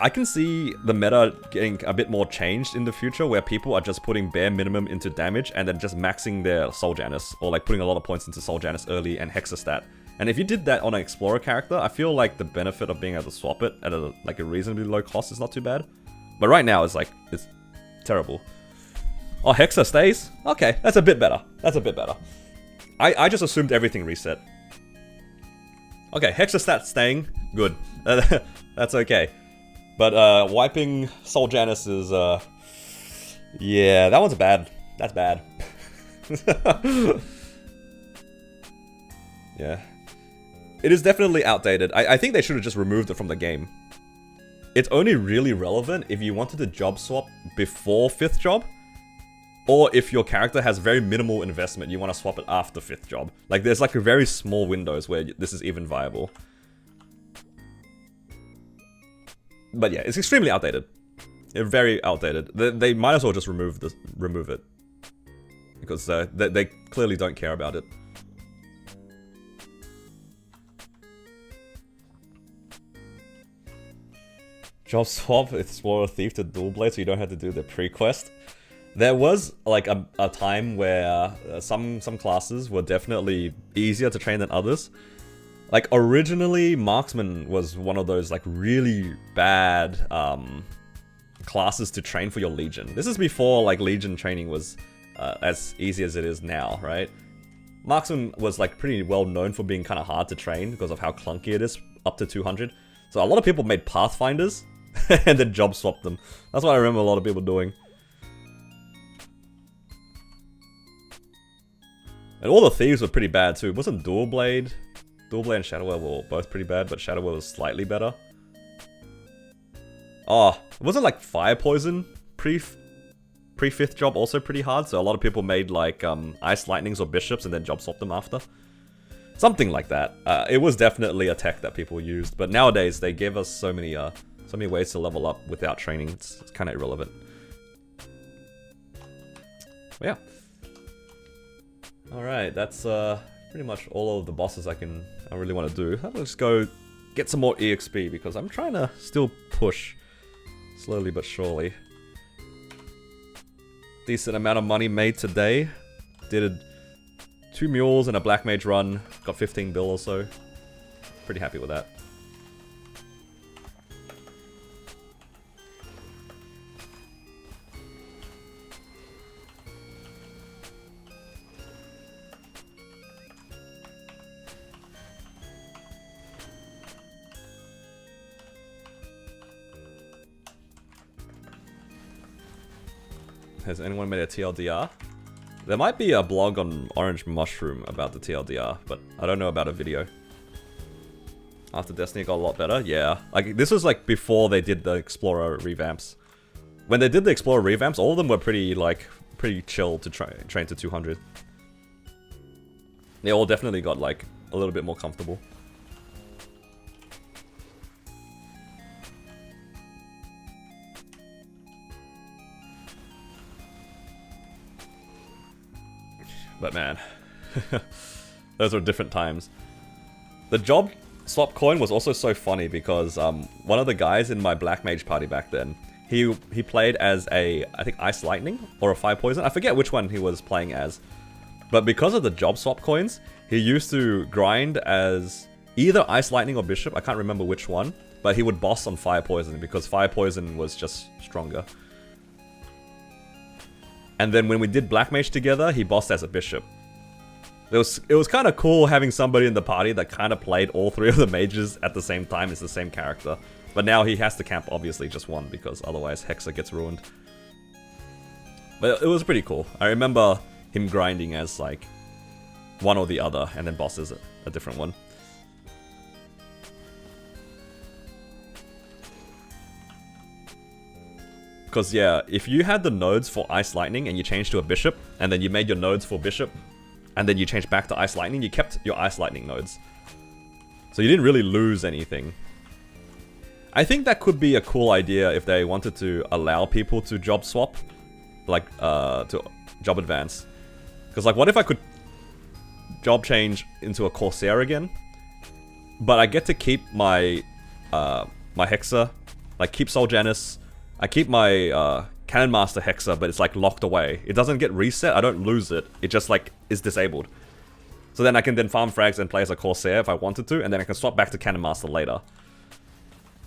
I can see the meta getting a bit more changed in the future, where people are just putting bare minimum into damage and then just maxing their Soul Janus, or like putting a lot of points into Soul Janus early and Hexa stat. And if you did that on an Explorer character, I feel like the benefit of being able to swap it at a reasonably low cost is not too bad. But right now, it's terrible. Oh, Hexa stays? Okay, that's a bit better. That's a bit better. I just assumed everything reset. Okay, Hexa stat staying. Good. That's okay. But wiping Soul Janus is yeah, that one's bad. That's bad. Yeah. It is definitely outdated. I think they should have just removed it from the game. It's only really relevant if you wanted to job swap before 5th job, or if your character has very minimal investment, you want to swap it after 5th job. Like, there's like a very small windows where this is even viable. But yeah, it's extremely outdated. They're very outdated. They might as well just remove it. Because they clearly don't care about it. Job swap Explorer Thief to Dual Blade so you don't have to do the pre-quest. There was like a time where some classes were definitely easier to train than others. Like originally, Marksman was one of those like really bad classes to train for your Legion. This is before like Legion training was as easy as it is now, right? Marksman was like pretty well known for being kind of hard to train because of how clunky it is up to 200. So a lot of people made Pathfinders and then job swapped them. That's what I remember a lot of people doing. And all the thieves were pretty bad too. Wasn't Dual Blade and Shadowwell were both pretty bad, but Shadowwell was slightly better. Oh, wasn't like Fire Poison pre-5th job also pretty hard? So a lot of people made like Ice Lightnings or Bishops and then job swapped them after. Something like that. It was definitely a tech that people used, but nowadays they give us so many ways to level up without training. It's kind of irrelevant. But yeah. Alright, that's pretty much all of the bosses I really want to do. Let's go get some more EXP because I'm trying to still push slowly but surely. Decent amount of money made today. Did 2 mules and a Black Mage run. Got 15 bill or so. Pretty happy with that. Has anyone made a TLDR? There might be a blog on Orange Mushroom about the TLDR, but I don't know about a video. After Destiny got a lot better? Yeah. Like, this was like before they did the Explorer revamps. When they did the Explorer revamps, all of them were pretty chill to train to 200. They all definitely got like a little bit more comfortable. But man, those were different times. The job swap coin was also so funny because one of the guys in my Black Mage party back then, he played as I think Ice Lightning or a Fire Poison. I forget which one he was playing as. But because of the job swap coins, he used to grind as either Ice Lightning or Bishop. I can't remember which one. But he would boss on Fire Poison because Fire Poison was just stronger. And then when we did Black Mage together, he bossed as a Bishop. It was kind of cool having somebody in the party that kind of played all 3 of the mages at the same time as the same character. But now he has to camp obviously just one because otherwise Hexa gets ruined. But it was pretty cool. I remember him grinding as like one or the other and then bosses a different one. Because yeah, if you had the nodes for Ice Lightning and you changed to a Bishop, and then you made your nodes for Bishop, and then you changed back to Ice Lightning, you kept your Ice Lightning nodes. So you didn't really lose anything. I think that could be a cool idea if they wanted to allow people to job swap, like to job advance. Because like, what if I could job change into a Corsair again, but I get to keep my my Hexa, like keep Soul Janus. I keep my Cannon Master Hexa, but it's like locked away. It doesn't get reset, I don't lose it. It just like is disabled. So then I can then farm frags and play as a Corsair if I wanted to, and then I can swap back to Cannon Master later.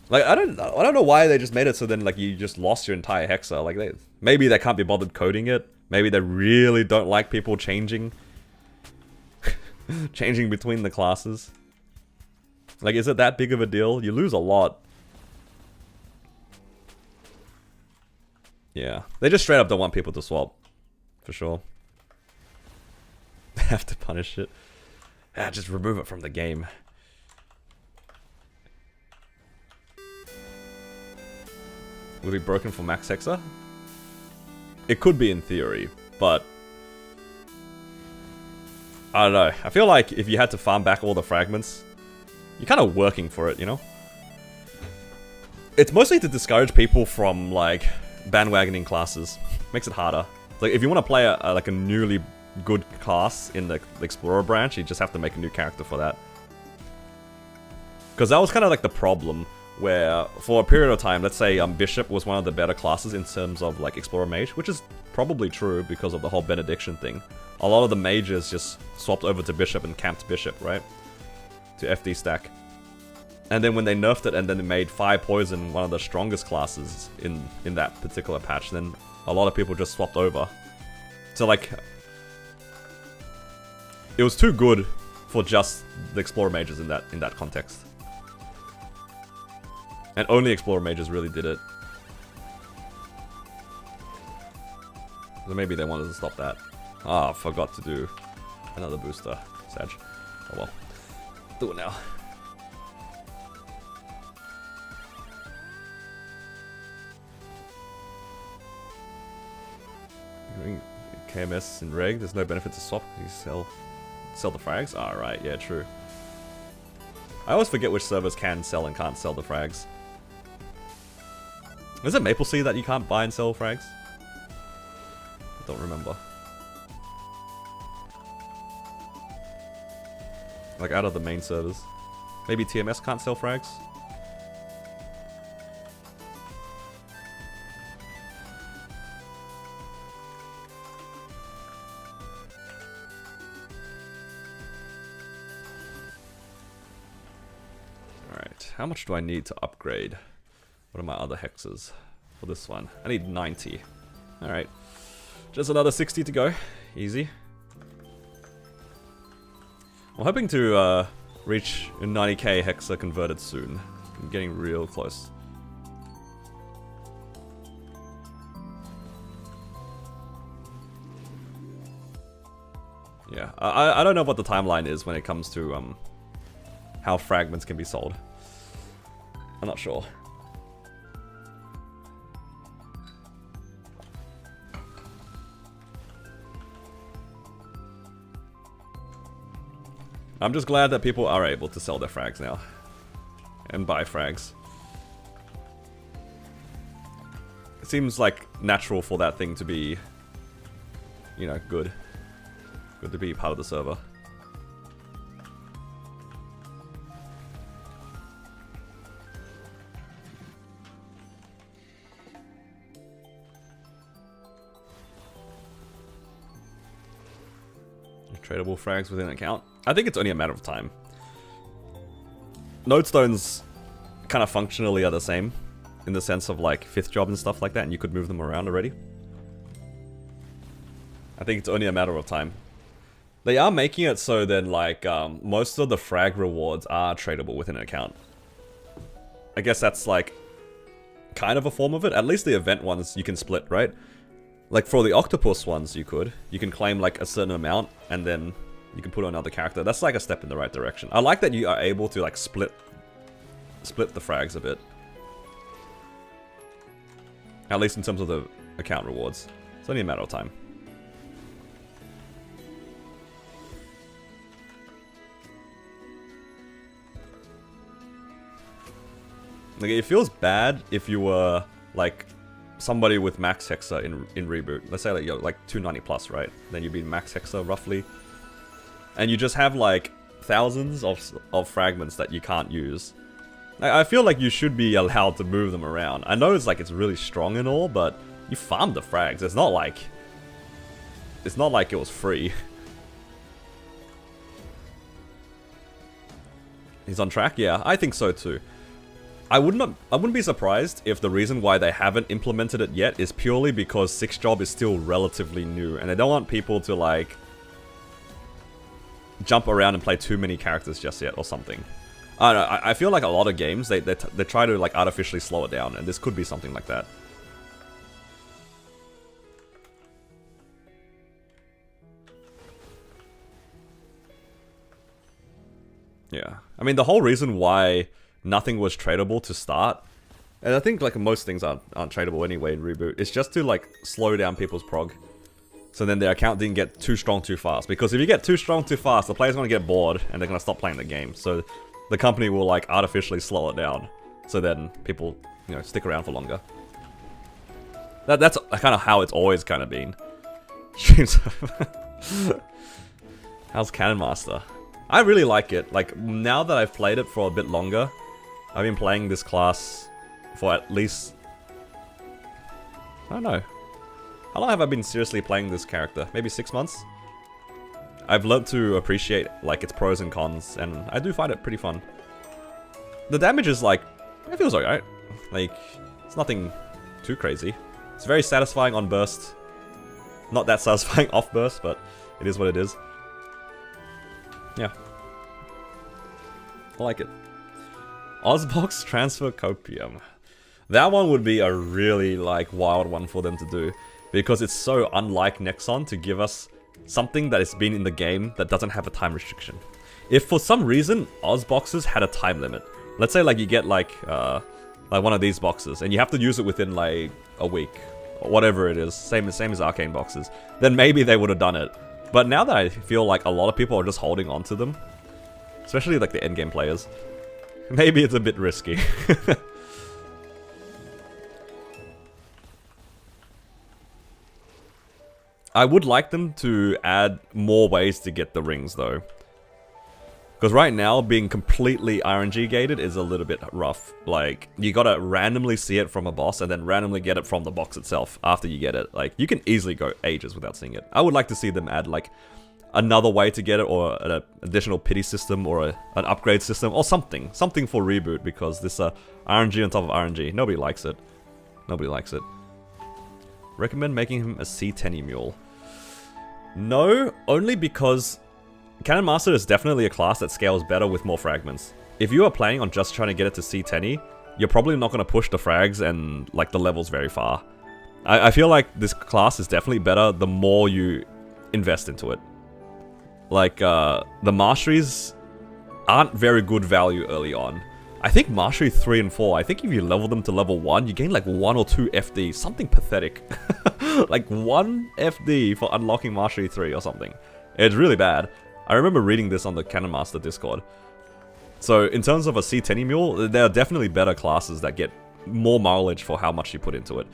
Like I don't know why they just made it so then like you just lost your entire Hexa. Like maybe they can't be bothered coding it. Maybe they really don't like people changing changing between the classes. Like, is it that big of a deal? You lose a lot. Yeah, they just straight up don't want people to swap, for sure. They have to punish it. Ah, just remove it from the game. Will it be broken for max hexa? It could be in theory, but I don't know. I feel like if you had to farm back all the fragments, you're kind of working for it, you know? It's mostly to discourage people from, like, bandwagoning classes. Makes it harder. Like, if you want to play like a newly good class in the Explorer branch, you just have to make a new character for that. Because that was kind of like the problem, where for a period of time, let's say Bishop was one of the better classes in terms of like Explorer Mage, which is probably true because of the whole Benediction thing. A lot of the mages just swapped over to Bishop and camped Bishop, right? To FD stack. And then when they nerfed it and then they made Fire Poison one of the strongest classes in that particular patch, then a lot of people just swapped over. So like, it was too good for just the Explorer Mages in that context. And only Explorer Mages really did it. So maybe they wanted to stop that. Ah, I forgot to do another booster. Sag. Oh well. Do it now. KMS and Reg, there's no benefit to swap. You sell the frags? Ah, right, yeah, true. I always forget which servers can sell and can't sell the frags. Is it Maple Sea that you can't buy and sell frags? I don't remember. Like out of the main servers. Maybe TMS can't sell frags? Alright, how much do I need to upgrade? What are my other hexes for this one? I need 90. Alright. Just another 60 to go. Easy. I'm hoping to reach 90k hexa converted soon. I'm getting real close. Yeah, I don't know what the timeline is when it comes to how fragments can be sold. I'm not sure. I'm just glad that people are able to sell their frags now. And buy frags. It seems like natural for that thing to be, you know, good. Good to be part of the server. Tradable frags within an account. I think it's only a matter of time. Nodestones kind of functionally are the same, in the sense of like 5th job and stuff like that, and you could move them around already. I think it's only a matter of time. They are making it so then like most of the frag rewards are tradable within an account. I guess that's like kind of a form of it. At least the event ones you can split, right? Like for the octopus ones you can claim like a certain amount and then you can put on another character. That's like a step in the right direction. I like that you are able to like split the frags a bit. At least in terms of the account rewards. It's only a matter of time. Like it feels bad if you were like somebody with max hexa in reboot. Let's say like you're like 290 plus, right? Then you'd be max hexa roughly. And you just have like thousands of fragments that you can't use. I feel like you should be allowed to move them around. I know it's like it's really strong and all, but you farmed the frags. It's not like it was free. He's on track? Yeah, I think so too. I wouldn't be surprised if the reason why they haven't implemented it yet is purely because 6th job is still relatively new and they don't want people to like jump around and play too many characters just yet or something. I don't know, I feel like a lot of games they try to like artificially slow it down, and this could be something like that. Yeah. I mean, the whole reason why nothing was tradable to start, and I think like most things aren't tradable anyway in Reboot, is just to like slow down people's prog. So then their account didn't get too strong too fast. Because if you get too strong too fast, the player's gonna get bored and they're gonna stop playing the game. So the company will like artificially slow it down. So then people, you know, stick around for longer. That's kind of how it's always kind of been. How's Cannon Master? I really like it. Like, now that I've played it for a bit longer, I've been playing this class for at least... I don't know. How long have I been seriously playing this character? Maybe 6 months? I've learned to appreciate, like, its pros and cons, and I do find it pretty fun. The damage is, like, it feels alright. Like, it's nothing too crazy. It's very satisfying on burst. Not that satisfying off burst, but it is what it is. Yeah. I like it. Ozbox Transfer Copium. That one would be a really, like, wild one for them to do. Because it's so unlike Nexon to give us something that has been in the game that doesn't have a time restriction. If for some reason Ozboxes had a time limit, let's say like you get like one of these boxes and you have to use it within like a week or whatever it is, same as arcane boxes, then maybe they would have done it. But now that I feel like a lot of people are just holding on to them, especially like the endgame players, maybe it's a bit risky. I would like them to add more ways to get the rings though. Because right now, being completely RNG gated is a little bit rough. Like, you gotta randomly see it from a boss and then randomly get it from the box itself after you get it. Like, you can easily go ages without seeing it. I would like to see them add like another way to get it, or an additional pity system, or an upgrade system, or something. Something for Reboot, because this RNG on top of RNG, nobody likes it. Nobody likes it. Recommend making him a C10 mule. No, only because Cannon Master is definitely a class that scales better with more fragments. If you are planning on just trying to get it to C10, you're probably not going to push the frags and like the levels very far. I feel like this class is definitely better the more you invest into it. Like, the Masteries aren't very good value early on. I think Mastery 3 and 4, I think if you level them to level 1, you gain like 1 or 2 FD, something pathetic. Like 1 FD for unlocking Mastery 3 or something. It's really bad. I remember reading this on the Cannon Master Discord. So in terms of a C10 mule, there are definitely better classes that get more mileage for how much you put into it.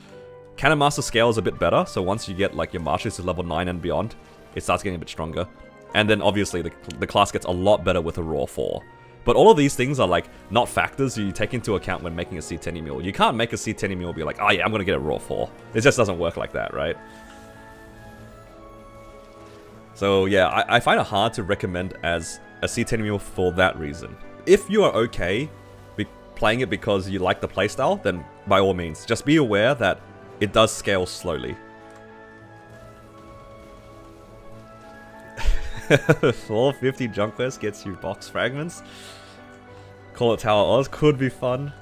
Cannon Master scales a bit better, so once you get like your Masteries to level 9 and beyond, it starts getting a bit stronger. And then obviously the class gets a lot better with a Raw 4. But all of these things are like not factors you take into account when making a C10 mule. You can't make a C10 mule be like, oh yeah, I'm gonna get a Raw 4. It just doesn't work like that, right? So yeah, I find it hard to recommend as a C10 mule for that reason. If you are okay playing it because you like the playstyle, then by all means, just be aware that it does scale slowly. 450 junk quest gets you box fragments. Call it Tower Oz, could be fun.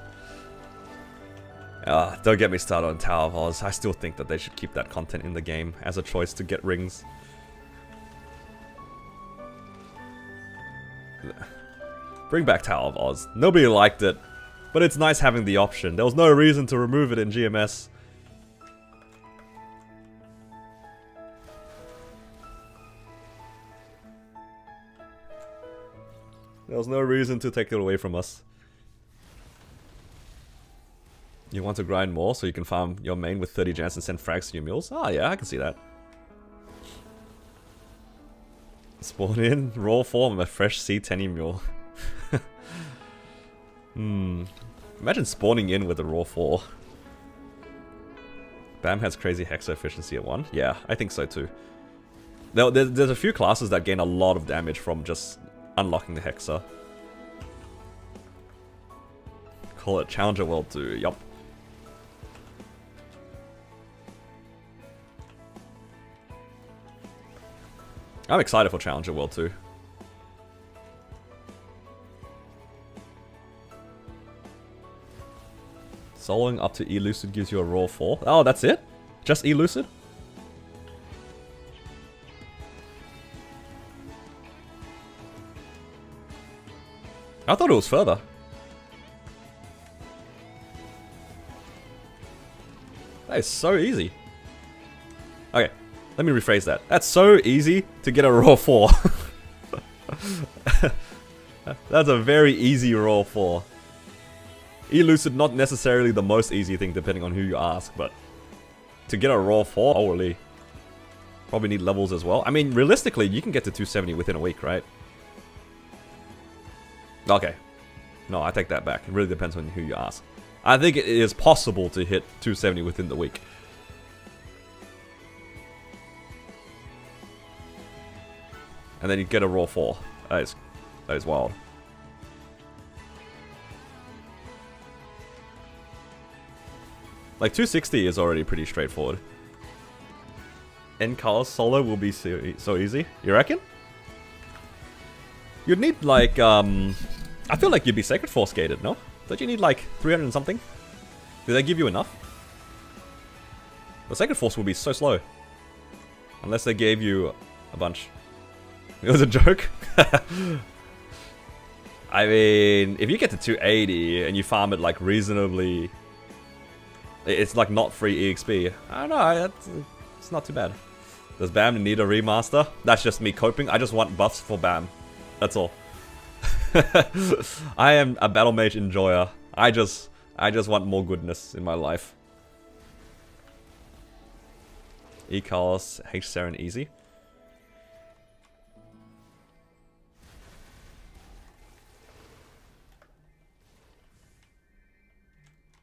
Don't get me started on Tower of Oz. I still think that they should keep that content in the game as a choice to get rings. Bring back Tower of Oz. Nobody liked it, but it's nice having the option. There was no reason to remove it in GMS. There was no reason to take it away from us. You want to grind more so you can farm your main with 30 gens and send frags to your mules? Ah, yeah, I can see that. Spawn in raw form a fresh C10 mule. Imagine spawning in with a raw 4. Bam has crazy hexa efficiency at 1. Yeah, I think so too. There's a few classes that gain a lot of damage from just unlocking the hexa. Call it Challenger World 2, yup. I'm excited for Challenger World 2. Soloing up to Elucid gives you a raw 4. Oh, that's it? Just Elucid? I thought it was further. That is so easy. Okay, let me rephrase that. That's so easy to get a raw 4. That's a very easy raw 4. Elucid, not necessarily the most easy thing depending on who you ask, but to get a raw 4, holy. Probably need levels as well. I mean, realistically, you can get to 270 within a week, right? Okay. No, I take that back. It really depends on who you ask. I think it is possible to hit 270 within the week. And then you get a raw 4. That is wild. Like 260 is already pretty straightforward. End color solo will be so easy. You reckon? You'd need like I feel like you'd be Sacred Force gated, no? Don't you need like 300 and something? Do they give you enough? The Sacred Force will be so slow. Unless they gave you a bunch. It was a joke. I mean, if you get to 280 and you farm it like reasonably... It's like not free EXP. I don't know, it's not too bad. Does BAM need a remaster? That's just me coping. I just want buffs for BAM. That's all. I am a Battle Mage enjoyer. I just want more goodness in my life. E-Carlos, H-Saren easy.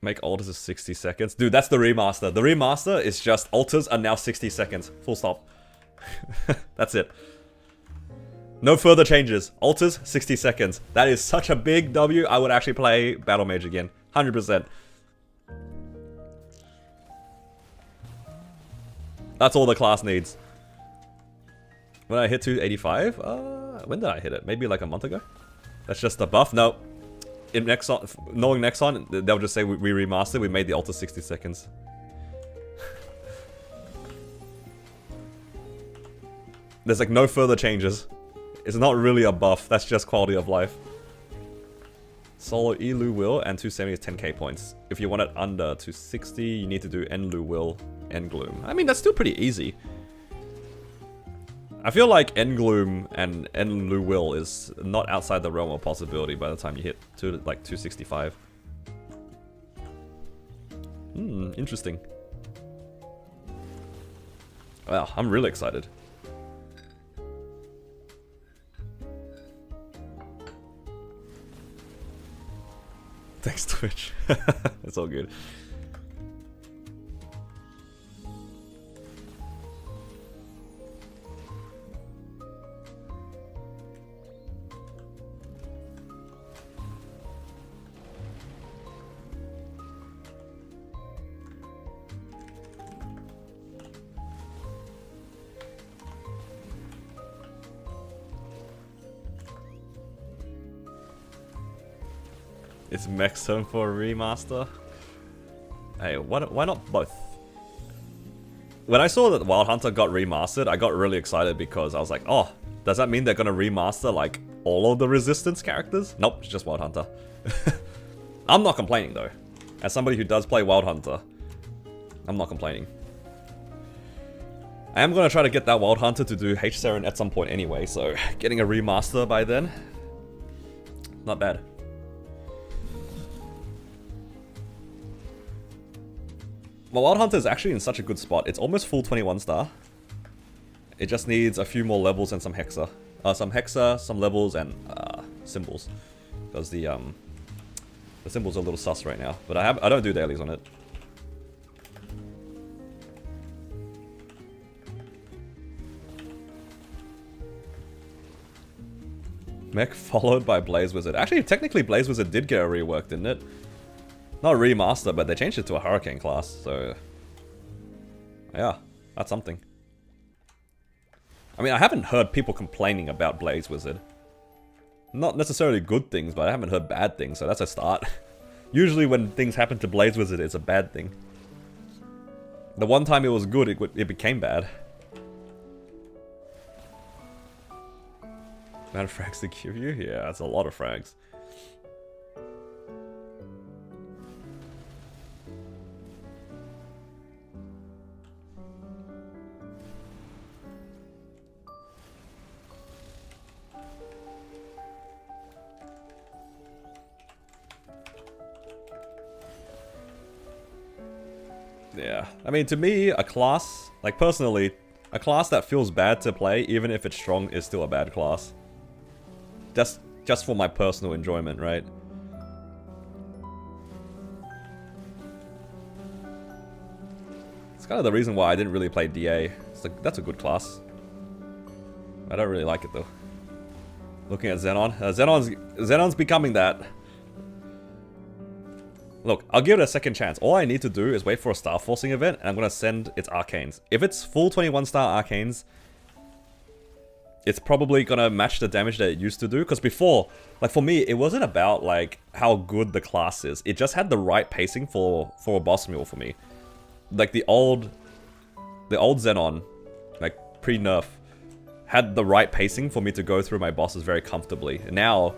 Make altars of 60 seconds. Dude, that's the remaster. The remaster is just altars are now 60 seconds. Full stop. That's it. No further changes. Altars, 60 seconds. That is such a big W. I would actually play Battle Mage again. 100%. That's all the class needs. When I hit 285? When did I hit it? Maybe like a month ago? That's just a buff? No. In Nexon, knowing Nexon, they'll just say we remastered, we made the altar 60 seconds. There's like no further changes. It's not really a buff, that's just quality of life. Solo Elu Will and 270 is 10k points. If you want it under 260, you need to do Enlu Will, Gloom. I mean, that's still pretty easy. I feel like Gloom and Enlu Will is not outside the realm of possibility by the time you hit to like 265. Interesting. Wow, I'm really excited. Thanks, Twitch. It's all good. It's Mech's home for a remaster. Hey, why not both? When I saw that Wild Hunter got remastered, I got really excited because I was like, oh, does that mean they're gonna remaster like all of the Resistance characters? Nope, it's just Wild Hunter. I'm not complaining though. As somebody who does play Wild Hunter, I'm not complaining. I am gonna try to get that Wild Hunter to do H-Saren at some point anyway, so getting a remaster by then, not bad. Well, Wild Hunter is actually in such a good spot. It's almost full 21 star. It just needs a few more levels and some Hexa. Some levels and symbols. Because the symbols are a little sus right now. But I don't do dailies on it. Mech followed by Blaze Wizard. Actually, technically Blaze Wizard did get a rework, didn't it? Not a remaster, but they changed it to a Hurricane class, so... yeah, that's something. I mean, I haven't heard people complaining about Blaze Wizard. Not necessarily good things, but I haven't heard bad things, so that's a start. Usually when things happen to Blaze Wizard, it's a bad thing. The one time it was good, it became bad. Amount of frags to give you? Yeah, that's a lot of frags. Yeah, I mean, to me, a class, like personally, a class that feels bad to play, even if it's strong, is still a bad class. Just for my personal enjoyment, right? It's kind of the reason why I didn't really play DA. It's like, that's a good class. I don't really like it though. Looking at Xenon. Xenon's becoming that. Look, I'll give it a second chance. All I need to do is wait for a Star Forcing event, and I'm going to send its Arcanes. If it's full 21 star Arcanes, it's probably going to match the damage that it used to do. Because before, like for me, it wasn't about like how good the class is. It just had the right pacing for a boss meal for me. Like the old Xenon, like pre-nerf, had the right pacing for me to go through my bosses very comfortably. Now,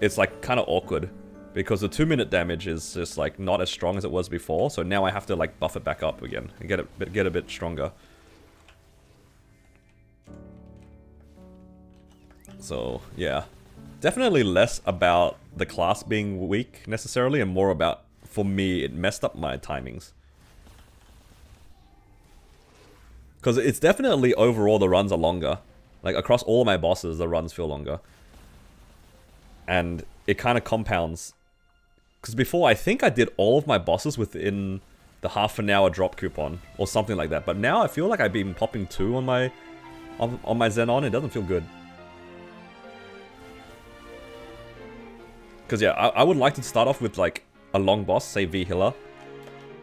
it's like kind of awkward. Because the 2-minute damage is just like not as strong as it was before, so now I have to like buff it back up again and get a bit stronger. So yeah, definitely less about the class being weak necessarily, and more about, for me, it messed up my timings. Because it's definitely overall the runs are longer. Like across all of my bosses, the runs feel longer, and it kind of compounds. Because before, I think I did all of my bosses within the half-an-hour drop coupon, or something like that. But now I feel like I've been popping 2 on my Xenon. It doesn't feel good. Because yeah, I would like to start off with like a long boss, say V Healer,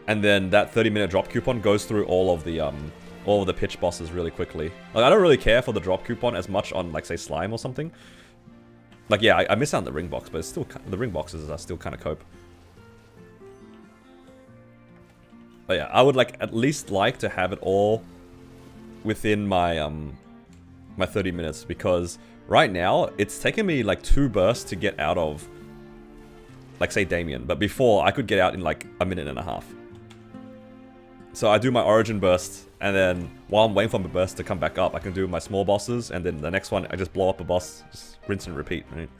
and then that 30-minute drop coupon goes through all of the pitch bosses really quickly. Like I don't really care for the drop coupon as much on like say Slime or something. Like, yeah, I miss out on the ring box, but it's still, the ring boxes are still kind of cope. But yeah, I would like at least like to have it all within my my 30 minutes, because right now it's taken me like 2 bursts to get out of, like say Damien, but before I could get out in like a minute and a half. So I do my origin burst, and then while I'm waiting for my burst to come back up, I can do my small bosses, and then the next one I just blow up a boss, just rinse and repeat, right?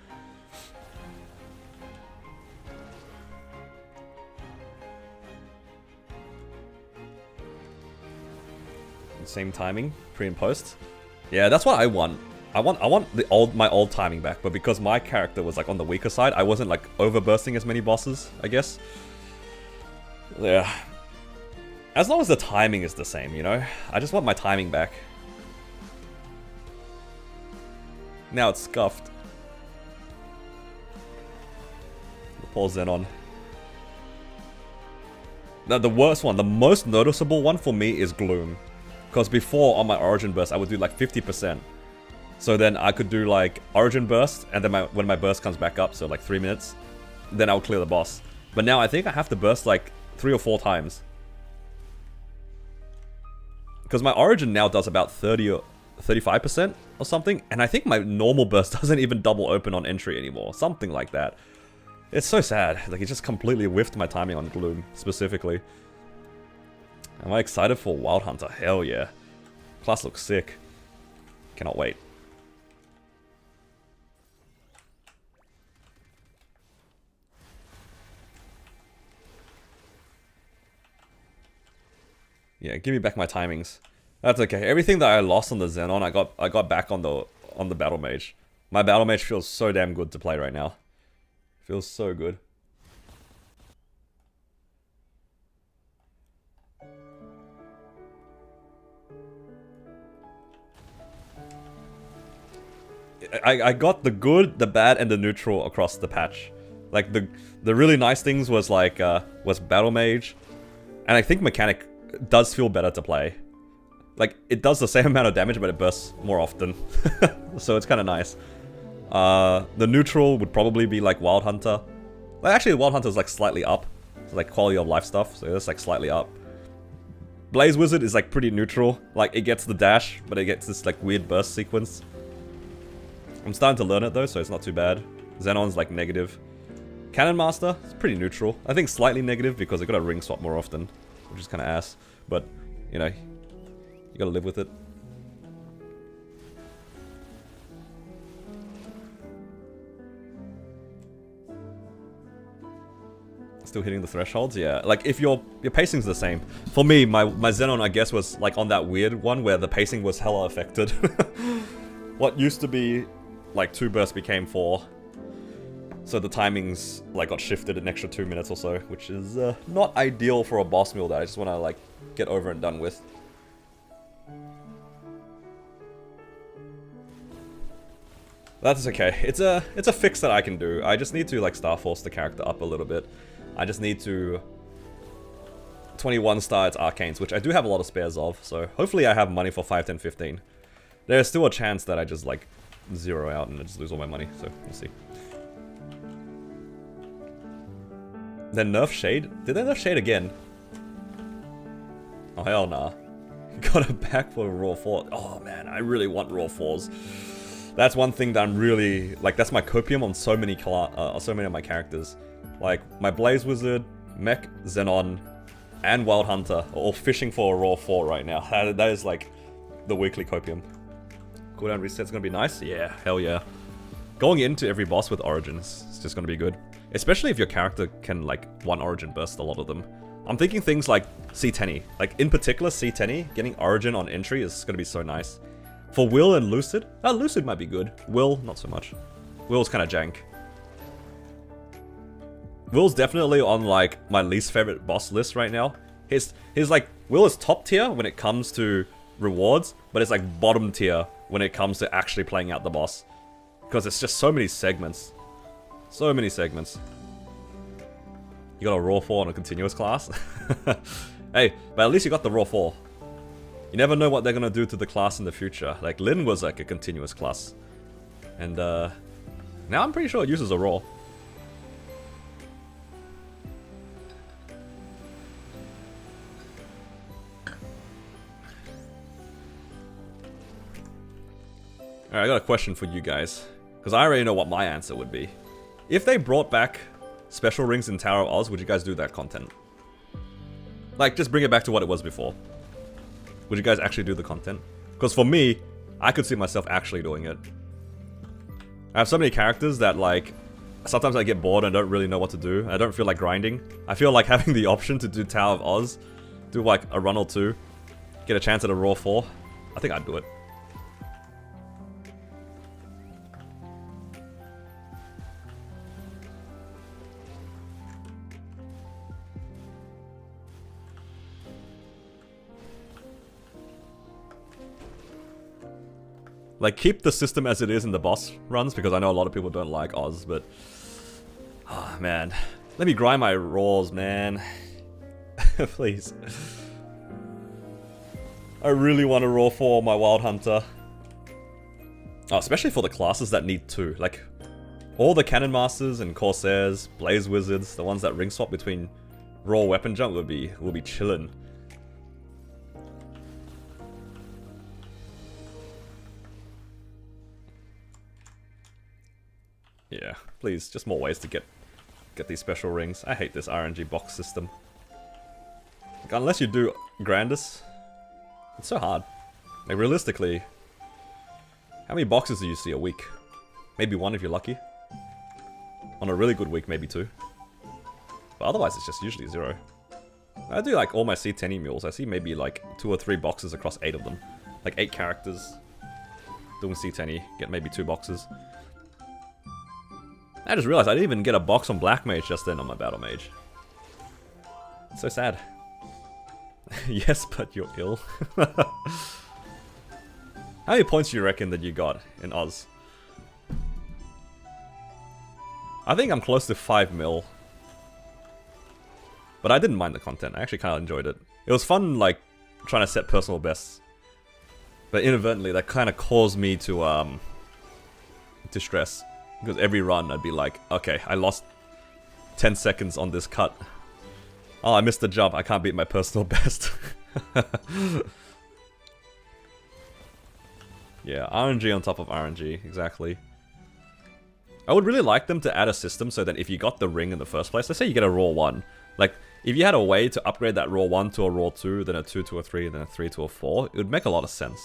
Same timing, pre and post. Yeah, that's what I want. I want my old timing back, but because my character was like on the weaker side, I wasn't like overbursting as many bosses, I guess. Yeah. As long as the timing is the same, you know? I just want my timing back. Now it's scuffed. Poor Xenon. Now the worst one, the most noticeable one for me is Gloom. Because before, on my Origin Burst, I would do like 50%. So then I could do like Origin Burst, and then when my burst comes back up, so like 3 minutes, then I'll clear the boss. But now I think I have to burst like 3 or 4 times. Because my Origin now does about 30 or 35% or something, and I think my normal burst doesn't even double open on entry anymore. Something like that. It's so sad. Like, it just completely whiffed my timing on Gloom, specifically. Am I excited for Wild Hunter? Hell yeah. Class looks sick. Cannot wait. Yeah, give me back my timings. That's okay. Everything that I lost on the Xenon, I got back on the Battle Mage. My Battle Mage feels so damn good to play right now. Feels so good. I got the good, the bad, and the neutral across the patch. Like the really nice things was like was Battle Mage, and I think Mechanic does feel better to play. Like it does the same amount of damage, but it bursts more often, so it's kind of nice. The neutral would probably be like Wild Hunter. Like actually, Wild Hunter is like slightly up, so like quality of life stuff, so it's like slightly up. Blaze Wizard is like pretty neutral. Like it gets the dash, but it gets this like weird burst sequence. I'm starting to learn it though, so it's not too bad. Xenon's like negative. Cannon Master, it's pretty neutral. I think slightly negative because I gotta ring swap more often, which is kind of ass. But, you know, you gotta live with it. Still hitting the thresholds, yeah. Like, if your pacing's the same. For me, my Xenon, I guess, was like on that weird one where the pacing was hella affected. What used to be like 2 bursts became 4. So the timings like got shifted an extra 2 minutes or so, which is not ideal for a boss meal that I just want to like get over and done with. That's okay. It's a fix that I can do. I just need to like Star Force the character up a little bit. I just need to 21 star its arcanes, which I do have a lot of spares of, so hopefully I have money for 5, 10, 15. There's still a chance that I just like zero out and I just lose all my money, so we'll see. Then nerf Shade? Did they nerf Shade again? Oh hell nah. Got it back for Raw 4. Oh man, I really want Raw 4s. That's one thing that I'm really like. That's my copium on so many of my characters. Like my Blaze Wizard, Mech, Xenon, and Wild Hunter are all fishing for a Raw 4 right now. That is like the weekly copium. Cooldown reset's gonna be nice. Yeah, hell yeah. Going into every boss with origins is just gonna be good. Especially if your character can like one origin burst a lot of them. I'm thinking things like C10. Like in particular C10, getting origin on entry is gonna be so nice. For Will and Lucid? Lucid might be good. Will, not so much. Will's kind of jank. Will's definitely on like my least favorite boss list right now. His like, Will is top tier when it comes to rewards, but it's like bottom tier when it comes to actually playing out the boss. Because it's just so many segments. So many segments. You got a Raw 4 on a continuous class? Hey, but at least you got the Raw 4. You never know what they're gonna do to the class in the future. Like, Lin was like a continuous class. And, now I'm pretty sure it uses a Raw. Alright, I got a question for you guys. Because I already know what my answer would be. If they brought back special rings in Tower of Oz, would you guys do that content? Like, just bring it back to what it was before. Would you guys actually do the content? Because for me, I could see myself actually doing it. I have so many characters that, like, sometimes I get bored and don't really know what to do. I don't feel like grinding. I feel like having the option to do Tower of Oz, do like a run or two, get a chance at a Raw 4, I think I'd do it. Like, keep the system as it is in the boss runs, because I know a lot of people don't like Oz, but... Oh, man. Let me grind my Raws, man. Please. I really want to Raw 4 my Wild Hunter. Oh, especially for the classes that need 2. Like, all the Cannon Masters and Corsairs, Blaze Wizards, the ones that ring swap between Raw Weapon Jump will be chillin'. Yeah, please, just more ways to get these special rings. I hate this RNG box system. Like, unless you do Grandis, it's so hard. Like, realistically, how many boxes do you see a week? Maybe 1 if you're lucky. On a really good week, maybe 2. But otherwise, it's just usually 0. I do like all my C10 mules. I see maybe like 2 or 3 boxes across 8 of them. Like 8 characters doing C10, get maybe 2 boxes. I just realized I didn't even get a box on Black Mage just then on my Battle Mage. It's so sad. Yes, but you're ill. How many points do you reckon that you got in Oz? I think I'm close to 5 mil. But I didn't mind the content. I actually kind of enjoyed it. It was fun, like, trying to set personal bests. But inadvertently, that kind of caused me to stress. Because every run, I'd be like, okay, I lost 10 seconds on this cut. Oh, I missed the jump. I can't beat my personal best. Yeah, RNG on top of RNG, exactly. I would really like them to add a system so that if you got the ring in the first place, let's say you get a Raw 1. Like, if you had a way to upgrade that Raw 1 to a Raw 2, then a 2 to a 3, then a 3 to a 4, it would make a lot of sense.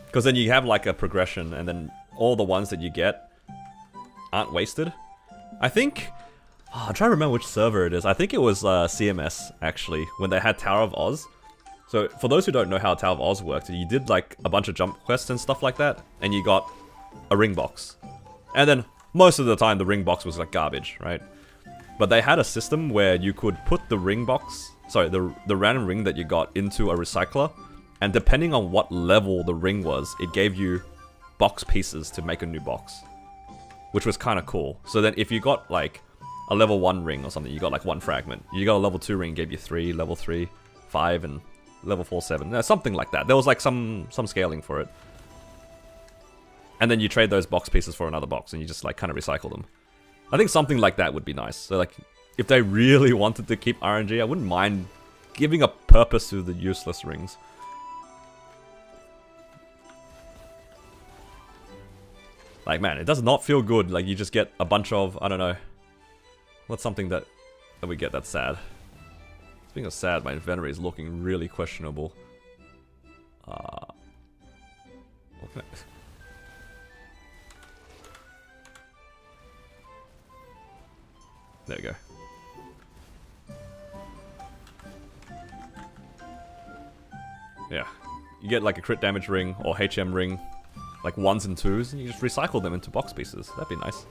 Because then you have like a progression, and then all the ones that you get aren't wasted. I think Oh, I'm trying to remember which server it is. I think it was CMS, actually, when they had Tower of Oz. So, for those who don't know how Tower of Oz worked, you did like a bunch of jump quests and stuff like that, and you got a ring box. And then, most of the time, the ring box was like garbage, right? But they had a system where you could put the ring box, sorry, the random ring that you got into a recycler, and depending on what level the ring was, it gave you box pieces to make a new box. Which was kind of cool. So then if you got like a level 1 ring or something, you got like 1 fragment. You got a level 2 ring, gave you 3, level 3, 5, and level 4, 7. Something like that. There was like some scaling for it. And then you trade those box pieces for another box, and you just like kind of recycle them. I think something like that would be nice. So like, if they really wanted to keep RNG, I wouldn't mind giving a purpose to the useless rings. Like, man, it does not feel good. Like, you just get a bunch of, I don't know. What's something that we get that's sad? Speaking of sad, my inventory is looking really questionable. What can I... There we go. Yeah. You get like a crit damage ring or HM ring. Like 1s and 2s, and you just recycle them into box pieces. That'd be nice.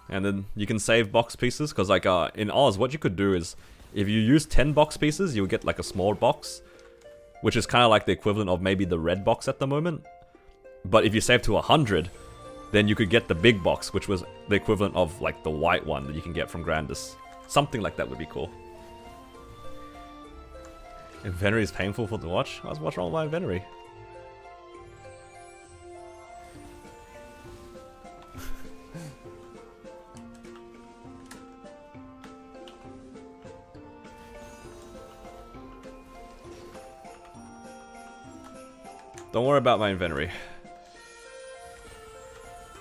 And then you can save box pieces, because like in Oz, what you could do is, if you use 10 box pieces, you'll get like a small box, which is kind of like the equivalent of maybe the red box at the moment. But if you save to 100, then you could get the big box, which was the equivalent of like the white one that you can get from Grandis. Something like that would be cool. Inventory is painful for to watch? What's wrong with my inventory? Don't worry about my inventory.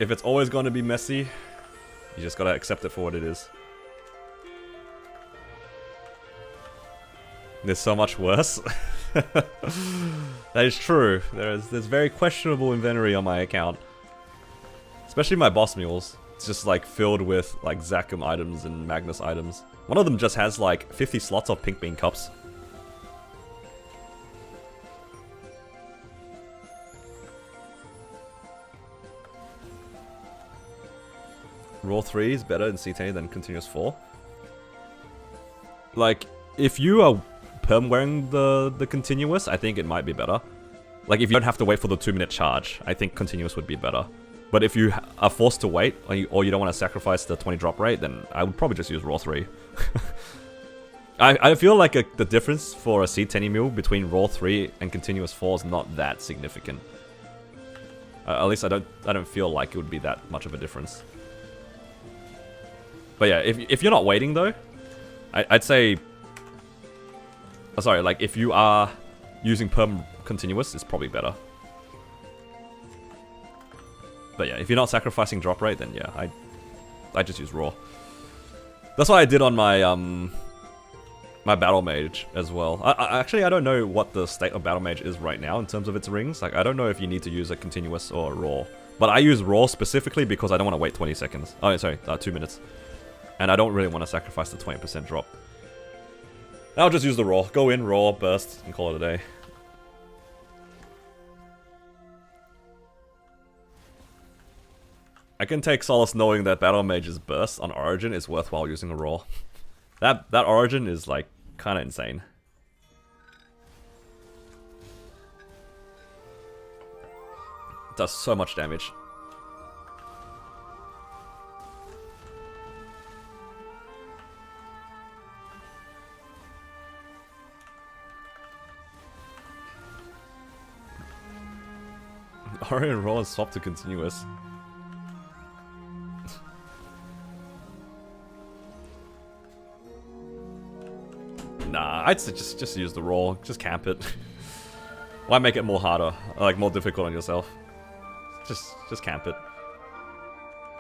If it's always going to be messy, you just gotta accept it for what it is. There's so much worse. That is true. There's very questionable inventory on my account. Especially my boss mules. It's just like filled with like Zakum items and Magnus items. One of them just has like 50 slots of pink bean cups. Raw 3 is better in C10 than Continuous 4. Like, if you are perm wearing the Continuous, I think it might be better. Like, if you don't have to wait for the 2-minute charge, I think Continuous would be better. But if you are forced to wait, or you don't want to sacrifice the 20 drop rate, then I would probably just use Raw 3. I feel like the difference for a C10 mule between Raw 3 and Continuous 4 is not that significant. At least I don't feel like it would be that much of a difference. But yeah, if you're not waiting though, I'd say... Oh, sorry, like if you are using perm continuous, it's probably better. But yeah, if you're not sacrificing drop rate, then yeah, I just use raw. That's what I did on my my battle mage as well. Actually, I don't know what the state of battle mage is right now in terms of its rings. Like, I don't know if you need to use a continuous or a raw. But I use raw specifically because I don't want to wait 20 seconds. Oh, sorry, 2 minutes. And I don't really want to sacrifice the 20% drop. I'll just use the raw. Go in, raw, burst, and call it a day. I can take solace knowing that Battle Mage's burst on Origin is worthwhile using a raw. That Origin is like kind of insane. It does so much damage. Origin raw is swapped to continuous. Nah, I'd say just use the raw. Just camp it. Why make it more harder? Like, more difficult on yourself? Just camp it.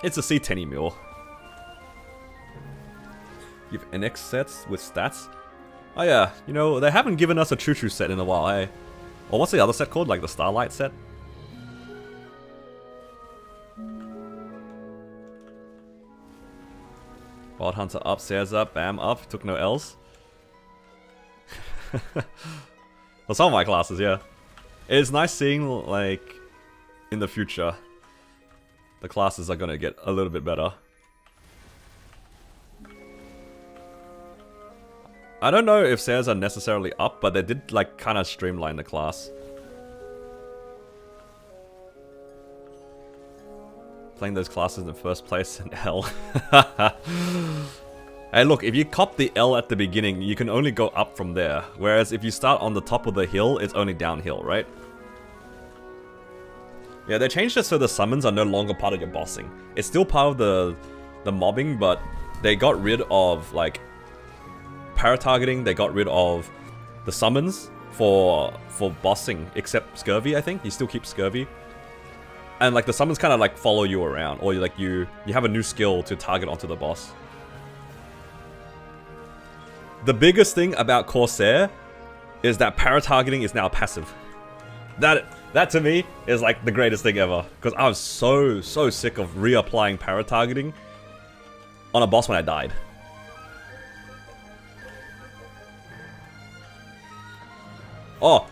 It's a C10 mule. Give NX sets with stats? Oh yeah, you know, they haven't given us a choo-choo set in a while, eh? Or what's the other set called? Like the Starlight set? Wild Hunter up, Sayers up, bam, up, took no L's. Well, some of my classes, yeah. It's nice seeing, like, in the future, the classes are gonna get a little bit better. I don't know if Sayers are necessarily up, but they did, like, kind of streamline the class. Playing those classes in the first place in L. Hey look, if you cop the L at the beginning, you can only go up from there. Whereas if you start on the top of the hill, it's only downhill, right? Yeah, they changed it so the summons are no longer part of your bossing. It's still part of the mobbing, but they got rid of, like, para-targeting. They got rid of the summons for bossing, except Scurvy, I think. You still keep Scurvy. And like the summons kind of like follow you around, or you have a new skill to target onto the boss. The biggest thing about Corsair is that para-targeting is now passive. That to me is like the greatest thing ever, because I was so sick of reapplying para-targeting on a boss when I died. Oh.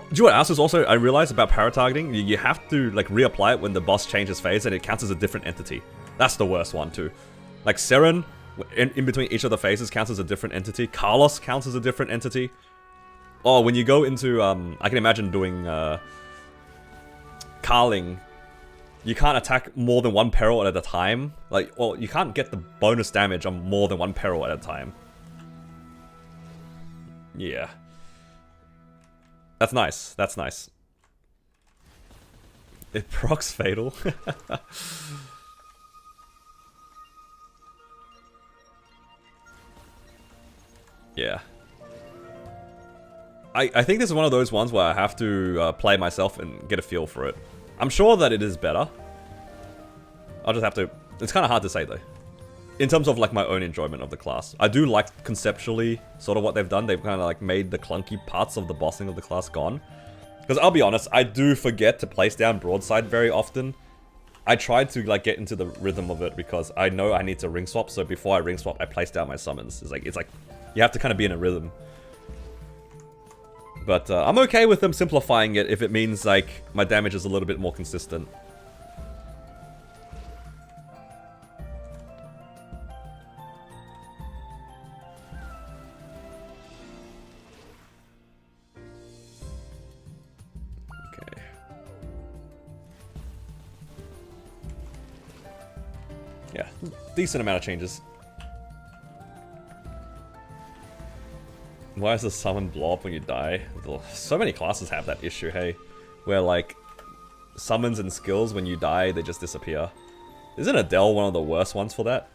Do you know what else is also I realized about para-targeting? You have to like reapply it when the boss changes phase and it counts as a different entity. That's the worst one too. Like Seren, in between each of the phases, counts as a different entity. Carlos counts as a different entity. Oh, when you go into, I can imagine doing Carling, you can't attack more than one peril at a time. Like, well, you can't get the bonus damage on more than one peril at a time. Yeah. That's nice. That's nice. It procs Fatal. Yeah. I think this is one of those ones where I have to play myself and get a feel for it. I'm sure that it is better. I'll just have to... It's kind of hard to say though. In terms of like my own enjoyment of the class. I do like conceptually sort of what they've done. They've kind of like made the clunky parts of the bossing of the class gone. Because I'll be honest, I do forget to place down broadside very often. I tried to like get into the rhythm of it because I know I need to ring swap, so before I ring swap I place down my summons. It's like you have to kind of be in a rhythm. But I'm okay with them simplifying it if it means like my damage is a little bit more consistent. Yeah, decent amount of changes. Why does the summon blow up when you die? So many classes have that issue, hey? Where like, summons and skills when you die, they just disappear. Isn't Adele one of the worst ones for that?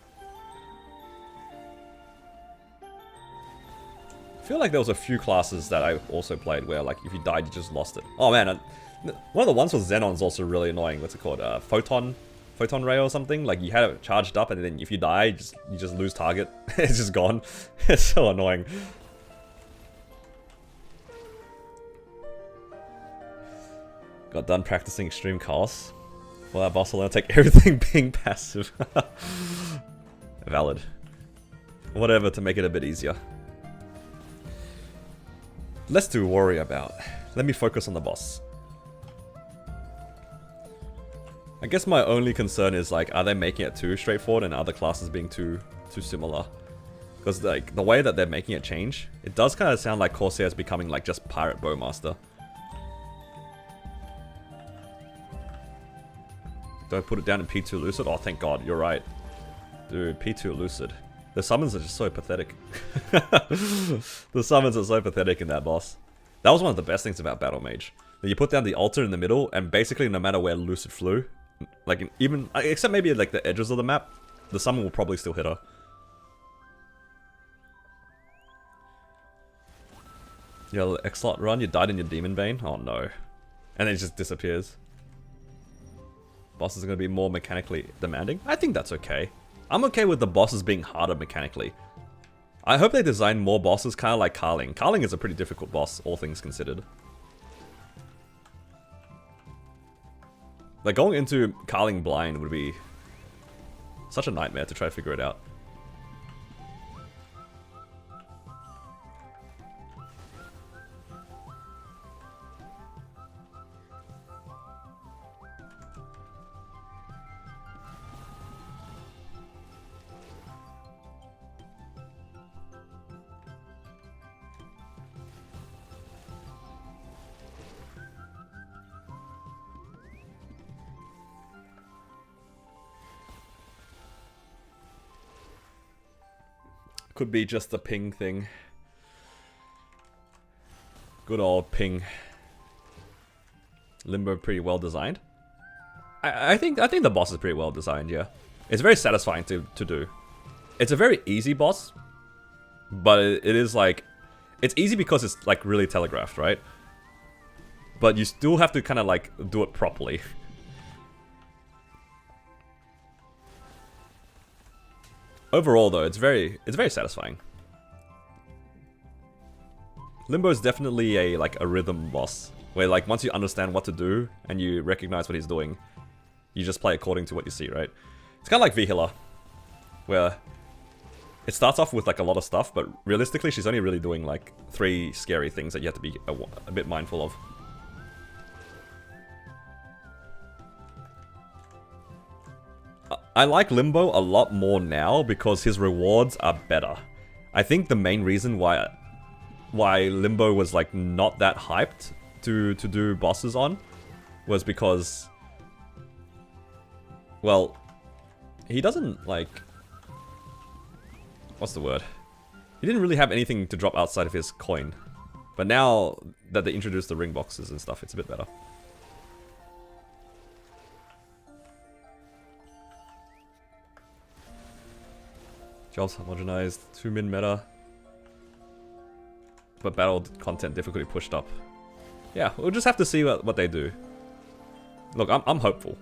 I feel like there was a few classes that I also played where like, if you died, you just lost it. Oh man, one of the ones with Xenon's also really annoying. What's it called? Photon Ray or something. Like you had it charged up and then if you die, you just lose target. It's just gone. It's so annoying. Got done practicing Extreme Chaos. Well, that boss will now take everything being passive. Valid. Whatever to make it a bit easier. Less to worry about. Let me focus on the boss. I guess my only concern is like, are they making it too straightforward and other classes being too similar? Because like the way that they're making it change, it does kind of sound like Corsair is becoming like just Pirate Bowmaster. Do I put it down in P2 Lucid? Oh, thank God, you're right. Dude, P2 Lucid. The summons are just so pathetic. The summons are so pathetic in that boss. That was one of the best things about Battle Mage. You put down the altar in the middle, and basically no matter where Lucid flew, like even, except maybe like the edges of the map, the summon will probably still hit her. Your little X-Slot run, you died in your Demon Bane? Oh no. And then it just disappears. Bosses are going to be more mechanically demanding? I think that's okay. I'm okay with the bosses being harder mechanically. I hope they design more bosses kind of like Carling. Carling is a pretty difficult boss, all things considered. Like, going into Carling blind would be such a nightmare to try to figure it out. Could be just a ping thing. Good old ping. Limbo pretty well designed. I think the boss is pretty well designed, yeah. It's very satisfying to do. It's a very easy boss, but it is like, it's easy because it's like really telegraphed, right? But you still have to kind of like do it properly. Overall, though, it's very satisfying. Limbo is definitely a rhythm boss, where like once you understand what to do and you recognize what he's doing, you just play according to what you see, right? It's kind of like V-Hiller, where it starts off with like a lot of stuff, but realistically, she's only really doing like 3 scary things that you have to be a bit mindful of. I like Limbo a lot more now because his rewards are better. I think the main reason why Limbo was like not that hyped to do bosses on was because, well, he doesn't like, what's the word? He didn't really have anything to drop outside of his coin. But now that they introduced the ring boxes and stuff, it's a bit better. Jobs homogenized, 2-min meta, but battle content difficulty pushed up. Yeah, we'll just have to see what they do. Look, I'm hopeful.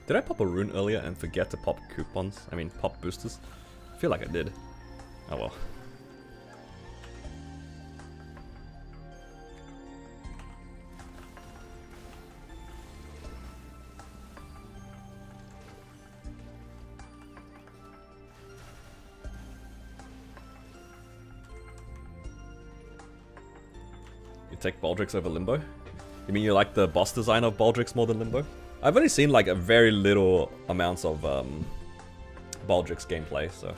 Did I pop a rune earlier and forget to pop coupons? I mean, pop boosters? I feel like I did. Oh well. You take Baldrix over Limbo? You mean you like the boss design of Baldrix more than Limbo? I've only seen like a very little amounts of Baldrix gameplay, so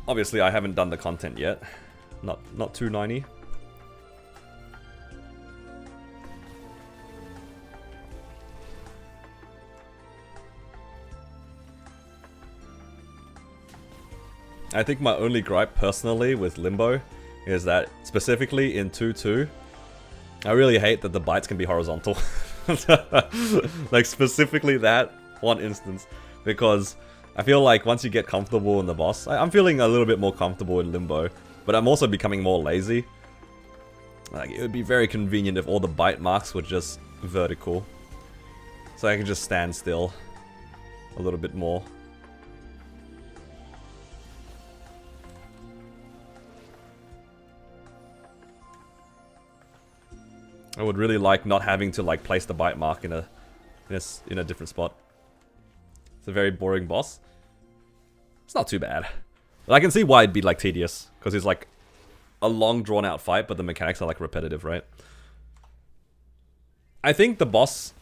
obviously I haven't done the content yet. Not 290. I think my only gripe personally with Limbo is that specifically in 2.2, I really hate that the bites can be horizontal. Like specifically that one instance, because I feel like once you get comfortable in the boss, I'm feeling a little bit more comfortable in Limbo, but I'm also becoming more lazy. Like, it would be very convenient if all the bite marks were just vertical, so I could just stand still a little bit more. I would really like not having to like place the bite mark in a different spot. It's a very boring boss. It's not too bad. But I can see why it'd be like tedious, because it's like a long drawn out fight, but the mechanics are like repetitive, right? I think the boss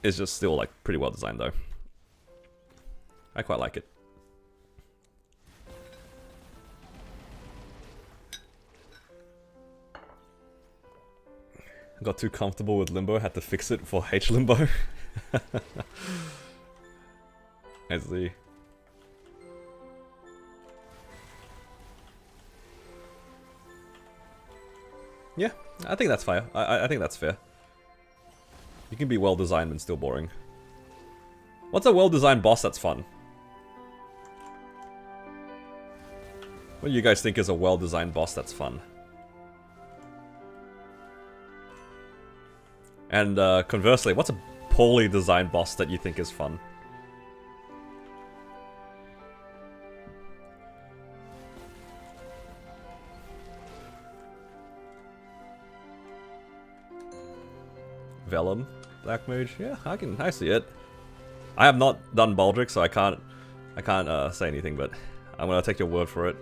is just still like pretty well designed though. I quite like it. Got too comfortable with Limbo, had to fix it for H-Limbo. I see. Yeah, I think that's fair. I think that's fair. You can be well designed and still boring. What's a well designed boss that's fun? What do you guys think is a well-designed boss that's fun? And conversely, what's a poorly designed boss that you think is fun? Vellum, Black Mage, yeah, I see it. I have not done Baldric, so I can't say anything, but I'm gonna take your word for it.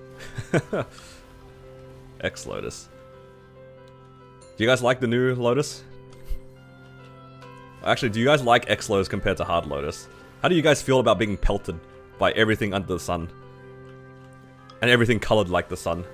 X Lotus. Do you guys like the new Lotus? Actually, do you guys like X Lotus compared to Hard Lotus? How do you guys feel about being pelted by everything under the sun? And everything colored like the sun?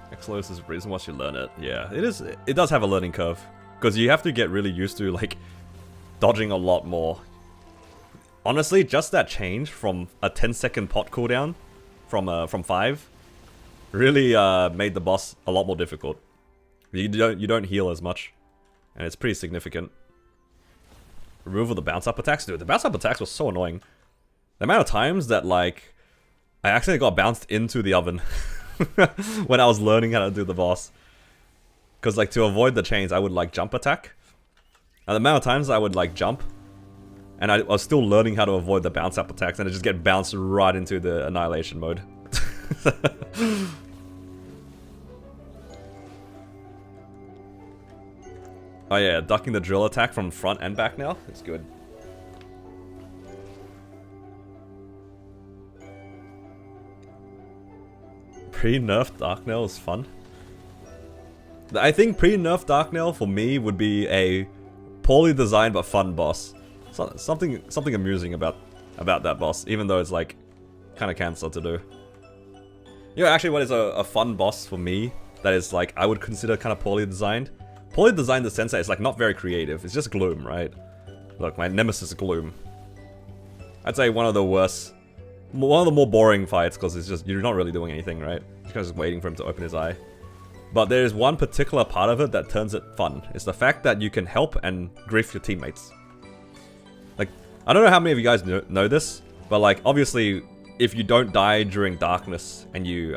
X-Lotus is the reason once you learn it. Yeah, it does have a learning curve. Because you have to get really used to, like, dodging a lot more. Honestly, just that change from a 10-second pot cooldown from 5 really made the boss a lot more difficult. You don't heal as much. And it's pretty significant. Removal of the bounce-up attacks? Dude, the bounce-up attacks was so annoying. The amount of times that, like, I actually got bounced into the oven. When I was learning how to do the boss. Because, like, to avoid the chains, I would, like, jump attack. And the amount of times I would, like, jump, and I was still learning how to avoid the bounce-up attacks, and I just get bounced right into the annihilation mode. Oh yeah, ducking the drill attack from front and back now. It's good. Pre-nerf Darknail is fun. I think pre-nerf Darknail for me would be a poorly designed but fun boss. Something amusing about that boss, even though it's like kind of cancer to do. You know, actually, what is a fun boss for me that is like I would consider kind of poorly designed? Poorly designed in the sense that it's like not very creative. It's just Gloom, right? Look, my nemesis Gloom. I'd say one of the worst. One of the more boring fights, because it's just, you're not really doing anything, right? You're just waiting for him to open his eye. But there's one particular part of it that turns it fun. It's the fact that you can help and grief your teammates. Like, I don't know how many of you guys know this, but like, obviously, if you don't die during darkness, and you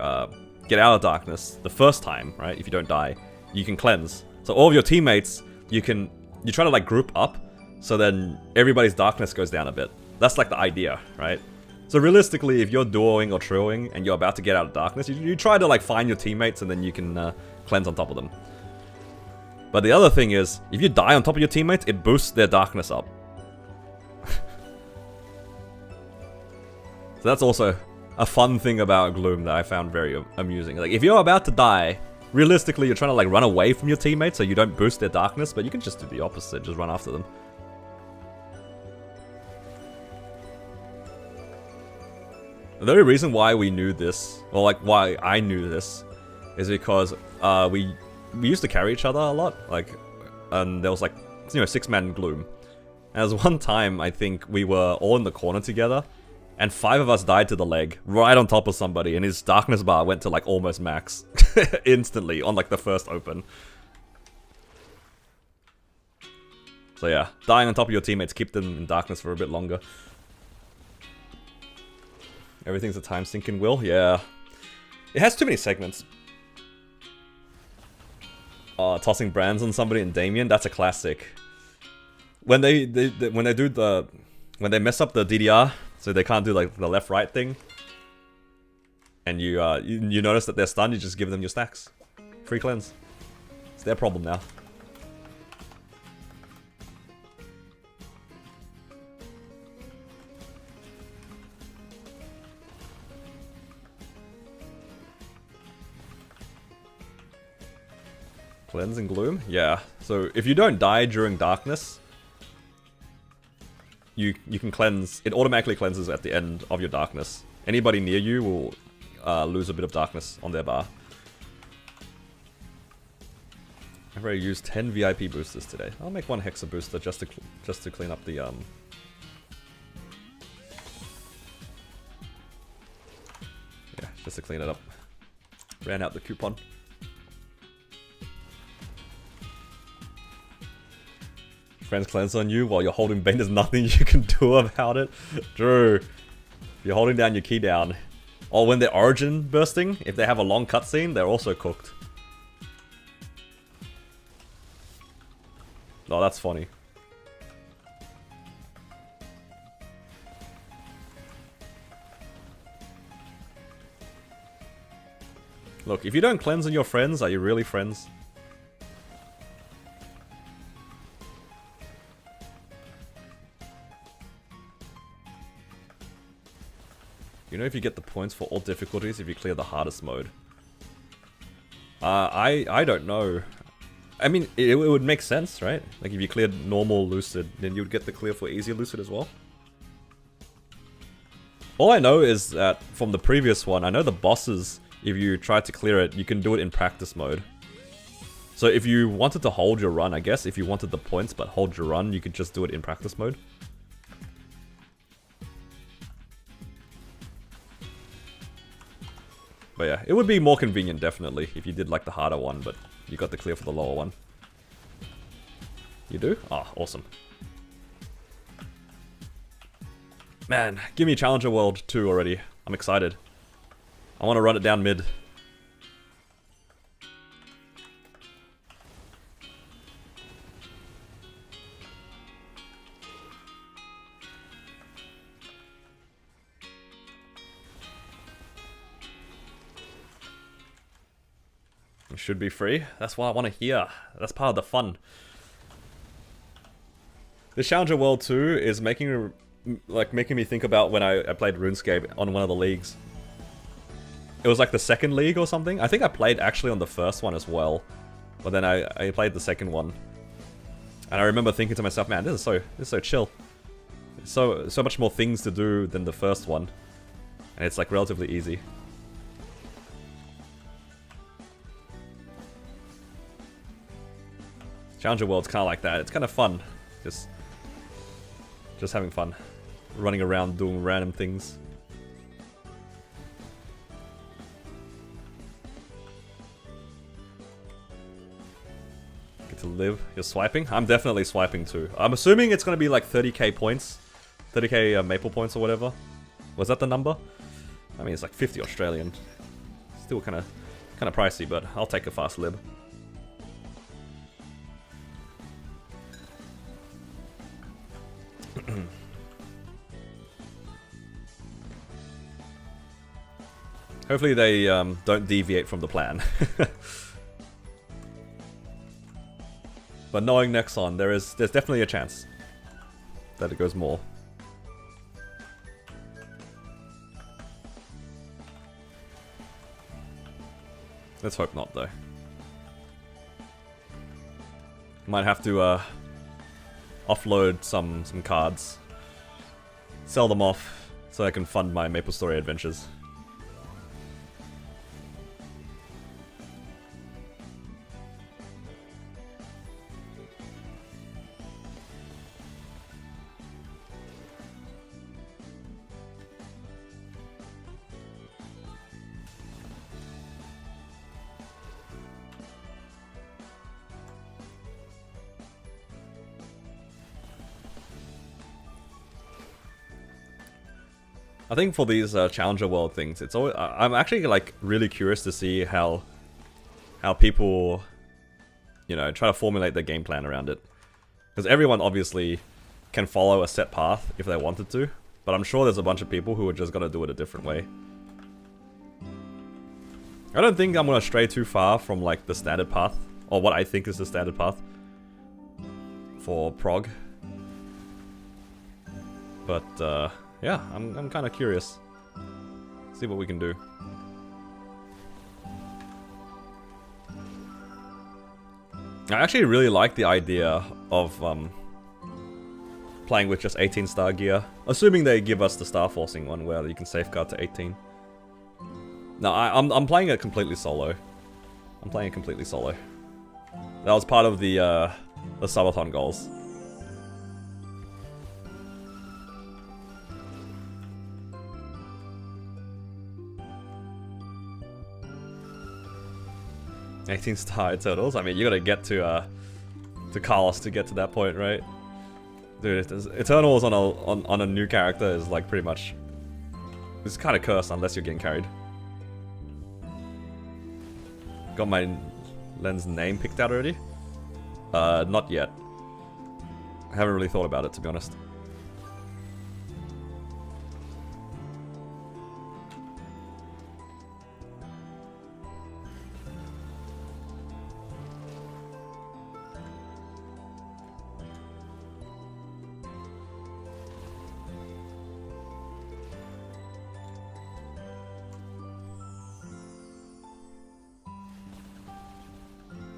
get out of darkness the first time, right? If you don't die, you can cleanse. So all of your teammates, you try to like group up, so then everybody's darkness goes down a bit. That's like the idea, right? So realistically, if you're duoing or trioing and you're about to get out of darkness, you try to like find your teammates and then you can cleanse on top of them. But the other thing is, if you die on top of your teammates, it boosts their darkness up. So that's also a fun thing about Gloom that I found very amusing. Like, if you're about to die, realistically, you're trying to like run away from your teammates so you don't boost their darkness, but you can just do the opposite, just run after them. The only reason why we knew this, or like why I knew this, is because we used to carry each other a lot, like, and there was like, you know, 6-man Gloom. And there was one time, I think, we were all in the corner together, and 5 of us died to the leg, right on top of somebody, and his darkness bar went to like almost max, instantly, on like the first open. So yeah, dying on top of your teammates, keep them in darkness for a bit longer. Everything's a time sinking will, yeah. It has too many segments. Tossing brands on somebody in Damien, that's a classic. When they mess up the DDR, so they can't do like the left-right thing, and you notice that they're stunned, you just give them your stacks. Free cleanse. It's their problem now. Cleanse and Gloom? Yeah. So if you don't die during darkness, you can cleanse. It automatically cleanses at the end of your darkness. Anybody near you will lose a bit of darkness on their bar. I've already used 10 VIP boosters today. I'll make one Hexa booster just to clean up the Yeah, just to clean it up. Ran out the coupon. Friends cleanse on you while you're holding Bane, there's nothing you can do about it. Drew, if you're holding down your key down. Or when they're origin bursting, if they have a long cutscene, they're also cooked. Oh, that's funny. Look, if you don't cleanse on your friends, are you really friends? You know if you get the points for all difficulties if you clear the hardest mode? I don't know. I mean, it would make sense, right? Like if you cleared normal Lucid, then you'd get the clear for easy Lucid as well. All I know is that from the previous one, I know the bosses, if you try to clear it, you can do it in practice mode. So if you wanted to hold your run, I guess, if you wanted the points but hold your run, you could just do it in practice mode. But yeah, it would be more convenient, definitely, if you did like the harder one, but you got the clear for the lower one. You do? Ah, awesome. Man, give me Challenger World 2 already. I'm excited. I want to run it down mid. It should be free. That's what I want to hear. That's part of the fun. The Challenger World 2 is making me think about when I played RuneScape on one of the leagues. It was like the second league or something. I think I played actually on the first one as well. But then I played the second one. And I remember thinking to myself, man, this is so chill. So much more things to do than the first one. And it's like relatively easy. Challenger World's kind of like that. It's kind of fun. Just having fun. Running around doing random things. Get to live. You're swiping? I'm definitely swiping too. I'm assuming it's going to be like 30k points. 30k maple points or whatever. Was that the number? I mean, it's like 50 Australian. Still kind of pricey, but I'll take a fast lib. Hopefully they don't deviate from the plan. But knowing Nexon, there's definitely a chance that it goes more. Let's hope not, though. Might have to offload some cards, sell them off, so I can fund my MapleStory adventures. I think for these Challenger World things, it's always, I'm actually like really curious to see how people, you know, try to formulate their game plan around it. Because everyone obviously can follow a set path if they wanted to, but I'm sure there's a bunch of people who are just gonna do it a different way. I don't think I'm gonna stray too far from like the standard path, or what I think is the standard path for prog. But yeah, I'm kind of curious. See what we can do. I actually really like the idea of playing with just 18-star gear. Assuming they give us the star forcing one where you can safeguard to 18. No, I'm playing it completely solo. I'm playing it completely solo. That was part of the subathon goals. $18-star Eternals. I mean, you gotta get to Carlos to get to that point, right? Dude, Eternals on a new character is like pretty much... It's kind of cursed unless you're getting carried. Got my lens name picked out already? Not yet. I haven't really thought about it, to be honest.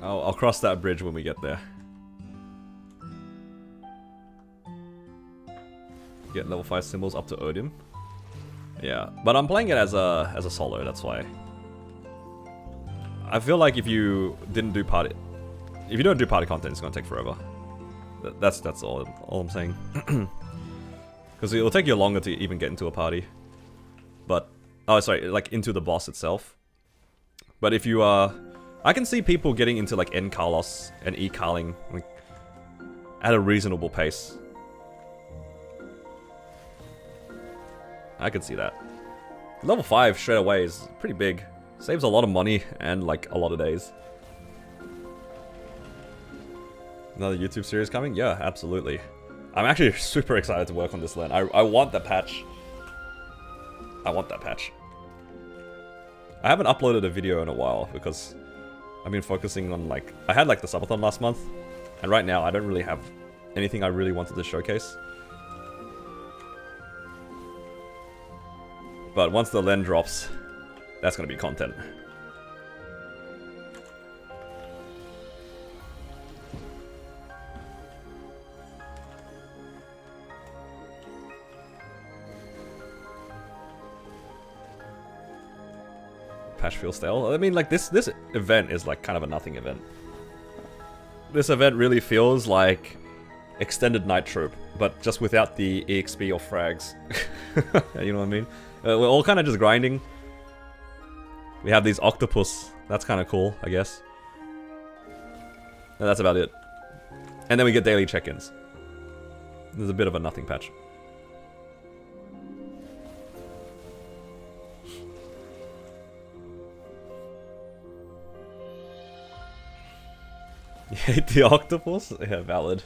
I'll cross that bridge when we get there. Get level 5 symbols up to Odin. Yeah, but I'm playing it as a solo, that's why. I feel like if you don't do party content, it's gonna take forever. That's all I'm saying. Because it'll take you longer to even get into a party. But oh, sorry, like into the boss itself. But if you I can see people getting into like N Carlos and E Carling like, at a reasonable pace. I could see that. Level 5 straight away is pretty big. Saves a lot of money and like a lot of days. Another YouTube series coming? Yeah, absolutely. I'm actually super excited to work on this land. I want that patch. I want that patch. I haven't uploaded a video in a while because I've been focusing on like... I had like the subathon last month, and right now I don't really have anything I really wanted to showcase. But once the Len drops, that's gonna be content. Patch feels stale. I mean, like this event is like kind of a nothing event. This event really feels like extended night troop, but just without the EXP or frags. You know what I mean? We're all kind of just grinding. We have these octopus. That's kind of cool, I guess. And that's about it. And then we get daily check-ins. There's a bit of a nothing patch. You hate the octopus? Yeah, valid.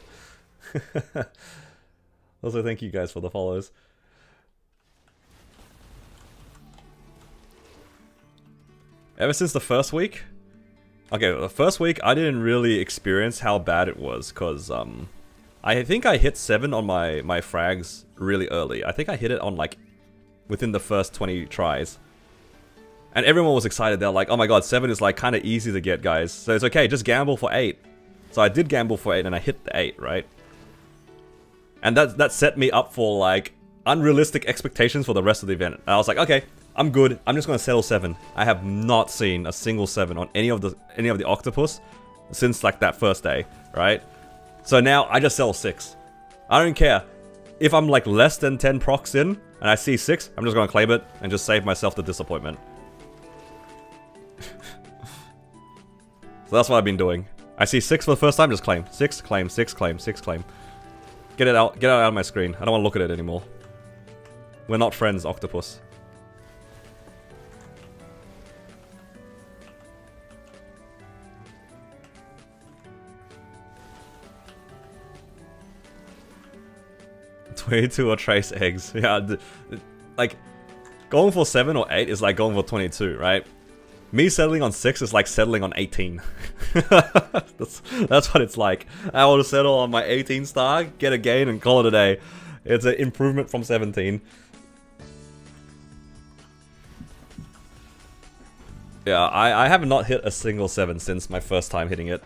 Also, thank you guys for the follows. Ever since the first week? Okay, the first week I didn't really experience how bad it was, because I think I hit 7 on my frags really early. I think I hit it on like within the first 20 tries. And everyone was excited. They're like, oh my god, 7 is like kind of easy to get, guys. So it's okay, just gamble for 8. So I did gamble for 8 and I hit the 8, right? And that set me up for like unrealistic expectations for the rest of the event. And I was like, okay, I'm good. I'm just gonna settle 7. I have not seen a single 7 on any of the octopus since like that first day, right? So now I just sell 6. I don't care if I'm like less than 10 procs in and I see 6. I'm just gonna claim it and just save myself the disappointment. So that's what I've been doing. I see 6 for the first time, just claim. 6, claim, 6, claim, 6, claim. Get it out of my screen. I don't want to look at it anymore. We're not friends, octopus. $22 or trace eggs. Yeah, like, going for 7 or 8 is like going for 22, right? Me settling on 6 is like settling on 18. That's what it's like. I want to settle on my 18 star, get a gain, and call it a day. It's an improvement from 17. Yeah, I have not hit a single 7 since my first time hitting it.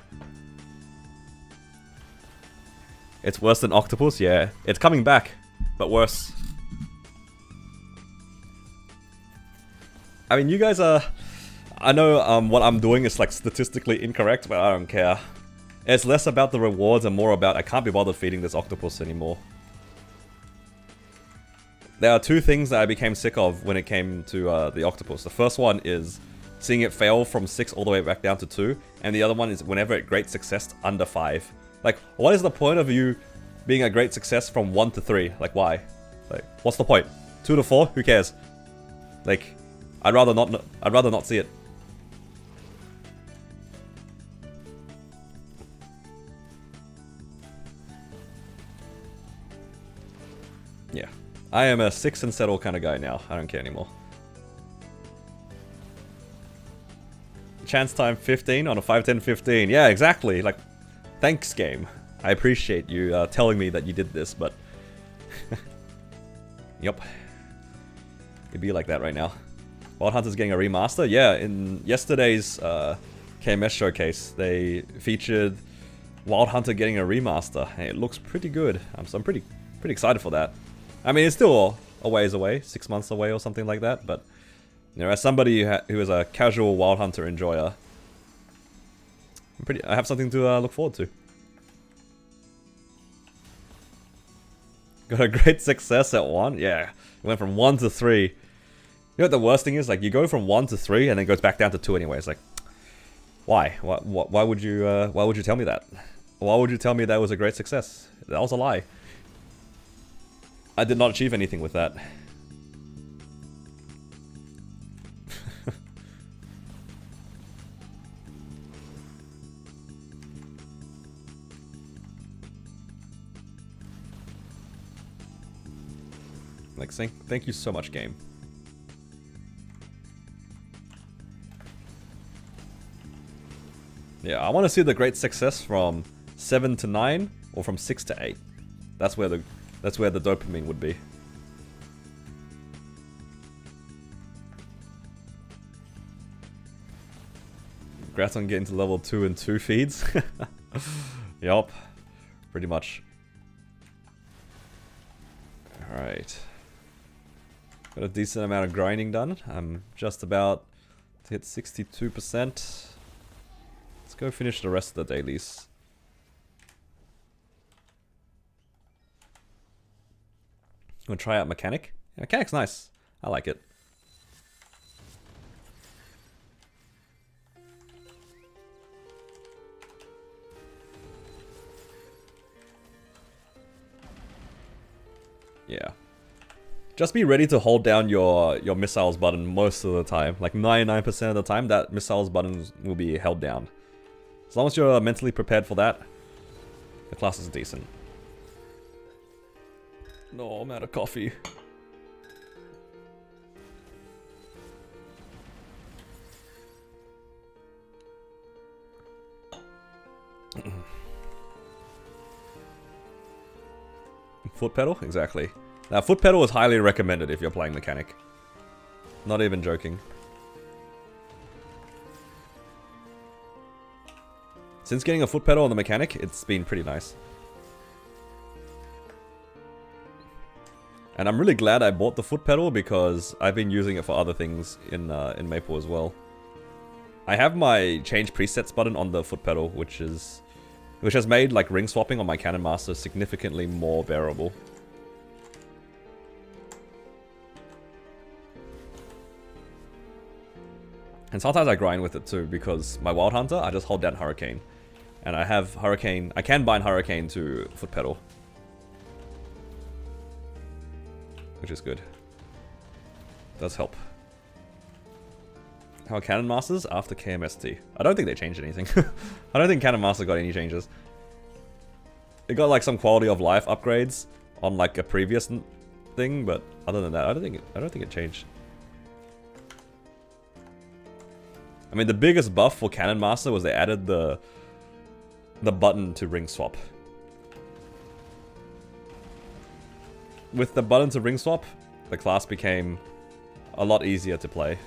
It's worse than Octopus? Yeah. It's coming back, but worse. I mean, you guys are... I know what I'm doing is like statistically incorrect, but I don't care. It's less about the rewards and more about I can't be bothered feeding this octopus anymore. There are two things that I became sick of when it came to the octopus. The first one is seeing it fail from 6 all the way back down to 2. And the other one is whenever it great success under 5. Like, what is the point of you being a great success from 1 to 3? Like, why? Like, what's the point? 2 to 4? Who cares? Like, I'd rather not see it. Yeah. I am a 6 and settle kind of guy now. I don't care anymore. Chance time 15 on a 5-10-15. Yeah, exactly. Like, thanks, game. I appreciate you telling me that you did this, but... Yup. It'd be like that right now. Wild Hunter's getting a remaster? Yeah, in yesterday's KMS showcase, they featured Wild Hunter getting a remaster. Hey, it looks pretty good. So I'm pretty excited for that. I mean, it's still a ways away, 6 months away or something like that, but you know, as somebody who is a casual Wild Hunter enjoyer, I have something to look forward to. Got a great success at 1? Yeah, it went from 1 to 3. You know what the worst thing is? Like, you go from 1 to 3 and then it goes back down to 2 anyway. It's like, why? Why would you tell me that? Why would you tell me that was a great success? That was a lie. I did not achieve anything with that. Like, thank you so much, game. Yeah, I want to see the great success from 7 to 9 or from 6 to 8. That's where the dopamine would be. Congrats on getting to level 2 and 2 feeds. Yup, pretty much. Alright. Got a decent amount of grinding done. I'm just about to hit 62%. Let's go finish the rest of the dailies. I'm gonna try out Mechanic. Yeah, Mechanic's nice. I like it. Yeah. Just be ready to hold down your missiles button most of the time. Like 99% of the time, that missiles button will be held down. As long as you're mentally prepared for that, the class is decent. No, I'm out of coffee. Foot pedal? Exactly. Now, foot pedal is highly recommended if you're playing Mechanic. Not even joking. Since getting a foot pedal on the Mechanic, it's been pretty nice. And I'm really glad I bought the foot pedal because I've been using it for other things in Maple as well. I have my change presets button on the foot pedal, which has made like ring swapping on my Cannon Master significantly more bearable. And sometimes I grind with it too because my Wild Hunter, I just hold down Hurricane. And I have Hurricane, I can bind Hurricane to foot pedal. Which is good. Does help. How are Cannon Masters after KMST? I don't think they changed anything. I don't think Cannon Master got any changes. It got like some quality of life upgrades on like a previous thing, but other than that, I don't think it changed. I mean, the biggest buff for Cannon Master was they added the button to ring swap. With the button to ring swap, the class became a lot easier to play.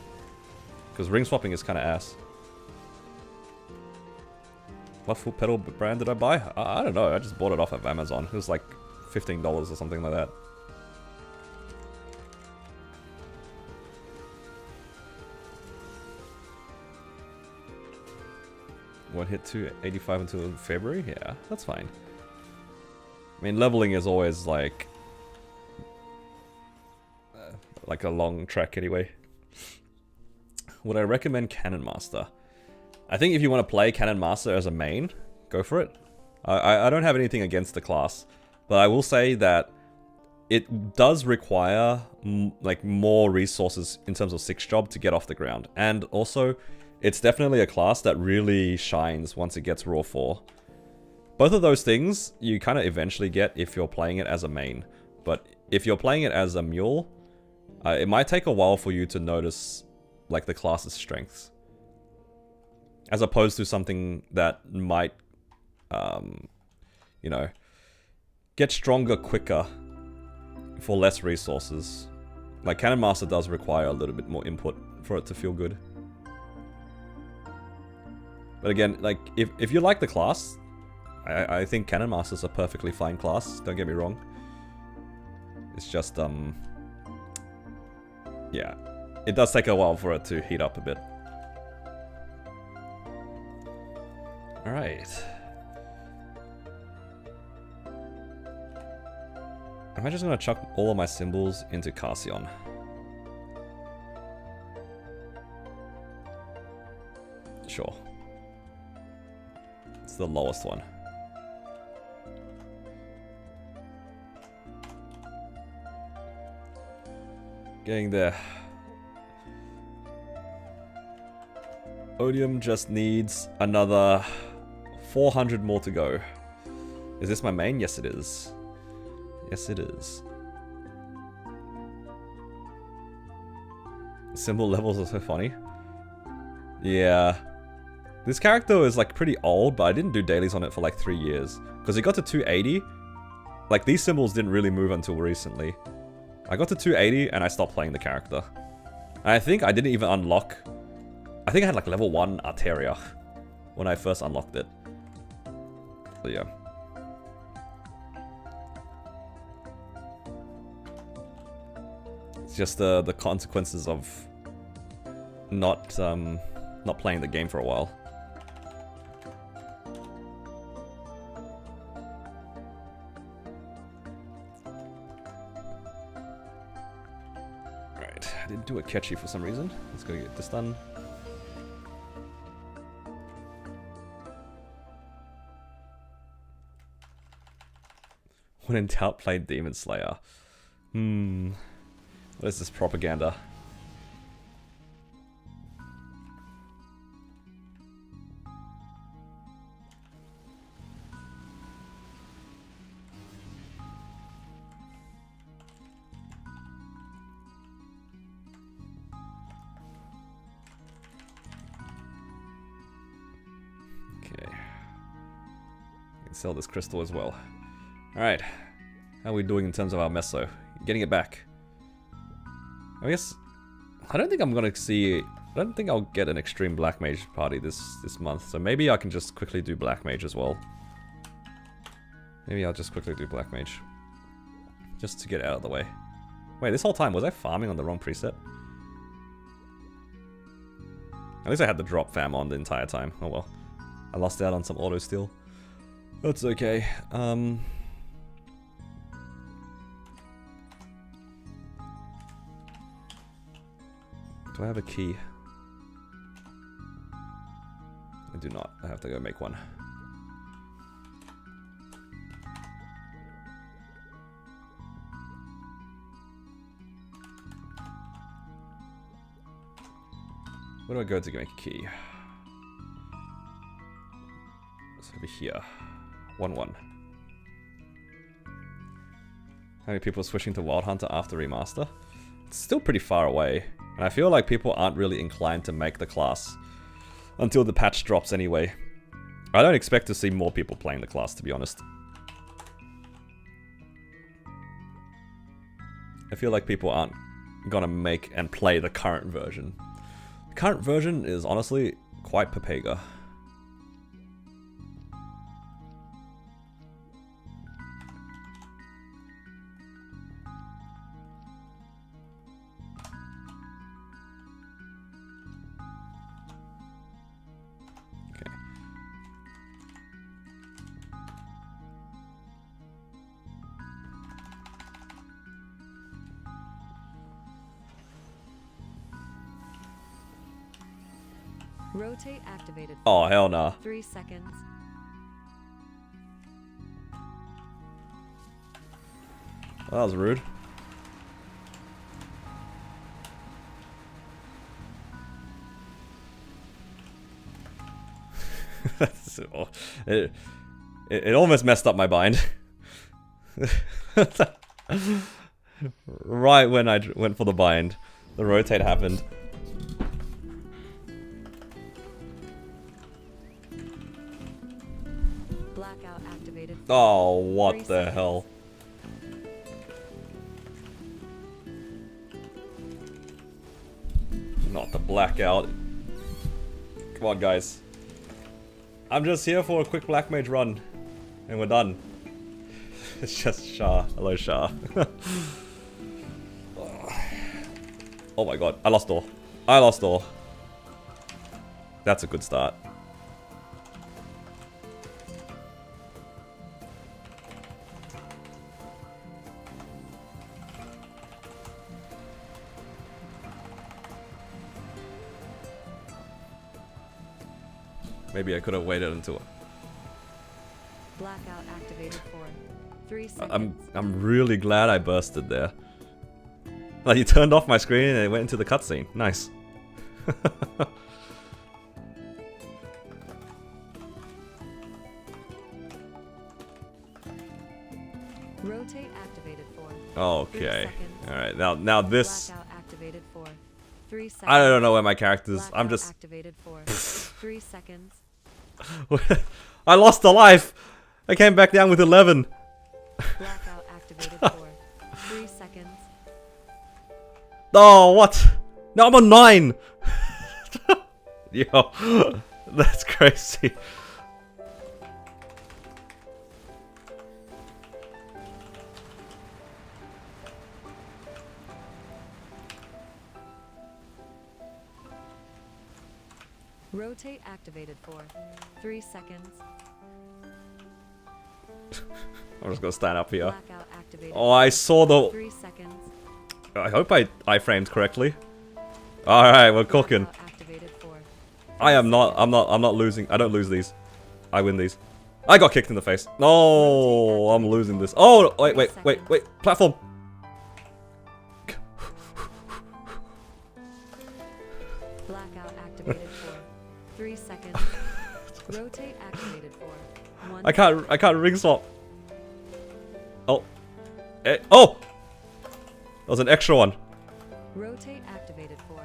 Because ring swapping is kind of ass. What foot pedal brand did I buy? I don't know, I just bought it off of Amazon. It was like $15 or something like that. What hit 285 until February? Yeah, that's fine. I mean, leveling is always like a long track anyway. Would I recommend Cannon Master? I think if you want to play Cannon Master as a main, go for it. I don't have anything against the class, but I will say that it does require like more resources in terms of 6 job to get off the ground. And also, it's definitely a class that really shines once it gets Raw 4. Both of those things you kind of eventually get if you're playing it as a main. But if you're playing it as a mule, it might take a while for you to notice like the class's strengths. As opposed to something that might, you know, get stronger quicker for less resources. Like Cannon Master does require a little bit more input for it to feel good. But again, like if you like the class, I think Cannon Master's a perfectly fine class, don't get me wrong. It's just yeah, it does take a while for it to heat up a bit. Alright. Am I just gonna chuck all of my symbols into Carsion? Sure. It's the lowest one. Getting there. Odium just needs another 400 more to go. Is this my main? Yes, it is. Yes, it is. Symbol levels are so funny. Yeah. This character is like pretty old, but I didn't do dailies on it for like 3 years. Because it got to 280. Like these symbols didn't really move until recently. I got to 280 and I stopped playing the character. And I think I didn't even unlock... I think I had like level 1 Arteria when I first unlocked it. So yeah. It's just the consequences of not playing the game for a while. Right, I didn't do a catchy for some reason. Let's go get this done. When in doubt, play Demon Slayer. What is this propaganda? Okay. I can sell this crystal as well. Alright. How are we doing in terms of our meso? Getting it back. I guess... I don't think I'm gonna see... I don't think I'll get an extreme Black Mage party this month. So maybe I can just quickly do Black Mage as well. Maybe I'll just quickly do Black Mage. Just to get it out of the way. Wait, this whole time, was I farming on the wrong preset? At least I had the drop fam on the entire time. Oh well. I lost out on some auto steal. That's okay. Do I have a key? I do not. I have to go make one. Where do I go to make a key? It's over here. 1-1. How many people are switching to Wild Hunter after Remaster? It's still pretty far away. And I feel like people aren't really inclined to make the class until the patch drops anyway. I don't expect to see more people playing the class, to be honest. I feel like people aren't gonna make and play the current version. The current version is honestly quite Pepega. Rotate activated. Oh, hell nah. 3 seconds. That was rude. it almost messed up my bind. Right when I went for the bind, the rotate happened. Blackout activated. Oh, what 3 the seconds. hell? Not the blackout. Come on, guys. I'm just here for a quick Black Mage run. And we're done. It's just Shah. Hello, Shah. Oh my god. I lost all. I lost all. That's a good start. Maybe I could have waited until... Blackout activated for 3 seconds. I'm really glad I bursted there. Like, you turned off my screen and it went into the cutscene. Nice. Rotate activated for 3 Okay. seconds. Alright, now this... Blackout activated for 3 seconds. I don't know where my character is. Blackout I'm just... activated for 3 seconds. I lost a life! I came back down with 11. Blackout activated for 3 seconds. Oh, what? No, I'm on 9! Yo, that's crazy. Rotate activated for 3 seconds. I'm just gonna stand up here. Blackout activated. Oh, I saw the... 3 seconds. I hope I framed correctly. Alright, we're cooking. Blackout activated for I'm not losing. I don't lose these. I win these. I got kicked in the face. No, I'm losing this. Oh, wait. Platform. Blackout activated for 3 seconds. Rotate activated for 1 I can't ring swap. Oh. Oh! That was an extra one. Rotate activated for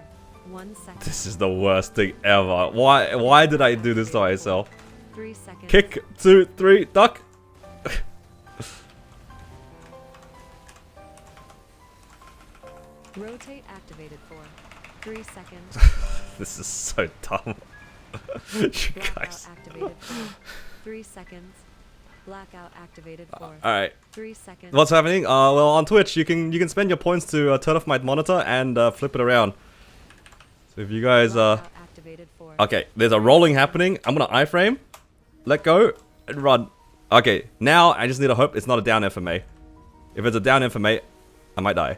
1 second. This is the worst thing ever. Why did I do this to myself? 3 seconds. Kick, 2, 3, duck. Rotate activated for 3 seconds. This is so dumb. You Blackout guys. activated for 3 seconds. Blackout activated for Alright. 3 seconds. What's happening? Well, on Twitch, you can spend your points to turn off my monitor and flip it around. So if you guys Blackout activated for okay, there's a rolling happening. I'm gonna iframe, let go, and run. Okay, now I just need to hope it's not a down FMA. If it's a down FMA, I might die.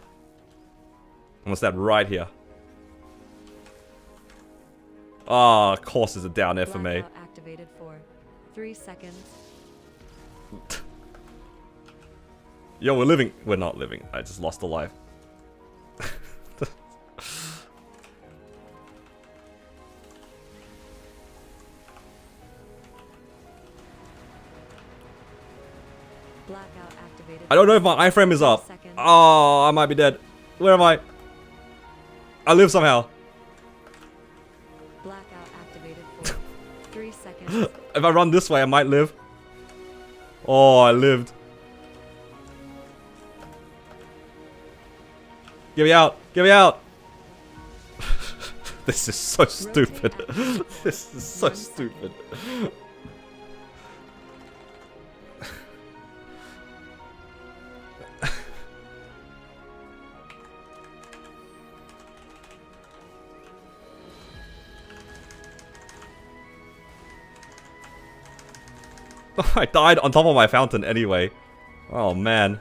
I'm gonna stand right here. Ah, of course it's a down FMA. Blackout activated for 3 seconds. Yo, we're living. We're not living. I just lost a life. Blackout activated. I don't know if my iframe is up. Seconds. Oh, I might be dead. Where am I? I live somehow. Blackout activated for 3 seconds. If I run this way, I might live. Oh, I lived. Get me out! Get me out! This is so stupid. This is so stupid. I died on top of my fountain anyway. Oh man.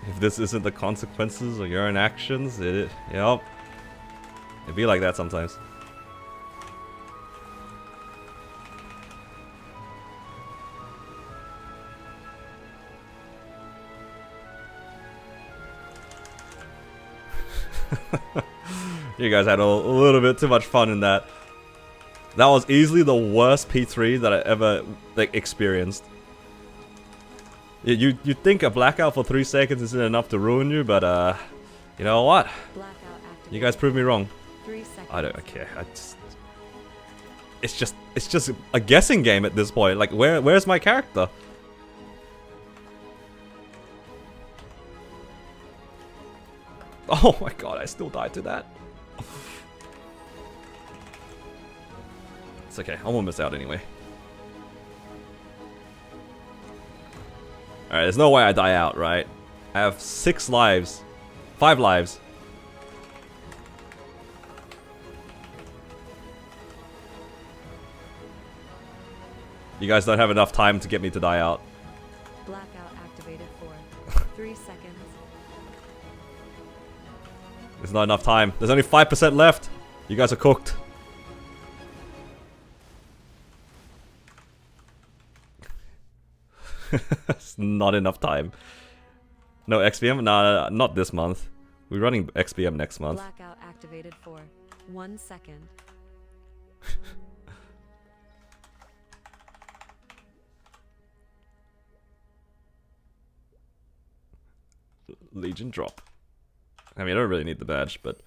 If this isn't the consequences of your own actions, yep. It'd be like that sometimes. You guys had a little bit too much fun in that. That was easily the worst P3 that I ever experienced. You think a blackout for 3 seconds isn't enough to ruin you, but you know what? You guys proved me wrong. 3 seconds. I don't care. It's just a guessing game at this point. Like where's my character? Oh my god, I still died to that. It's okay, I won't miss out anyway. Alright, there's no way I die out, right? I have 6 lives. 5 lives. You guys don't have enough time to get me to die out. Blackout activated for 3 seconds. There's not enough time. There's only 5% left. You guys are cooked. It's not enough time. No XPM? Nah, not this month. We're running XPM next month. Blackout activated for 1 second. Legion drop. I mean, I don't really need the badge, but...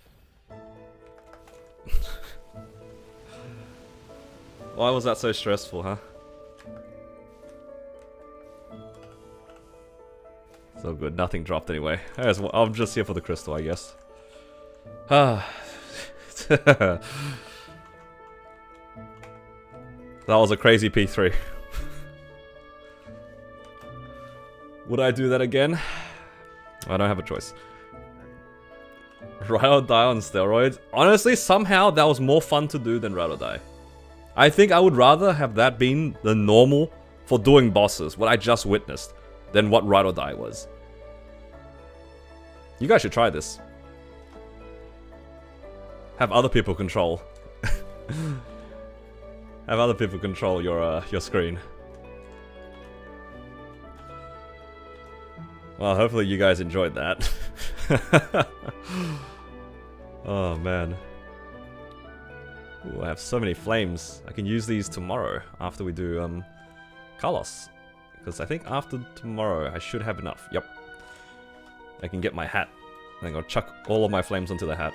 Why was that so stressful, huh? So good, nothing dropped anyway. I'm just here for the crystal, I guess. That was a crazy P3. Would I do that again? I don't have a choice. Ride or die on steroids? Honestly, somehow that was more fun to do than Ride or die. I think I would rather have that been the normal for doing bosses, what I just witnessed, than what Ride or die was. You guys should try this. Have other people control. Have other people control your screen. Well, hopefully you guys enjoyed that. Oh man. Ooh, I have so many flames. I can use these tomorrow after we do Carlos. Because I think after tomorrow I should have enough. Yep. I can get my hat. And I'm gonna chuck all of my flames onto the hat.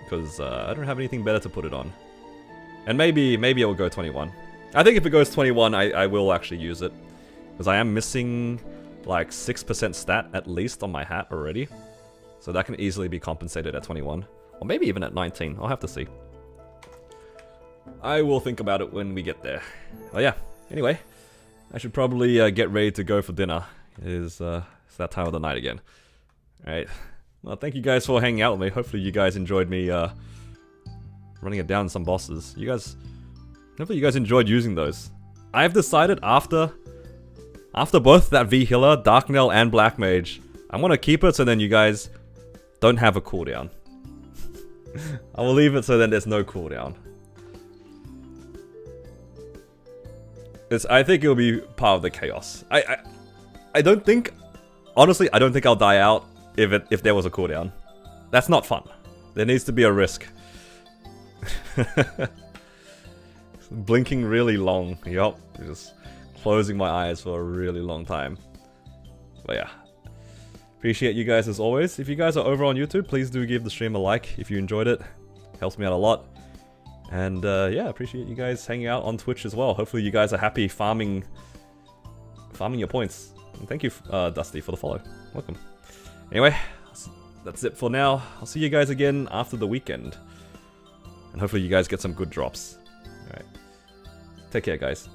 Because I don't have anything better to put it on. And maybe it will go 21. I think if it goes 21 I will actually use it. Because I am missing like 6% stat at least on my hat already. So that can easily be compensated at 21. Or maybe even at 19. I'll have to see. I will think about it when we get there. Oh yeah, anyway. I should probably get ready to go for dinner. It's that time of the night again. Alright. Well, thank you guys for hanging out with me. Hopefully you guys enjoyed me running it down some bosses. Hopefully you guys enjoyed using those. I've decided after both that V Healer, Dark Knell, and Black Mage, I'm gonna keep it so then you guys don't have a cooldown. I will leave it so then there's no cooldown. I think it'll be part of the chaos. I don't think, honestly, I don't think I'll die out if there was a cooldown. That's not fun. There needs to be a risk. Blinking really long. Yup, just closing my eyes for a really long time. But yeah. Appreciate you guys as always. If you guys are over on YouTube, please do give the stream a like if you enjoyed it. Helps me out a lot. And yeah, appreciate you guys hanging out on Twitch as well. Hopefully you guys are happy farming your points. And thank you, Dusty, for the follow. Welcome. Anyway, that's it for now. I'll see you guys again after the weekend. And hopefully you guys get some good drops. Alright. Take care, guys.